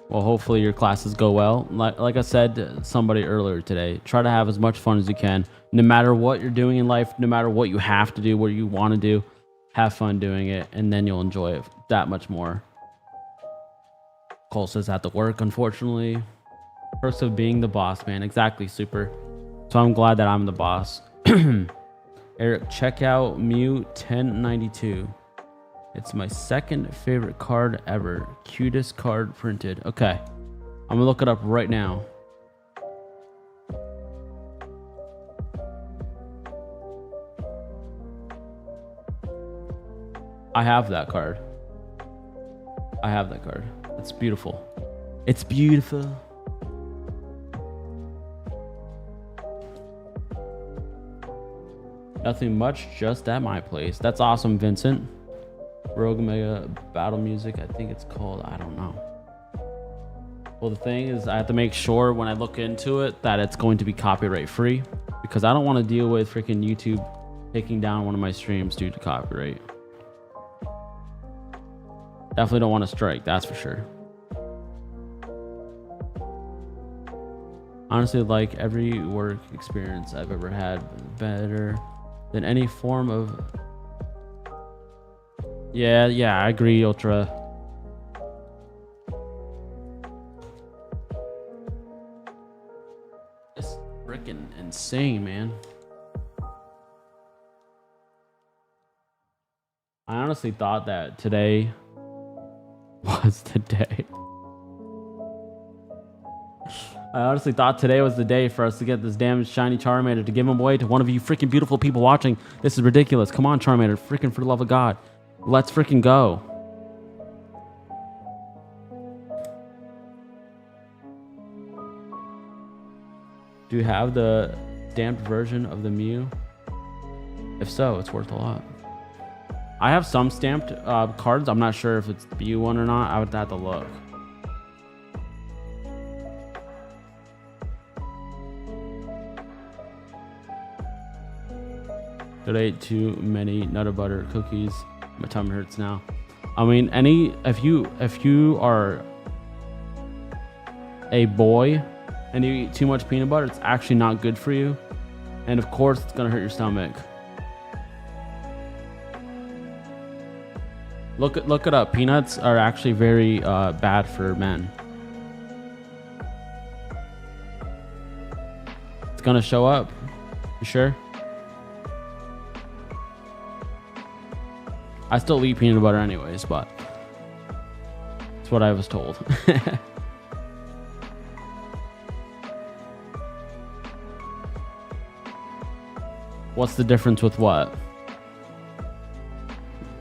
[SPEAKER 1] Well, hopefully your classes go well. Like I said to somebody earlier today, try to have as much fun as you can. No matter what you're doing in life, no matter what you have to do, what you want to do, have fun doing it, and then you'll enjoy it that much more. Cole says at the work, unfortunately. Perks of being the boss, man. Exactly, Super. So I'm glad that I'm the boss. Eric, check out Mew 1092. It's my second favorite card ever. Cutest card printed. Okay. I'm gonna look it up right now. I have that card. It's beautiful. It's beautiful. Nothing much, just at my place. That's awesome, Vincent. Rogue Mega Battle Music, I think it's called. I don't know. Well, the thing is, I have to make sure when I look into it that it's going to be copyright free, because I don't want to deal with freaking YouTube taking down one of my streams due to copyright. Definitely don't want to strike, that's for sure. Honestly, like every work experience I've ever had, better than any form of... Yeah, I agree, Ultra. It's freaking insane, man. I honestly thought that today was the day. I honestly thought today was the day for us to get this damn shiny Charmander to give him away to one of you freaking beautiful people watching. This is ridiculous. Come on, Charmander. Freaking for the love of God. Let's freaking go. Do you have the stamped version of the Mew? If so, it's worth a lot. I have some stamped cards. I'm not sure if it's the Mew one or not. I would have to look. I ate too many Nutter Butter cookies. My tummy hurts now. I mean, if you are a boy and you eat too much peanut butter, it's actually not good for you. And of course, it's gonna hurt your stomach. Look it up. Peanuts are actually very bad for men. It's gonna show up. You sure? I still eat peanut butter anyways, but it's what I was told. What's the difference with what?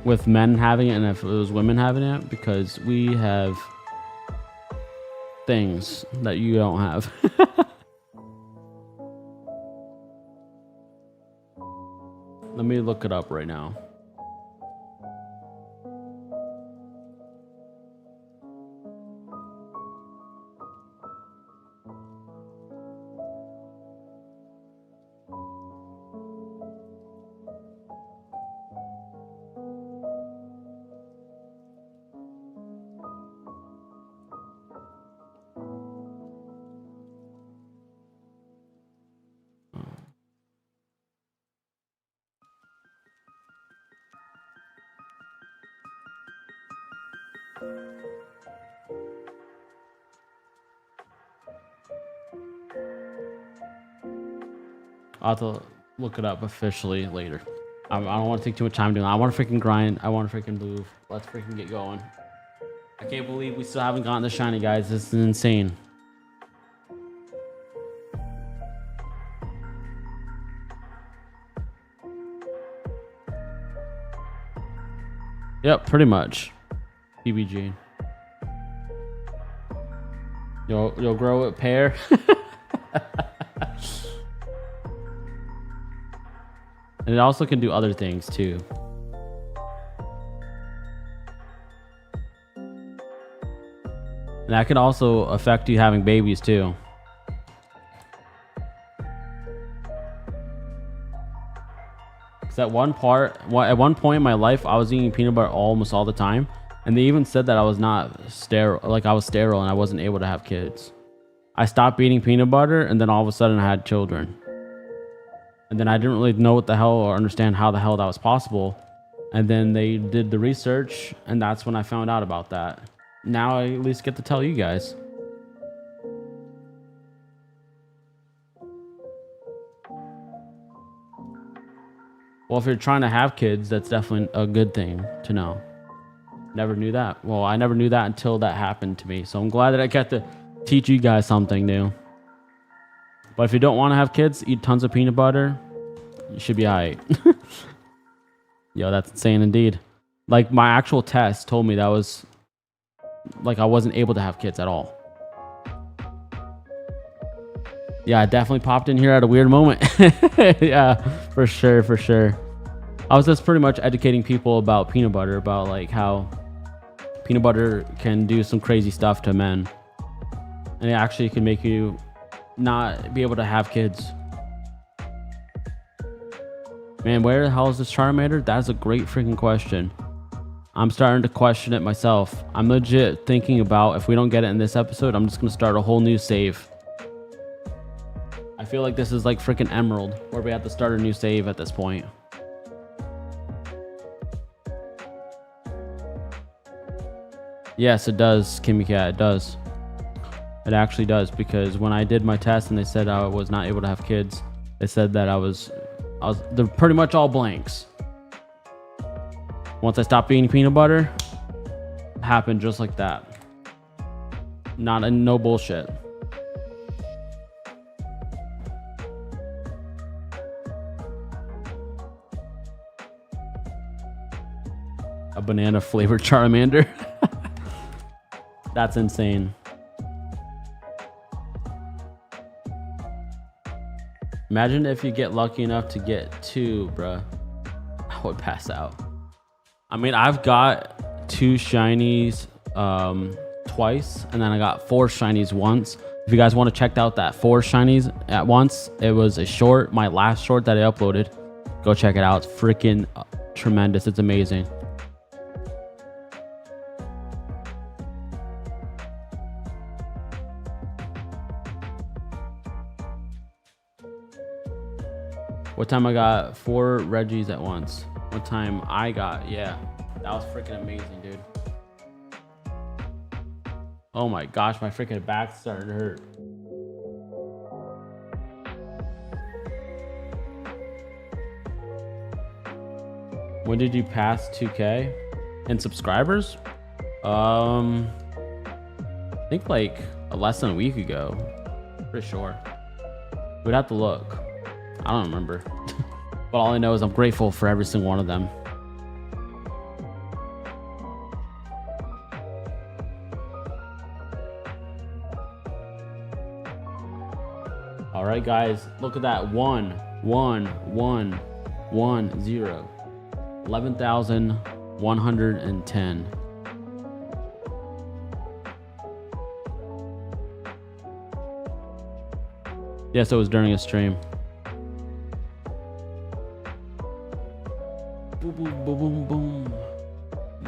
[SPEAKER 1] With men having it and if it was women having it? Because we have things that you don't have. Let me look it up right now. I'll have to look it up officially later. I don't want to take too much time doing it. I want to freaking grind. I want to freaking move. Let's freaking get going. I can't believe we still haven't gotten the shiny, guys. This is insane. Yep, pretty much. PBG. You'll grow a pair. And it also can do other things too. And that can also affect you having babies too. Because at one point in my life, I was eating peanut butter almost all the time. And they even said that I was not sterile, like I was sterile and I wasn't able to have kids. I stopped eating peanut butter and then all of a sudden I had children. And then I didn't really know what the hell or understand how the hell that was possible. And then they did the research and that's when I found out about that. Now I at least get to tell you guys. Well, if you're trying to have kids, that's definitely a good thing to know. Never knew that. Well, I never knew that until that happened to me. So I'm glad that I got to teach you guys something new. But if you don't want to have kids, eat tons of peanut butter. You should be alright. Yo, that's insane indeed. Like my actual test told me that was like I wasn't able to have kids at all. Yeah, I definitely popped in here at a weird moment. Yeah, for sure, for sure. I was just pretty much educating people about peanut butter, about like how peanut butter can do some crazy stuff to men. And it actually can make you not be able to have kids. Man, where the hell is this Charmander? That's a great freaking question. I'm starting to question it myself. I'm legit thinking about if we don't get it in this episode, I'm just gonna start a whole new save. I feel like this is like freaking Emerald, where we have to start a new save at this point. Yes, it does, Kimmy Cat, it does. It actually does, because when I did my test and they said I was not able to have kids, they said that they're pretty much all blanks. Once I stopped eating peanut butter, it happened just like that. No bullshit. A banana flavored Charmander. That's insane. Imagine if you get lucky enough to get 2, bruh. I would pass out. I mean, I've got 2 shinies twice, and then I got 4 shinies once. If you guys want to check out that 4 shinies at once, it was a short, my last short that I uploaded. Go check it out. It's freaking tremendous. It's amazing. What time I got 4 Reggies at once. What time I got, yeah. That was freaking amazing, dude. Oh my gosh, my freaking back's starting to hurt. When did you pass 2K in subscribers? I think like less than a week ago. Pretty sure. We'd have to look. I don't remember. But all I know is I'm grateful for every single one of them. All right, guys, look at that. 1, 1, 1, 1, 0. 11,110. Yes, it was during a stream. Boom, boom, boom, boom, boom.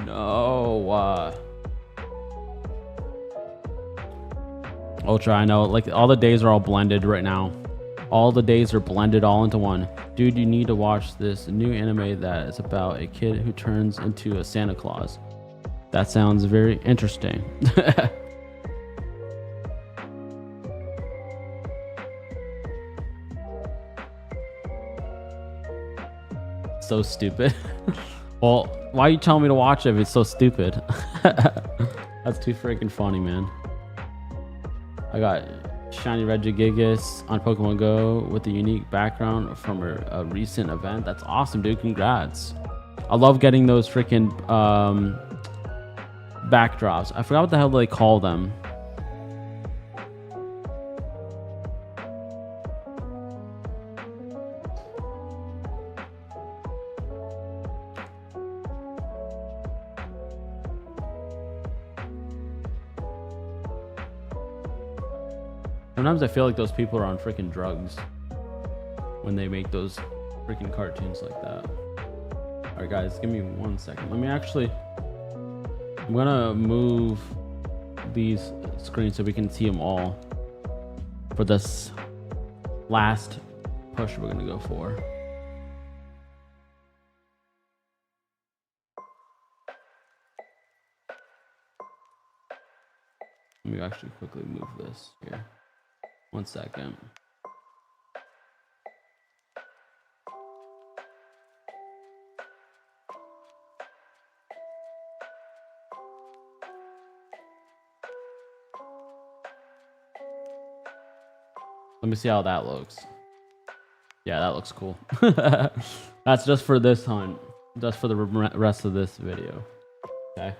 [SPEAKER 1] No. Ultra, I know. Like, all the days are all blended right now. All the days are blended all into one. Dude, you need to watch this new anime that is about a kid who turns into a Santa Claus. That sounds very interesting. So stupid. Well, why are you telling me to watch it if it's so stupid? That's too freaking funny, man. I got Shiny Regigigas on Pokemon Go with a unique background from a recent event. That's awesome, dude. Congrats. I love getting those freaking backdrops. I forgot what the hell they call them. Sometimes I feel like those people are on freaking drugs when they make those freaking cartoons like that. All right, guys, give me 1 second. Let me actually, I'm gonna move these screens so we can see them all for this last push we're gonna go for. Let me actually quickly move this here. 1 second. Let me see how that looks. Yeah, that looks cool. That's just for this hunt. Just for the rest of this video. Okay.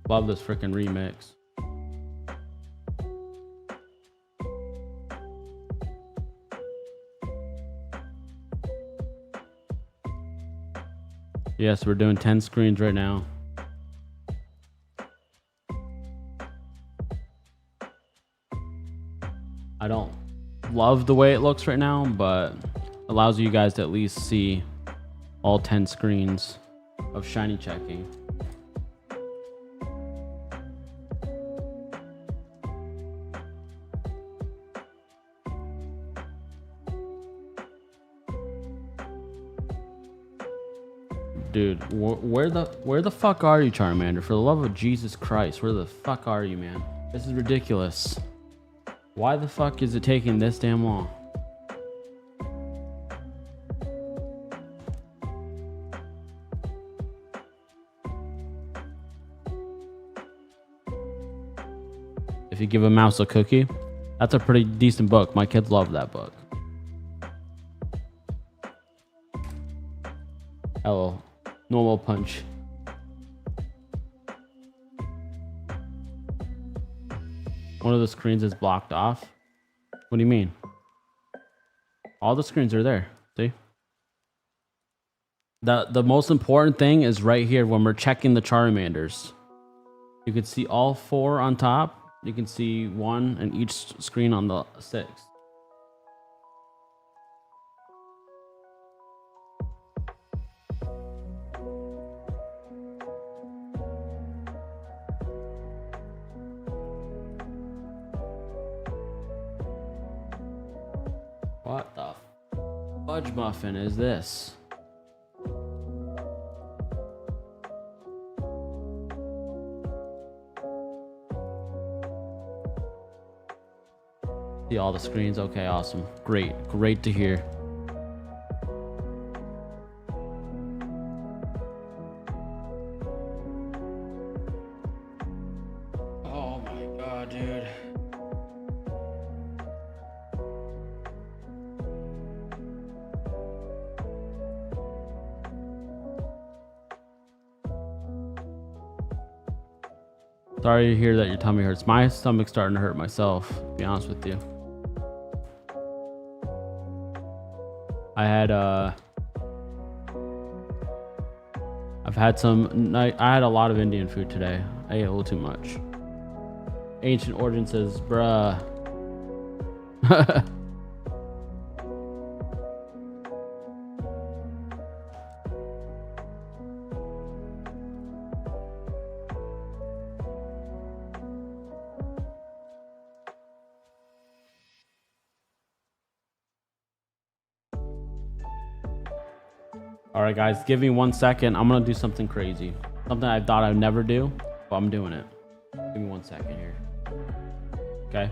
[SPEAKER 1] Love this freaking remix. Yes, we're doing 10 screens right now. I don't love the way it looks right now, but allows you guys to at least see all 10 screens of shiny checking. Dude, where the fuck are you, Charmander? For the love of Jesus Christ, where the fuck are you, man? This is ridiculous. Why the fuck is it taking this damn long? If you give a mouse a cookie, that's a pretty decent book. My kids love that book. Hello, normal punch. One of the screens is blocked off. What do you mean? All the screens are there. See? The most important thing is right here when we're checking the Charmanders. You can see all 4 on top. You can see 1 in each screen on the 6. What the fudge muffin is this? See all the screens? Okay, awesome. Great. Great to hear. Oh my god, dude. Sorry to hear that your tummy hurts. My stomach's starting to hurt myself, to be honest with you. I had I had a lot of Indian food today. I ate a little too much. Ancient Origin says, bruh. All right, guys, give me 1 second. I'm gonna do something crazy. Something I thought I'd never do, but I'm doing it. Give me 1 second here. Okay?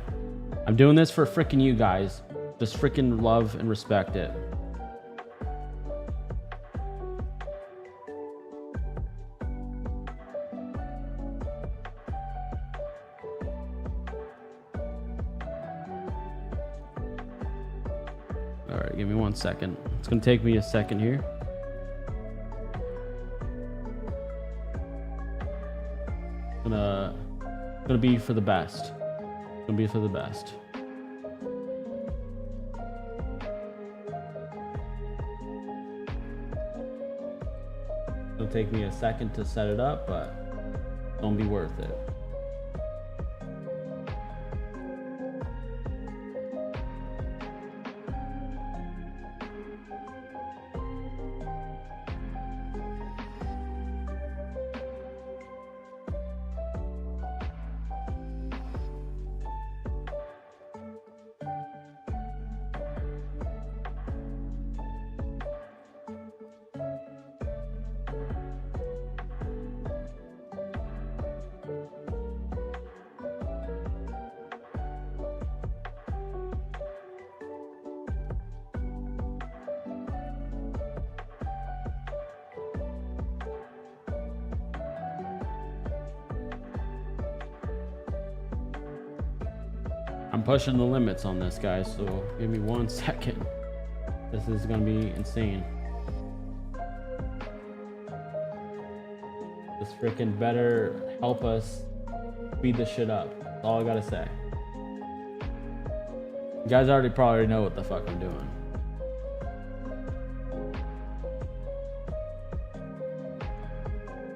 [SPEAKER 1] I'm doing this for freaking you guys. Just freaking love and respect it. All right, give me 1 second. It's gonna take me a second here. Gonna be for the best. Gonna be for the best. It'll take me a second to set it up, but it's gonna be worth it. I'm pushing the limits on this, guys, so give me 1 second. This is gonna be insane. This freaking better help us speed this shit up. That's all I gotta say. You guys probably know what the fuck I'm doing.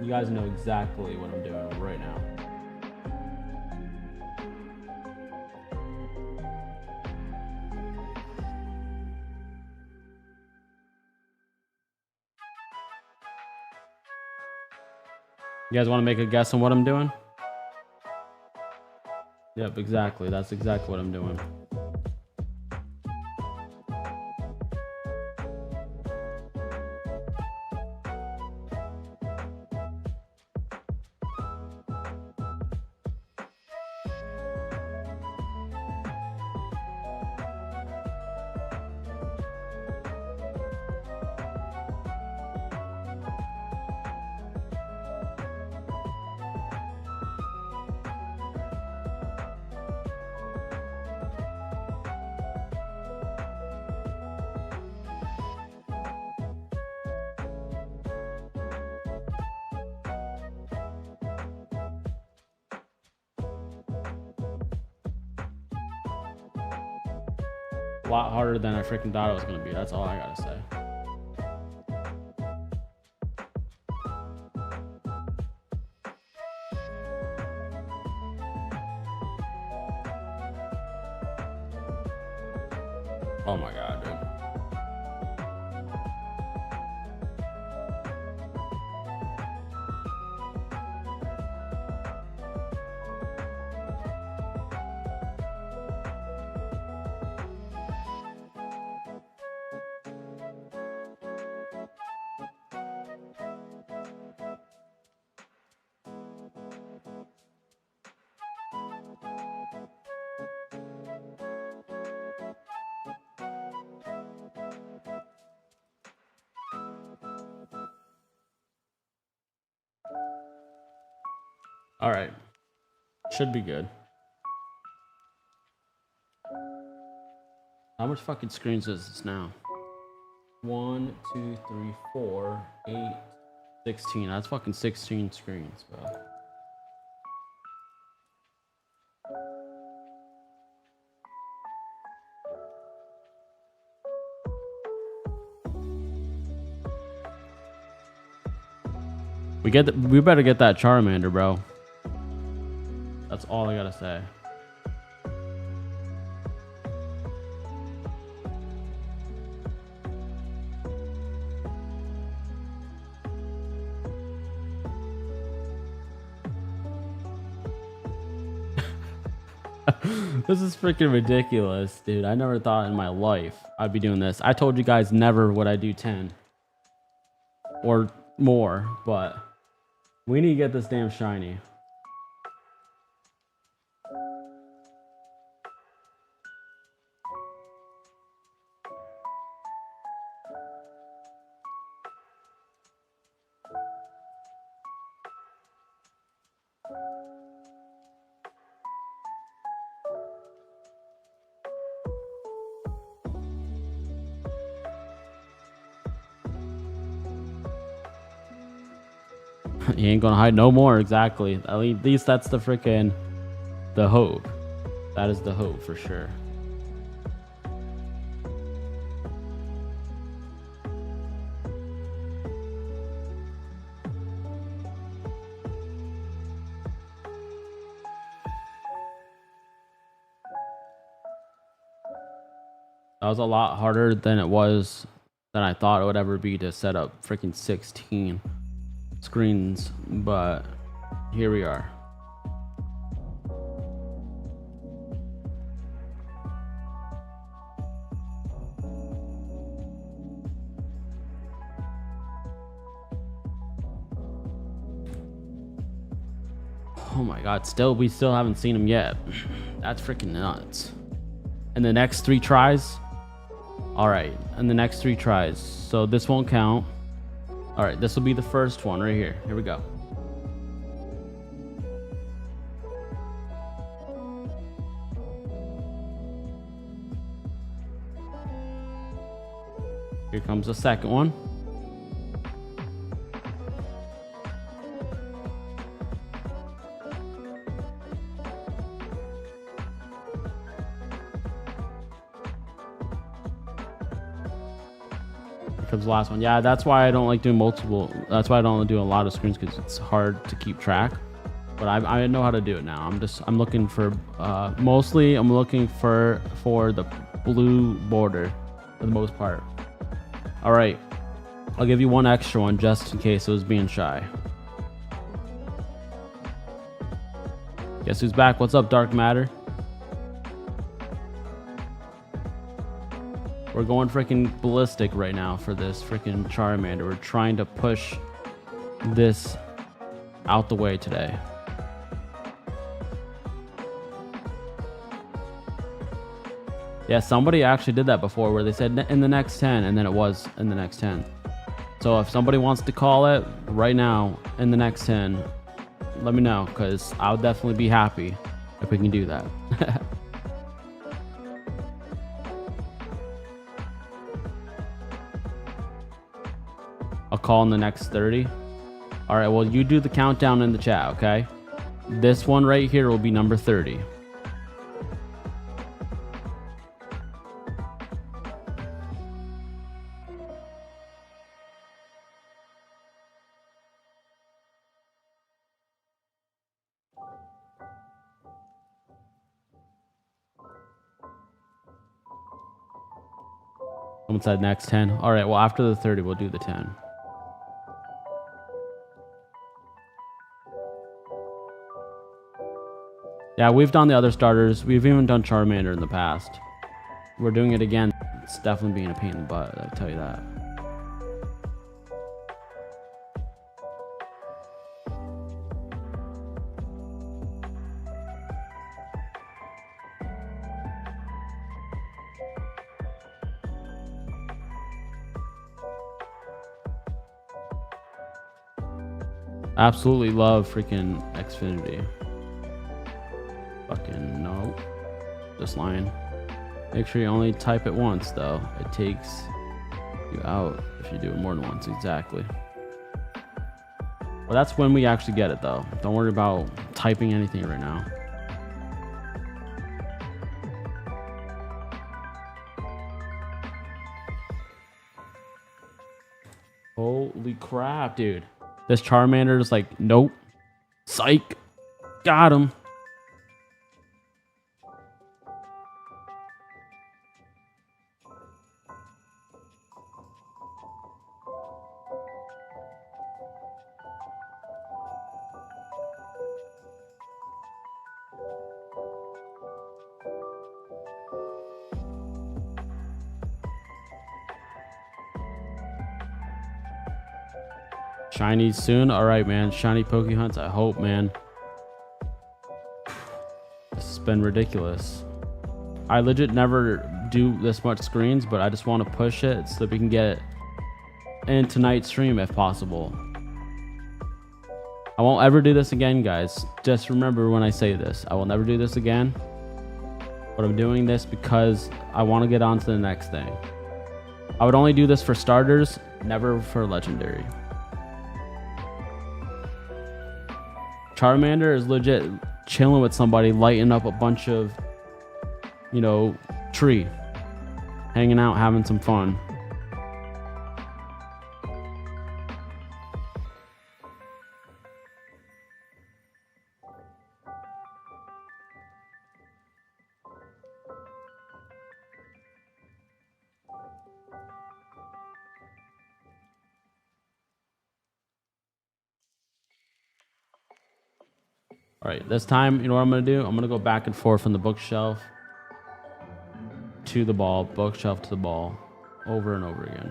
[SPEAKER 1] You guys know exactly what I'm doing right now. You guys want to make a guess on what I'm doing? Yep, exactly. That's exactly what I'm doing. lot harder than I freaking thought it was gonna be. That's all I gotta say. Oh my god, dude. All right, should be good. How much fucking screens is this now? 1, 2, 3, 4, 8, 16. That's fucking 16 screens, bro. We better get that Charmander, bro. That's all I gotta say. This is freaking ridiculous, dude. I never thought in my life I'd be doing this. I told you guys never would I do 10 or more, but we need to get this damn shiny. He ain't gonna hide no more, exactly. At least that's the freaking the hope. That is the hope for sure. That was a lot harder than I thought it would ever be to set up freaking 16 screens, but here we are. Oh my god, we still haven't seen him yet. That's freaking nuts. And the next 3 tries. All right, and the next 3 tries. So this won't count. All right, this will be the first one right here. Here we go. Here comes the second one. Comes the last one. Yeah, that's why I don't like doing multiple. That's why I don't do a lot of screens, because it's hard to keep track. But I know how to do it now. I'm looking for mostly I'm looking for the blue border for the most part. All right, I'll give you one extra one just in case it was being shy. Guess who's back? What's up, Dark Matter? We're going freaking ballistic right now for this freaking Charmander. We're trying to push this out the way today. Yeah, somebody actually did that before where they said in the next 10 and then it was in the next 10. So if somebody wants to call it right now in the next 10, let me know, because I'll definitely be happy if we can do that. I'll call in the next 30. All right, well, you do the countdown in the chat, okay? This one right here will be number 30. Someone said next 10. All right, well, after the 30, we'll do the 10. Yeah, we've done the other starters. We've even done Charmander in the past. We're doing it again. It's definitely being a pain in the butt, I'll tell you that. Absolutely love freaking Xfinity. Fucking no. Just lying. Make sure you only type it once, though. It takes you out if you do it more than once. Exactly. Well, that's when we actually get it, though. Don't worry about typing anything right now. Holy crap, dude. This Charmander is like, nope. Psych. Got him. Shiny soon. All right, man. Shiny Poke hunts. I hope, man. This has been ridiculous. I legit never do this much screens, but I just want to push it so that we can get it in tonight's stream if possible. I won't ever do this again, guys. Just remember when I say this. I will never do this again. But I'm doing this because I want to get on to the next thing. I would only do this for starters, never for legendary. Charmander is legit chilling with somebody, lighting up a bunch of, you know, tree. Hanging out, having some fun. All right, this time, you know what I'm going to do? I'm going to go back and forth from the bookshelf to the ball, bookshelf to the ball, over and over again.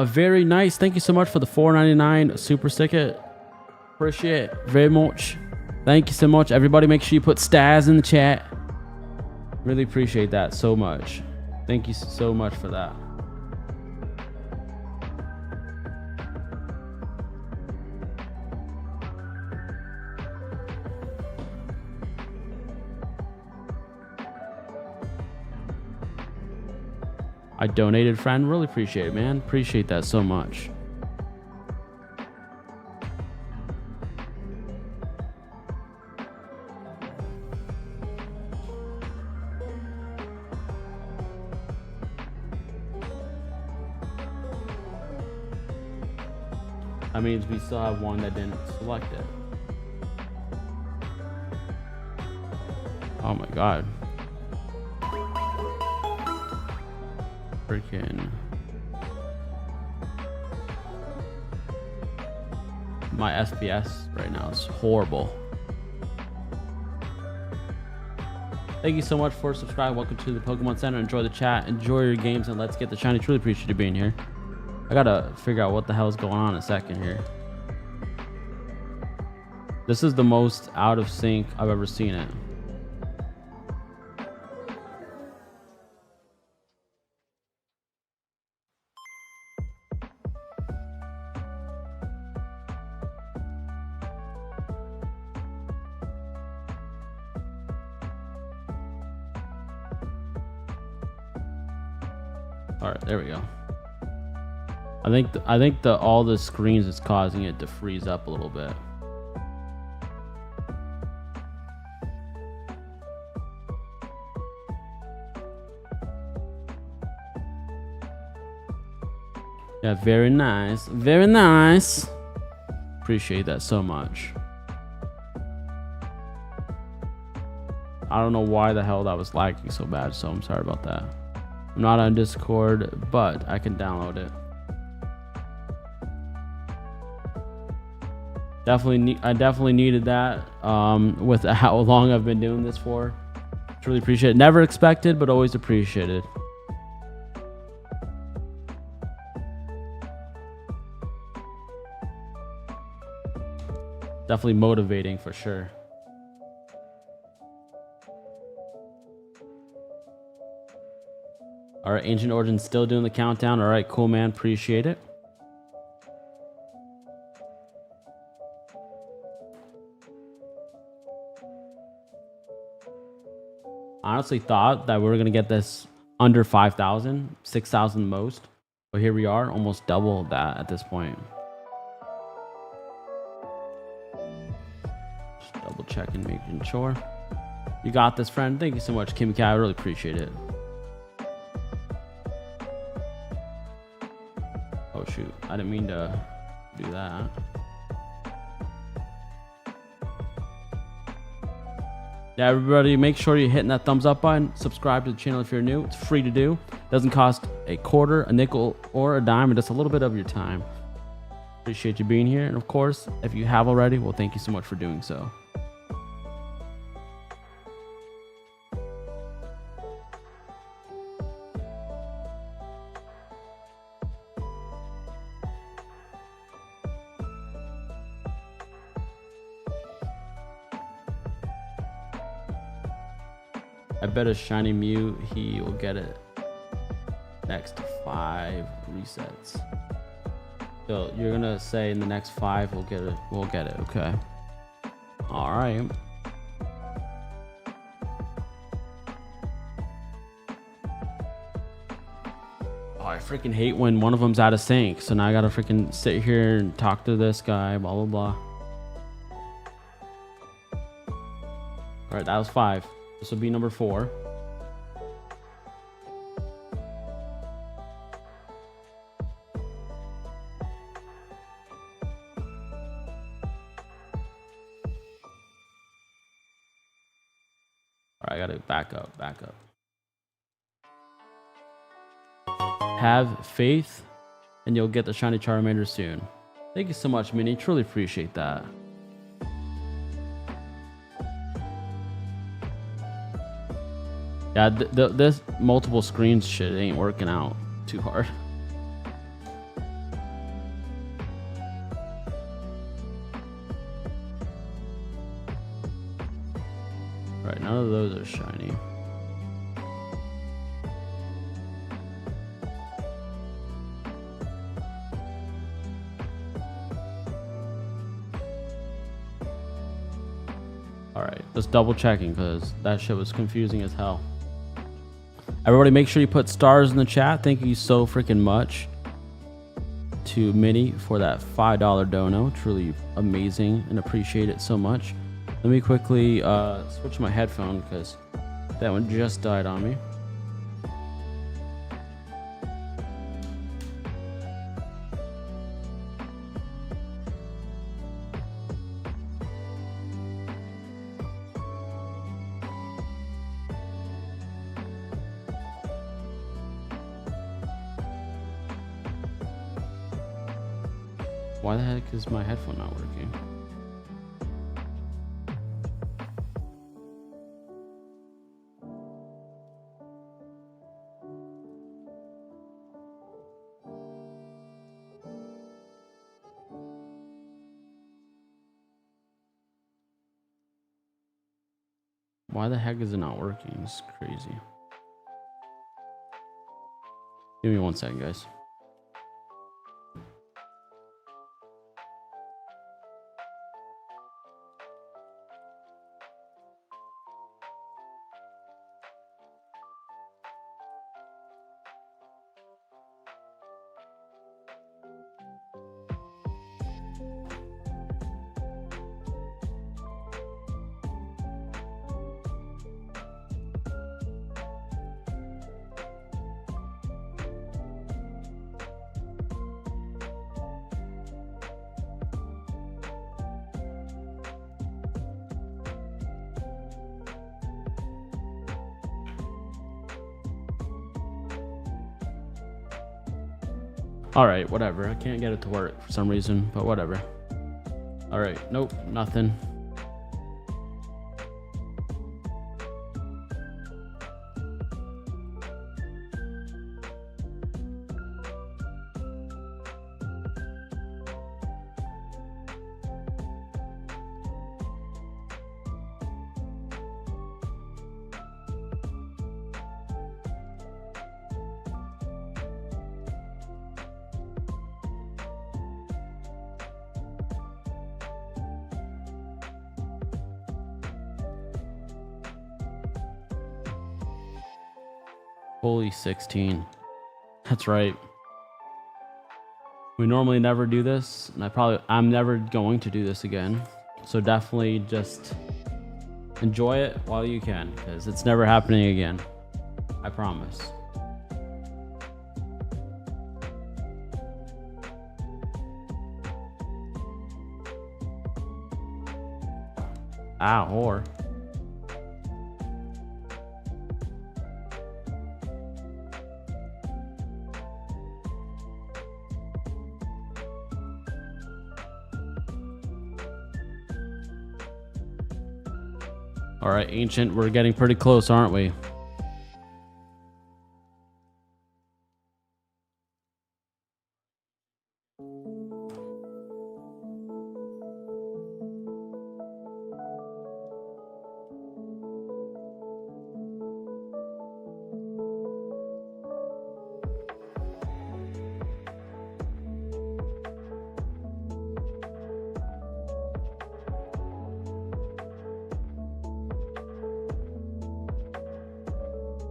[SPEAKER 1] Very nice. Thank you so much for the $4.99 super sticker. Appreciate it very much. Thank you so much. Everybody make sure you put stars in the chat. Really appreciate that so much. Thank you so much for that. I donated, friend. Really appreciate it, man. Appreciate that so much. That means we still have one that didn't select it. Oh my god. Freaking. My FPS right now is horrible. Thank you so much for subscribing. Welcome to the Pokemon Center. Enjoy the chat. Enjoy your games, and let's get the shiny. Truly appreciate you being here. I gotta figure out what the hell is going on in a second here. This is the most out of sync I've ever seen it. All right, there we go. I think all the screens is causing it to freeze up a little bit. Yeah, very nice. Very nice. Appreciate that so much. I don't know why the hell that was lagging so bad, so I'm sorry about that. I'm not on Discord, but I can download it. I definitely needed that with how long I've been doing this for. Truly appreciate it. Never expected, but always appreciated. Definitely motivating for sure. All right, Ancient Origins still doing the countdown. All right, cool, man. Appreciate it. Honestly thought that we were going to get this under 5,000, 6,000 most. But here we are, almost double that at this point. Just double checking, making sure. You got this, friend. Thank you so much, Kim Cat. I really appreciate it. Oh, shoot. I didn't mean to do that. Yeah, everybody, make sure you're hitting that thumbs up button. Subscribe to the channel if you're new. It's free to do. Doesn't cost a quarter, a nickel, or a dime. Just a little bit of your time. Appreciate you being here. And of course, if you have already, well, thank you so much for doing so. I bet a shiny Mew, he will get it next 5 resets. So you're gonna say in the next 5 we'll get it, okay. Alright. Oh, I freaking hate when one of them's out of sync. So now I gotta freaking sit here and talk to this guy, blah blah blah. Alright, that was 5. This will be number 4. All right, I gotta back up. Have faith, and you'll get the shiny Charmander soon. Thank you so much, Minnie. Truly appreciate that. Yeah, this multiple screens shit ain't working out too hard. Right, none of those are shiny. All right, just double checking because that shit was confusing as hell. Everybody make sure you put stars in the chat. Thank you so freaking much to Minnie for that $5 dono. Truly amazing and appreciate it so much. Let me quickly switch my headphone because that one just died on me. Why the heck is my headphone not working? Why the heck is it not working? It's crazy. Give me 1 second, guys. All right, whatever. I can't get it to work for some reason, but whatever. All right, nope, nothing. Holy 16. That's right. We normally never do this, and I'm never going to do this again. So definitely just enjoy it while you can, because it's never happening again. I promise. Ah, whore. All right, Ancient, we're getting pretty close, aren't we?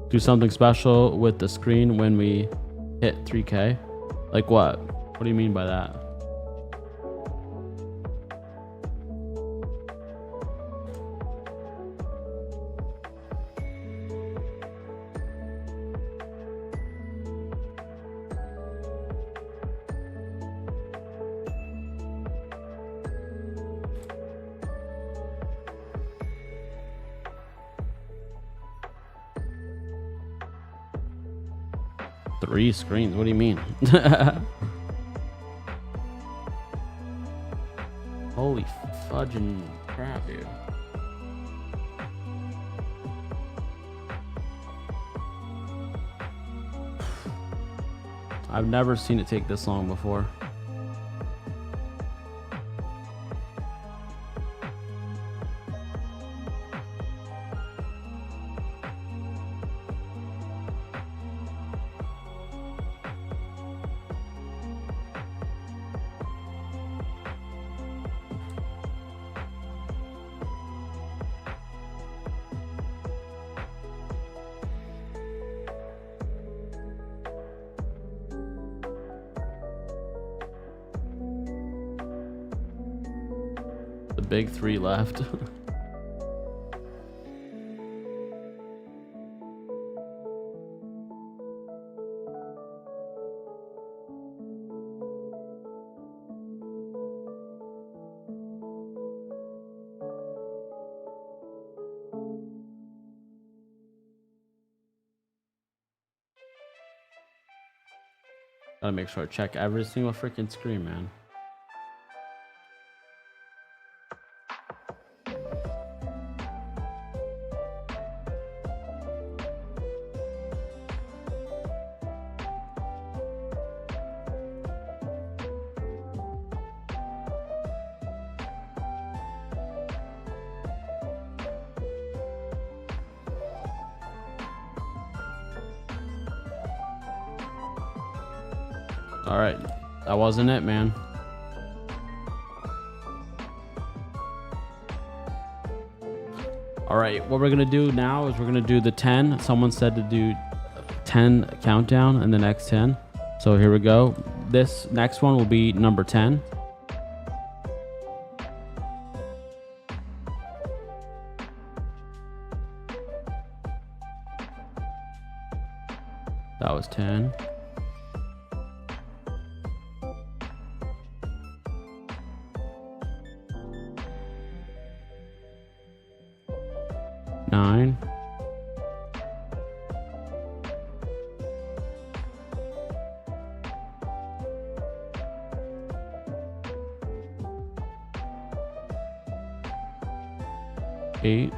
[SPEAKER 1] Do something special with the screen when we hit 3K? Like what? What do you mean by that? Three screens? What do you mean? Holy fudging crap, dude. I've never seen it take this long before. The big three left. Gotta make sure I check every single freaking screen, man. All right, that wasn't it, man. All right, what we're gonna do now is we're gonna do the 10. Someone said to do 10 countdown and the next 10. So here we go. This next one will be number 10. That was 10. Nine. 8. 8.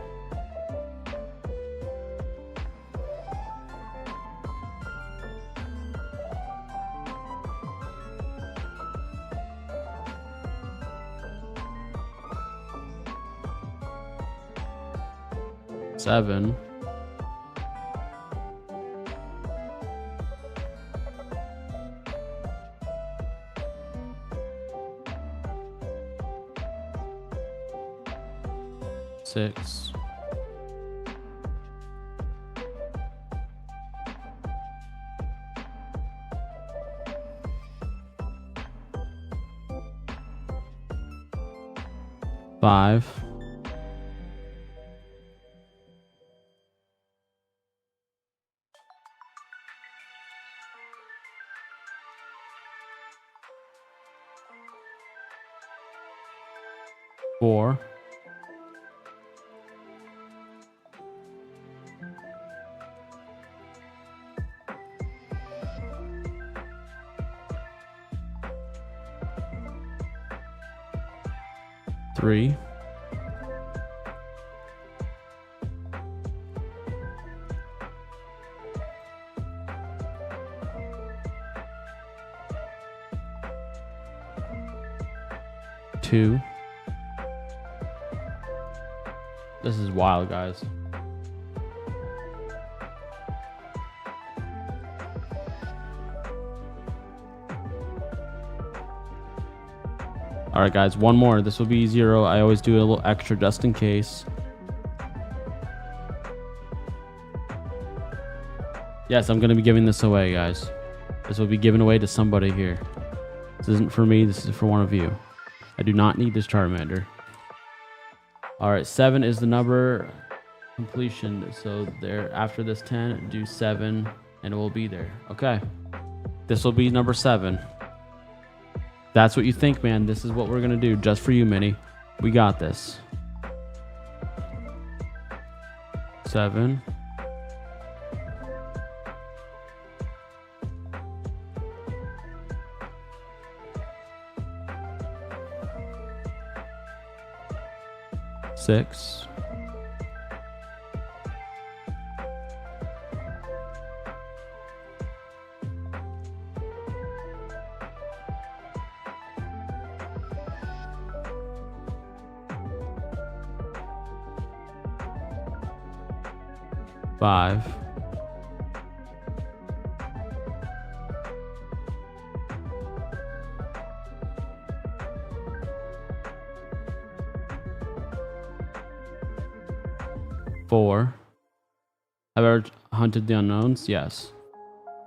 [SPEAKER 1] Seven. Six. Five. Four. Three. Two. This is wild, guys. All right, guys, one more. This will be 0. I always do a little extra just in case. Yes, I'm going to be giving this away, guys. This will be given away to somebody here. This isn't for me. This is for one of you. I do not need this Charmander. All right, 7 is the number completion. So there, after this 10, do 7, and it will be there. Okay. This will be number 7. That's what you think, man. This is what we're going to do just for you, Minnie. We got this. 7. Six. Five. Four. Have I ever hunted the unknowns? Yes.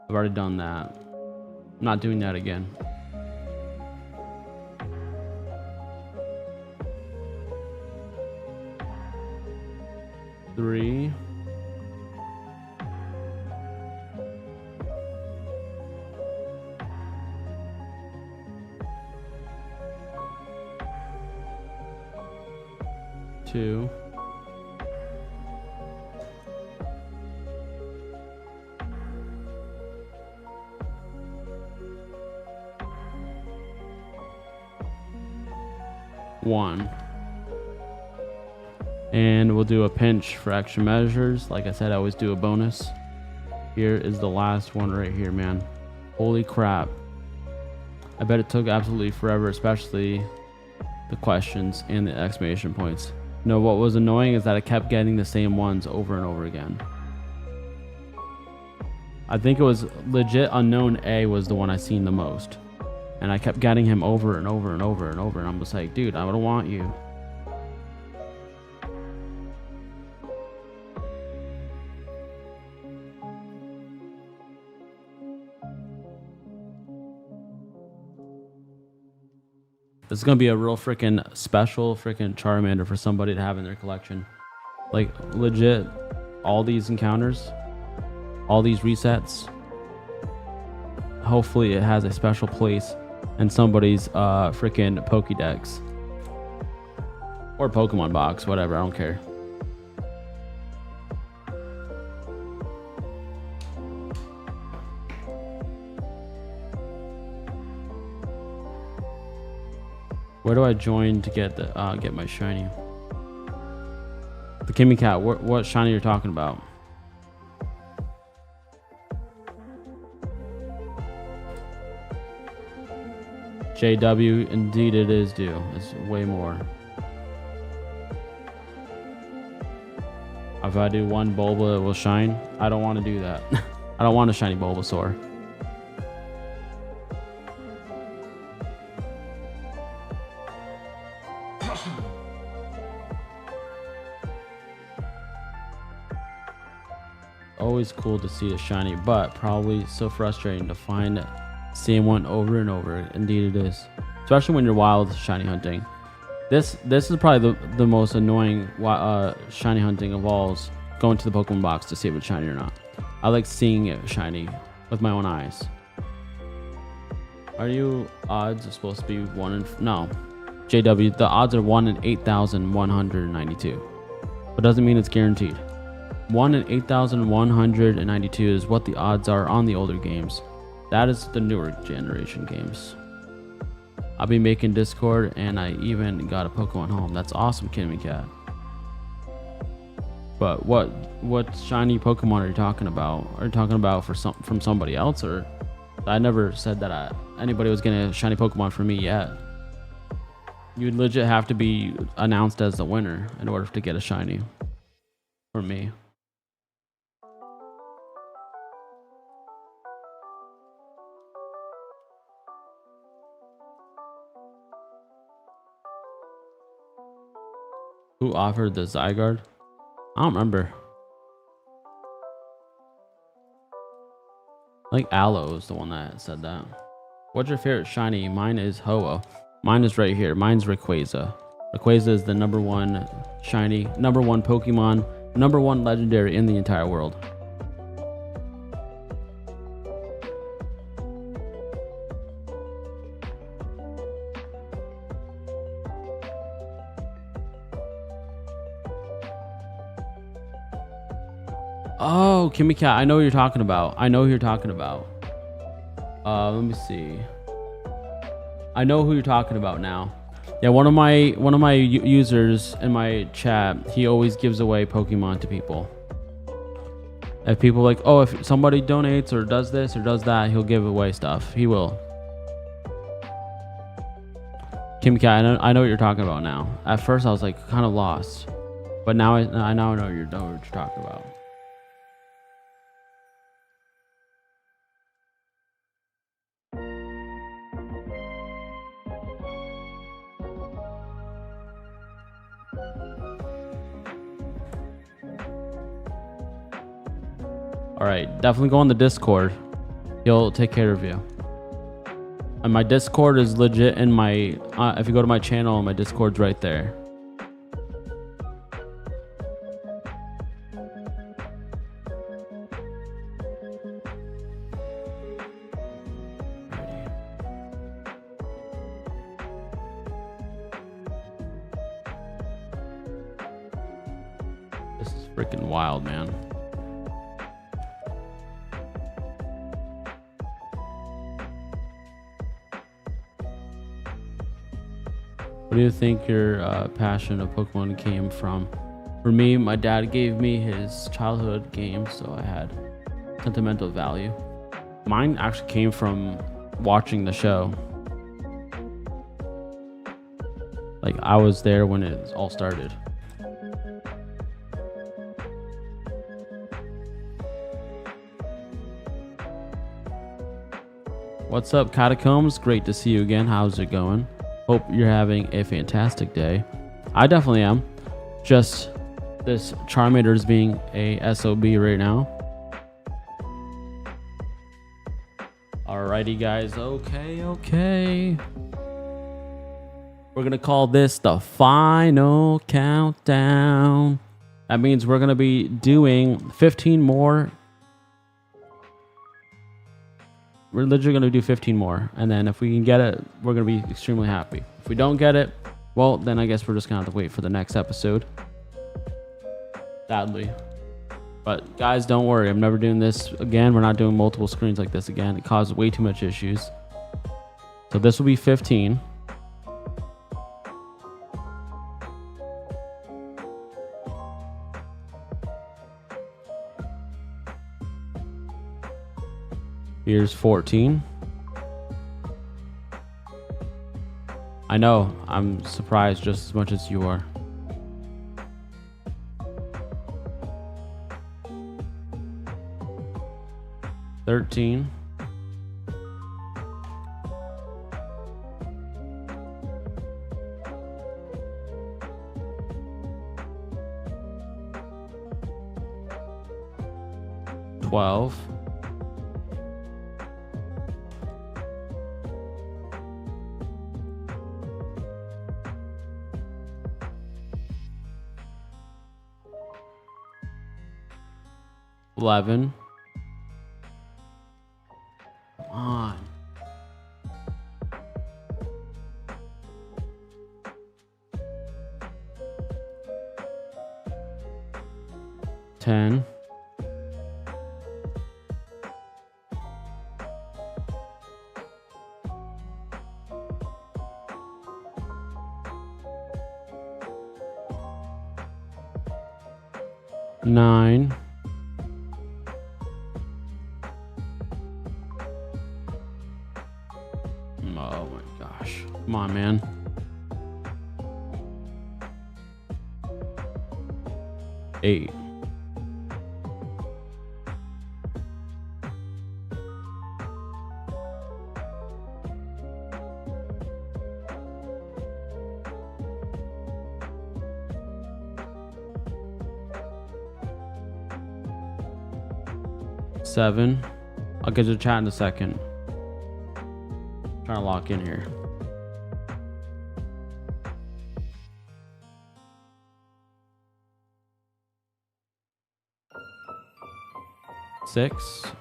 [SPEAKER 1] I've already done that. I'm not doing that again. Three. Two. One. And we'll do a pinch for extra measures. Like I said, I always do a bonus. Here is the last one right here, man. Holy crap. I bet it took absolutely forever, especially the questions and the exclamation points. No, what was annoying is that I kept getting the same ones over and over again. I think it was legit unknown A was the one I seen the most. And I kept getting him over and over and over and over. And I'm just like, dude, I don't want you. This is going to be a real freaking special freaking Charmander for somebody to have in their collection. Like, legit, all these encounters, all these resets, hopefully it has a special place in somebody's freaking Pokédex. Or Pokemon box, whatever, I don't care. Where do I join to get the get my shiny? The Kimmy Cat, what shiny you're talking about? JW, indeed it is due. It's way more. If I do one Bulba, it will shine. I don't want to do that. I don't want a shiny Bulbasaur. Always cool to see a shiny, but probably so frustrating to find the same one over and over. Indeed it is. Especially when you're wild shiny hunting. This is probably the most annoying shiny hunting of all, is going to the Pokemon box to see if it's shiny or not. I like seeing it shiny with my own eyes. Are you odds are supposed to be 1 in... No. JW, the odds are 1 in 8,192. But doesn't mean it's guaranteed. 1 in 8,192 is what the odds are on the older games. That is the newer generation games. I'll be making Discord, and I even got a Pokemon home. That's awesome, Kimmy Cat. But what shiny Pokemon are you talking about? Are you talking about from somebody else, or? I never said that anybody was getting a shiny Pokemon for me yet. You'd legit have to be announced as the winner in order to get a shiny from me. Who offered the Zygarde? I don't remember. I think Aloe is the one that said that. What's your favorite shiny? Mine is Ho-Oh. Mine is right here. Mine's Rayquaza. Rayquaza is the #1 shiny, #1 Pokemon, #1 legendary in the entire world. Oh, Kimmy Cat, I know what you're talking about. I know who you're talking about. Let me see. I know who you're talking about now. Yeah, one of my users in my chat, he always gives away Pokemon to people. If people like, oh, if somebody donates or does this or does that, he'll give away stuff. He will. Kimmy Cat, I know what you're talking about now. At first, I was like kind of lost, but now I know what you're talking about. All right, definitely go on the Discord. He'll take care of you. And my Discord is legit in my... if you go to my channel, my Discord's right there. This is freaking wild, man. Where do you think your passion of Pokemon came from? For me, my dad gave me his childhood game, so I had sentimental value. Mine actually came from watching the show. Like, I was there when it all started. What's up, Catacombs? Great to see you again. How's it going? Hope you're having a fantastic day. I definitely am. Just this Charmander is being a SOB right now. Alrighty, guys. Okay. We're going to call this the final countdown. That means we're going to be doing 15 more. We're literally going to do 15 more. And then if we can get it, we're going to be extremely happy. If we don't get it, well, then I guess we're just going to have to wait for the next episode. Sadly. But guys, don't worry. I'm never doing this again. We're not doing multiple screens like this again. It causes way too much issues. So this will be 15. Here's 14. I know, I'm surprised just as much as you are. $13. $12. $11. Come on. $10. $9. Oh my gosh. Come on, man. $8. $7. I'll get to the chat in a second. Trying to lock in here. $6.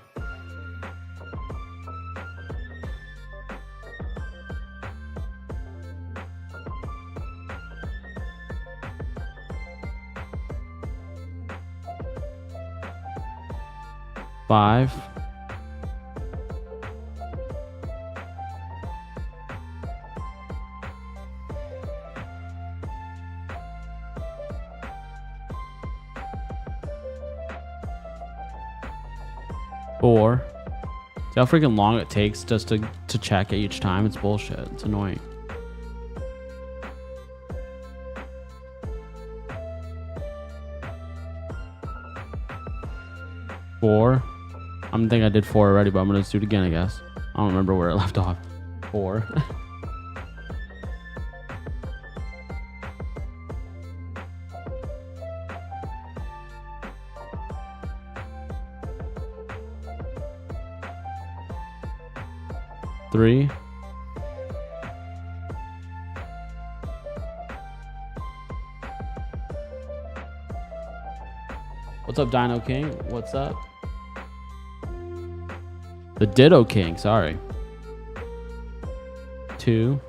[SPEAKER 1] $5. $4. See how freaking long it takes just to check it each time? It's bullshit. It's annoying. $4. I'm thinking I did 4 already, but I'm gonna do it again, I guess. I don't remember where it left off. 4. $3. What's up, Dino King? What's up? The Ditto King, sorry. 2. You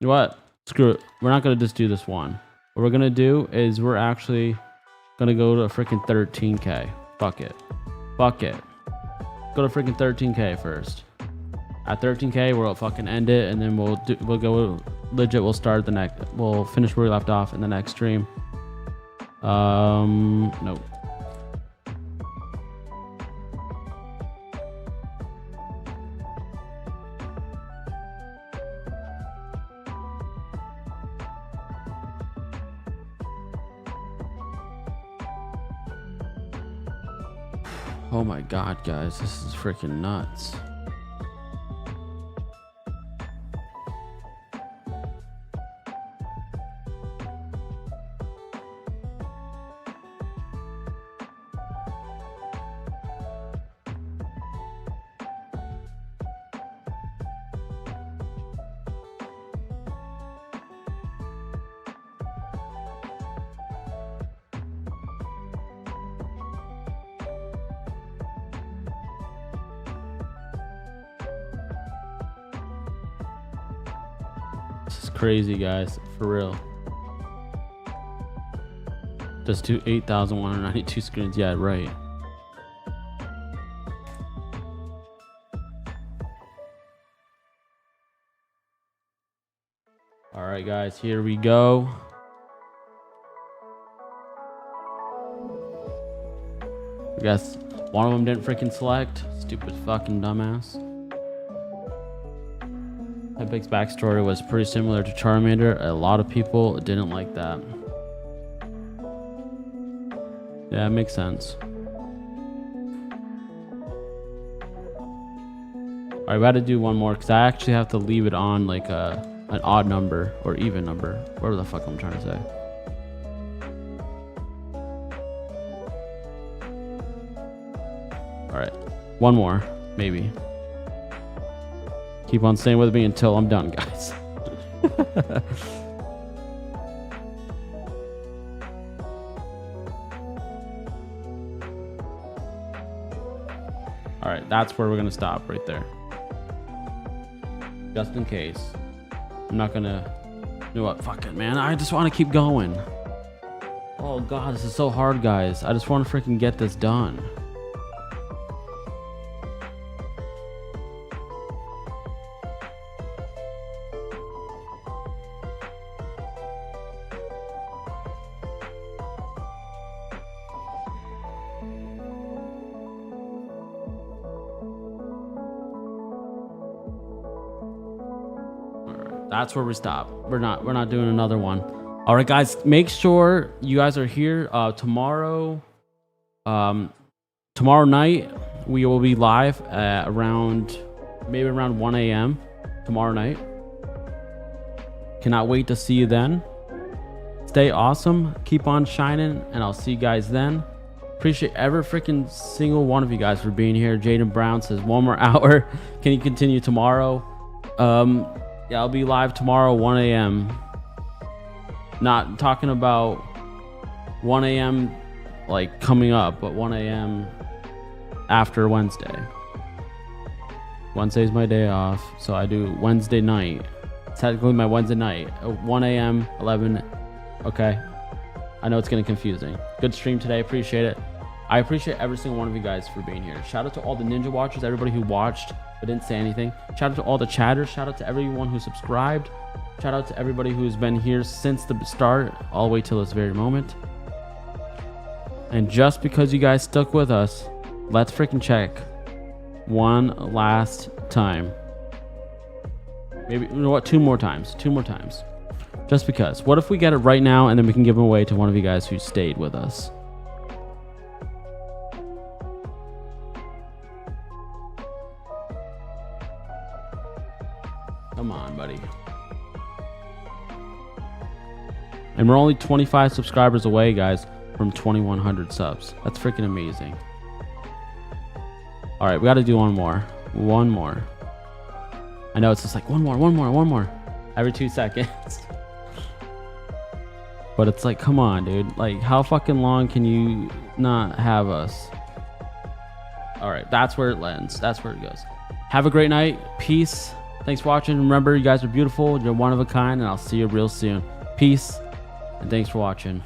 [SPEAKER 1] know what? Screw it. We're not going to just do this one. What we're going to do is we're actually going to go to a freaking 13K. Fuck it. Fuck it. Go to freaking 13K first. At 13K, we'll fucking end it, and then we'll go legit. We'll start the next. We'll finish where we left off in the next stream. Nope. Oh my god, guys, this is freaking nuts. This is crazy, guys, for real. Just do 8,192 screens. Yeah, right. All right, guys, here we go. I guess one of them didn't freaking select. Stupid fucking dumbass. Epic's backstory was pretty similar to Charmander. A lot of people didn't like that. Yeah, it makes sense. Alright, we got to do one more because I actually have to leave it on like an odd number or even number. Whatever the fuck I'm trying to say. Alright, one more, maybe. Keep on staying with me until I'm done, guys. Alright, that's where we're going to stop right there. Just in case. I'm not going to... You know what? Fuck it, man. I just want to keep going. Oh, God. This is so hard, guys. I just want to freaking get this done. That's where we stop. We're not doing another one. All right, guys, make sure you guys are here tomorrow. Tomorrow night we will be live at around 1 a.m. tomorrow night. Cannot wait to see you then. Stay awesome, keep on shining, and I'll see you guys then. Appreciate every freaking single one of you guys for being here. Jaden Brown says 1 more hour. Can you continue tomorrow? Yeah, I'll be live tomorrow, 1 a.m. Not talking about 1 a.m. like coming up, but 1 a.m. after Wednesday. Wednesday's my day off, so I do Wednesday night. It's technically my Wednesday night, 1 a.m., 11. Okay, I know it's getting confusing. Good stream today, appreciate it. I appreciate every single one of you guys for being here. Shout out to all the Ninja Watchers, everybody who watched but didn't say anything. Shout out to all the chatters. Shout out to everyone who subscribed. Shout out to everybody who's been here since the start, all the way till this very moment. And just because you guys stuck with us, let's freaking check one last time. Maybe, you know what, 2 more times. 2 more times. Just because. What if we get it right now and then we can give them away to one of you guys who stayed with us? Come on, buddy. And we're only 25 subscribers away, guys, from 2,100 subs. That's freaking amazing. All right, we got to do one more. One more. I know it's just like one more. Every 2 seconds. But it's like, come on, dude. Like, how fucking long can you not have us? All right, that's where it ends. That's where it goes. Have a great night. Peace. Thanks for watching. Remember, you guys are beautiful. You're one of a kind, and I'll see you real soon. Peace, and thanks for watching.